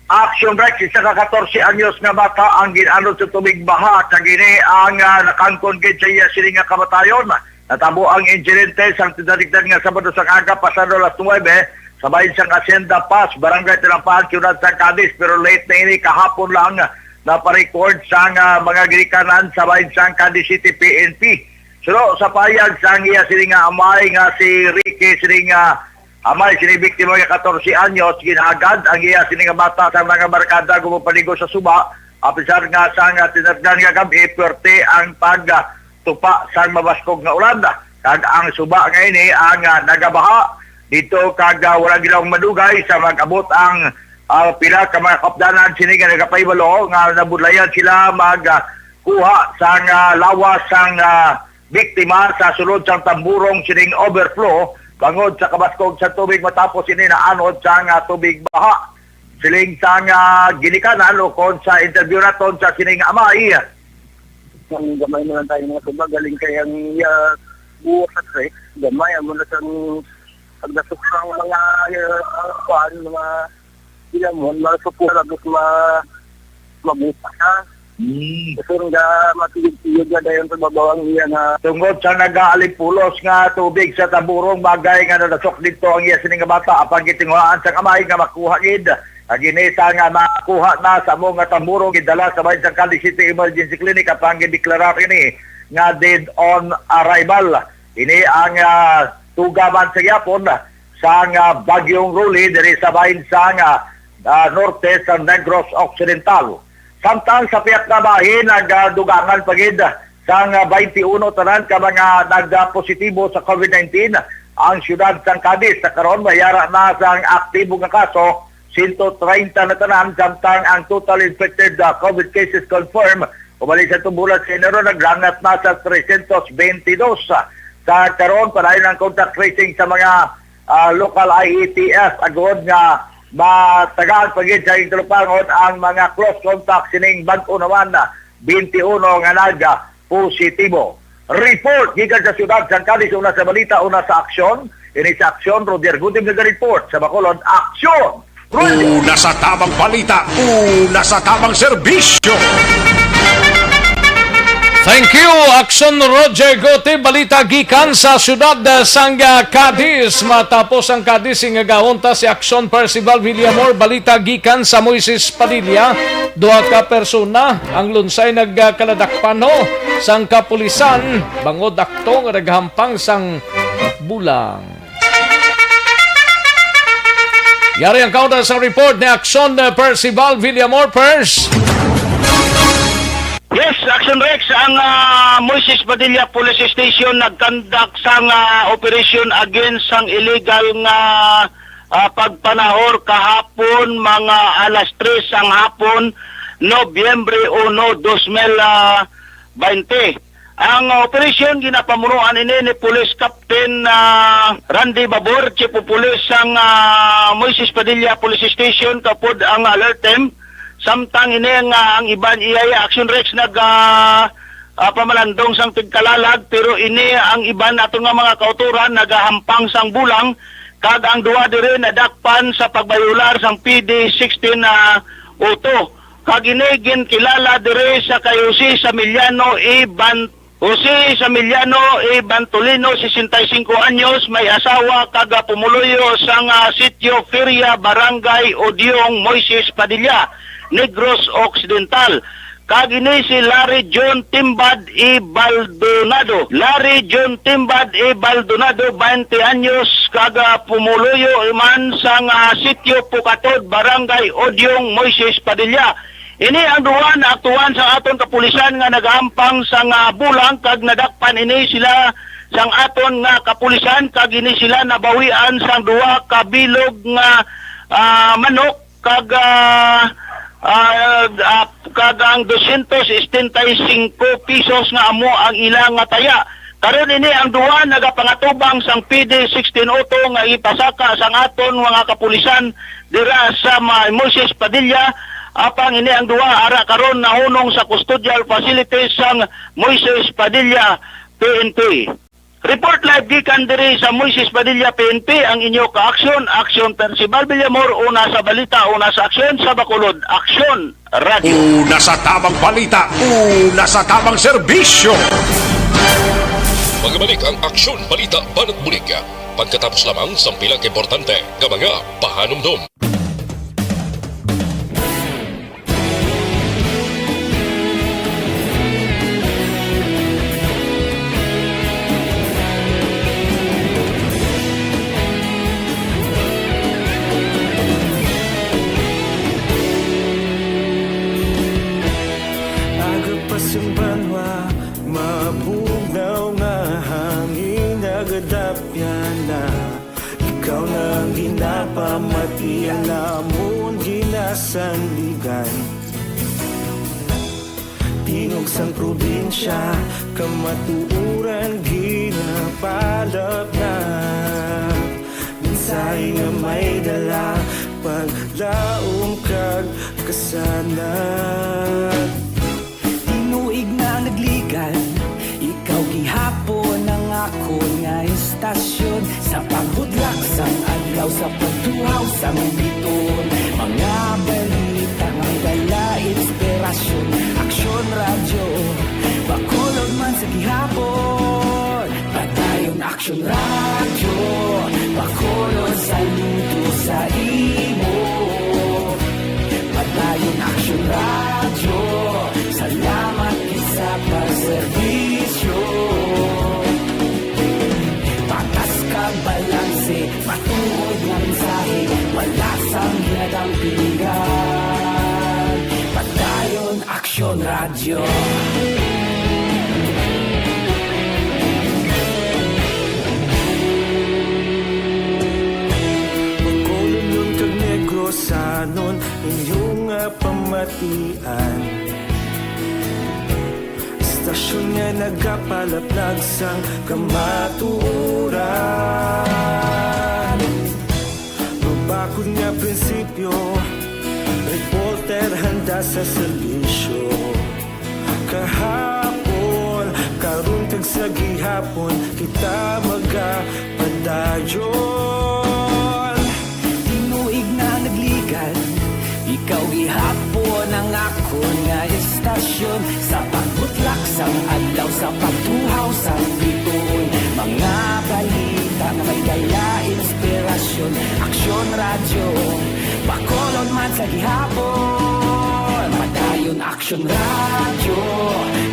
Action break, isa ka 14 anyos nga bata ang ginanod sa tubig baha kag ini ang nakangkon gid sa iya sini nga kamatayon. Natabo ang insidente sang tidadigdan nga Sabado sa aga pasado alas 9 sa bahin sang Hacienda Pass, Barangay Talampahan, Ciudad San Cadiz, pero late na ini kahapon lang na-record sang mga girikanan sa bahin sang Cadiz City PNP. So sa payag sang iya sini nga amay nga si Ricky sini nga amay sinibiktima nga 14 anyos, ginagad ang iya sini nga bata sa mga barkada gumapaligo sa suba. Apisar nga sa tinagdan nga gabi, pwerte ang pagtupa sa mabaskog nga ulan. Kag ang suba nga ini ang nagabaha dito kag wala gilang madugay sa mag-abot ang pila ka mga kapdanan sini nga nagapaybalo nga nabudlayan sila magkuha sa lawas sang biktima sa sulod sang tamburong sining overflow bangod sa kabaskog sa tubig matapos ini naanod sa tubig baha. Siling sa ginikanan o kon sa interview naton sa sining amay. Ang gamay mo lang tayo mga tubag, galing kayang buwas at trek. Gamay, mo na siyang pagdasok ng mga kuhan, mga ilamon, mga supura, mabuta siya. Kasi nga matigid-tigid na dayon sa babawang iya na tungod sa nag-aalipulos nga tubig sa taburong bagay nga nadasok dito ang iya sining nga bata apang gitinguhaan sa kamay nga makuha gid. Ginita nga makuha na sa mga taburong gidala sa bahin sa Cadiz City Emergency Clinic apang gideklara ini nga dead on arrival. Ini ang tugaman sa yapon sa bagyong Ruli diri sa bahin sa norte sa Negros Occidental. Samtang sa piyak na bahin, nagdugangan pagid sa 21 tanan ka mga nagpositibo sa COVID-19 ang siyudad San Cadiz. Sa karon mayara na sa aktibo nga kaso, 130 na tanan, samtang ang total infected COVID cases confirmed. Umalik sa tumbulan sa Enero, nagrangat na sa 322. Sa karon, panayon ang contact tracing sa mga local IATF, agod nga matagaan pagid sa Intulupangon ang mga close contact sining bag-o naman na 21 nga naga positibo. Report gikan sa siyudad San Cadiz, una sa balita, una sa aksyon. Ini sa aksyon, Roger Gudim nag-report sa Bacolod. Aksyon! Una sa tamang balita, una sa tamang serbisyo. Thank you, Aksyon Roger Gote. Balita gikan sa siyudad sang Cadiz. Matapos ang Cadiz, ingagahunta si Aksyon Percival Villamor. Balita gikan sa Moises Padilla. 2 ka persona ang lunsay nagkaladakpano sang kapulisan. Bangod aktong naghampang sang bulang. Yari ang kaunta sa report ni Aksyon Percival Villamor. Pers. Yes, Action Rex, ang Moises Padilla Police Station nagkandak sang operation against sang illegal nga pagpanahor kahapon mga alas 3 ang hapon, Nobyembre 1, 2020. Ang operasyon ginapamunuan ini ni Police Captain Randy Babor, Chief of Police ang Moises Padilla Police Station, kapod ang alert team. Samtang ini ang iban iyaya Action Rex pamalandong sang tigkalalag, pero ini ang iban nato nga mga kauturan nagahampang sang bulang, kag ang duwa dire nadakpan sa pagbayular sang PD 16 auto. Kag ini kilala dire sa kay Jose Samiliano Bantolino, 65 anyos, may asawa, kaga pumuluyo sang sitio Feria, Barangay Odiong, Moises Padilla, Negros Occidental. Kag ini si Larry John Timbad E. Baldonado. Larry John Timbad E. Baldonado, 20 anyos, kaga pumuluyo man sang sitio Pukatod, Barangay Odiong, Moises Padilla. Ini ang duwa na aktuan sa aton kapulisan nga nagahampang sang bulang, kag nadakpan ini sila sang aton nga kapulisan, kag ini sila nabawian sang duwa kabilog nga manok, kag ang 275 pesos nga amo ang ilang taya. Karon ini ang duwa nagapangatubang sang PD 16 auto nga ipasaka sang aton mga kapulisan dira sa Moises Padilla. Apang ini ang duwa ara karon nahunong sa custodial facilities sang Moises Padilla PNP. Report live gikan diri sa Moises Padilla PNP ang inyo ka-aksyon, Aksyon Percival Villamor, una sa balita, una sa aksyon sa Bacolod, Aksyon Radio. Una sa tamang balita, una sa tamang serbisyo. Magbalik ang Aksyon Balita Banat Bulig. Pagkatapos lamang sa pilang importante nga mga pahanumdum. Simbanwa, mabugnaw nga hangin nagadapyan na. Ikaw na ang ginapamatian namon ginasanligan. Tingog sang probinsya, kamatuuran ginapalap na. Minsay nga may dala, paglaom kag kasanat. Tinuig na nagligan, ikaw gihapon ang ako nga istasyon. Sa pagbudlak sang adlaw, sa pagtuhaw sang biton. Mga balita nga dala inspirasyon. Aksyon radyo, Bacolod man sa gihapon. Padayon Aksyon radyo, Bacolod saludo sa imo. Padayon Aksyon radyo, salamat sa pagserbisyo. Patas kag balanse, matuod nga mensahe, wala sang ginadang piligan. Padayon Aksyon radyo. Bacolod nun kag Negros anon inyong pamatian. Istasyon nga nagapalaplag sang kamatuuran. Mabakod nga prinsipyo, reporter handa sa serbisyo. Kahapon, karon kag sa gihapon, kita magapadayon. Tinuig na nagligan, ikaw gihapon ang ako nga istasyon. Sa pagbutlak sang adlaw, sa pagtuhaw sang biton. Mga balita na may dala inspirasyon. Aksyon radyo, Bacolod man sa gihapon. Padayon Aksyon radyo,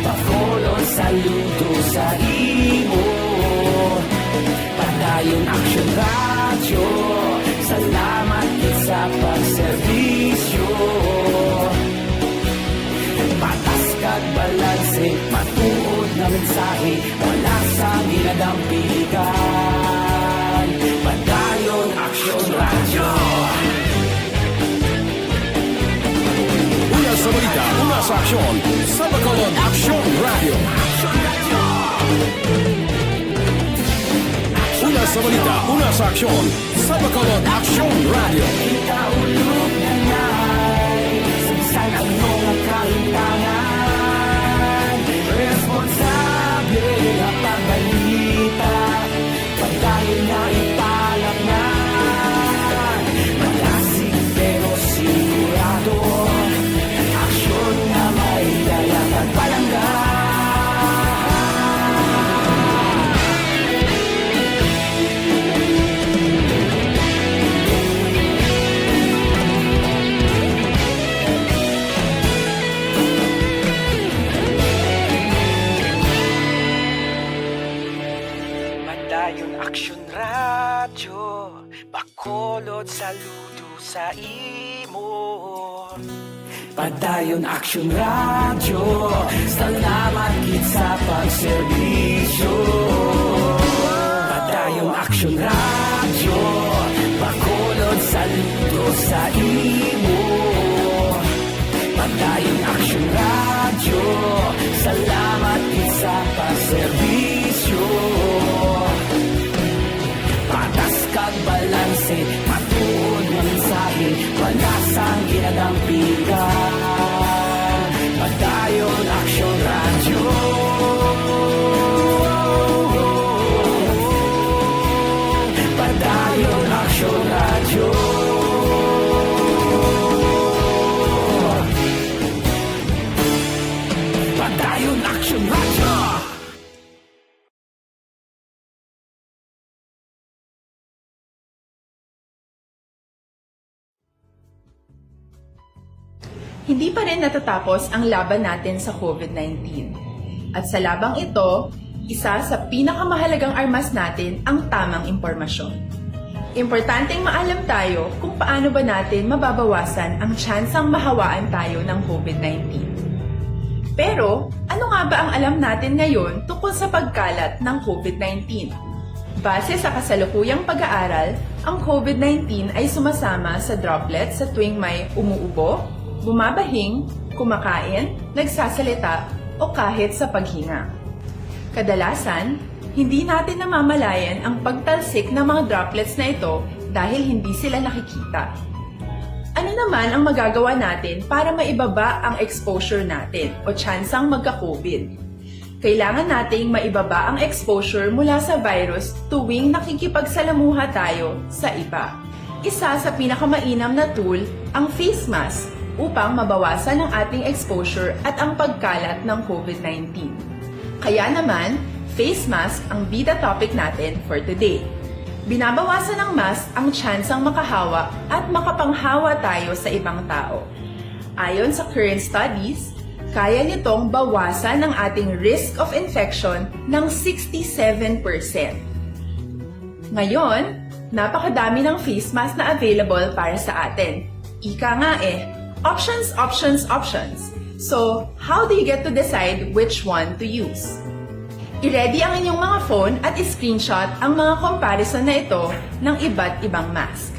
Bacolod saludo sa imo. Padayon Aksyon radyo, salamat sa pagserbisyo. Patas kag balanse, matuod na mensahe, wala sa ginadampiligan. Padayon Aksyon radyo. sa aksyon sa Bacolod Action Radio. Una sa balita, una sa aksyon sa Bacolod Action Radio. Ikaulog na na'y Sagsag ang mga kahintangan. Responsable ang pagbalita, pagdahil na ipalak na. Malasig pero sigurado, aksyon na may dalang at palangga. Madayon Aksyon Radyo, Bacolod saludo sa imo. Padayon Action Radio, salamat gid sa pagserbisyo. Padayon Action Radio, Bacolod saludo sa imo. Padayon Action Radio, salamat gid sa pagserbisyo. Patas kag balanse, matuod nga mensahe, walasang ginadampigan. Padayon Action Radio. Padayon Action Radio. Padayon Action Radio. Hindi pa rin natatapos ang laban natin sa COVID-19. At sa labang ito, isa sa pinakamahalagang armas natin ang tamang impormasyon. Importanteng maalam tayo kung paano ba natin mababawasan ang tsansang mahawaan tayo ng COVID-19. Pero, ano nga ba ang alam natin ngayon tungkol sa pagkalat ng COVID-19? Base sa kasalukuyang pag-aaral, ang COVID-19 ay sumasama sa droplets sa tuwing may umuubo, bumabahing, kumakain, nagsasalita, o kahit sa paghinga. Kadalasan, hindi natin namamalayan ang pagtalsik ng mga droplets na ito dahil hindi sila nakikita. Ano naman ang magagawa natin para maibaba ang exposure natin o tsansang magka-COVID? Kailangan nating maibaba ang exposure mula sa virus tuwing nakikipagsalamuha tayo sa iba. Isa sa pinakamainam na tool ang face mask upang mabawasan ang ating exposure at ang pagkalat ng COVID-19. Kaya naman, face mask ang bida topic natin for today. Binabawasan ng mask ang tsansang makahawa at makapanghawa tayo sa ibang tao. Ayon sa current studies, kaya nitong bawasan ang ating risk of infection ng 67%. Ngayon, napakadami ng face mask na available para sa atin. Ika nga options, options, options. So, how do you get to decide which one to use? I-ready ang inyong mga phone at i-screenshot ang mga comparison na ito ng iba't ibang mask.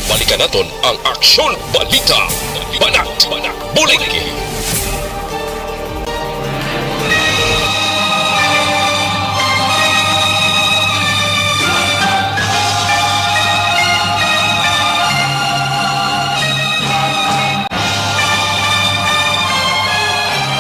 Balikan natin ang Aksyon Balita. Banat, bulig.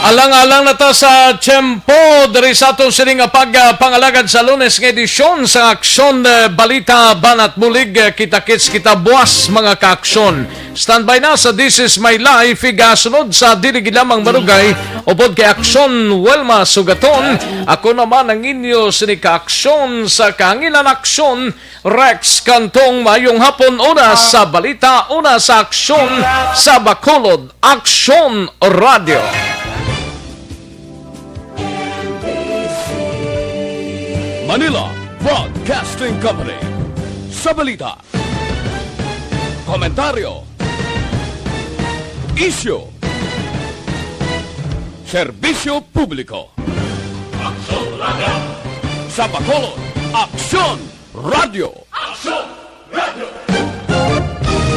Alang-alang na ta sa tiyempo diri sa atong sining pagpangalagad sa Lunes nga edisyon sa Aksyon Balita Banat Bulig. Kita-kits kita buwas mga ka-aksyon. Standby na sa This Is My Life, igasunod sa Dili Lamang Marugay upod kay Aksyon Welma Sugaton. Ako naman ang inyo sining ka-aksyon sa Kangilan Aksyon, Rex Kantong. Mayong hapon, una sa balita, una sa aksyon sa Bacolod Action Radio. Manila Broadcasting Company. Sa balita, komentaryo, isyu, serbisyo publiko. Aksyon Radio. Sa Bacolod, Aksyon Radio. Aksyon Radio.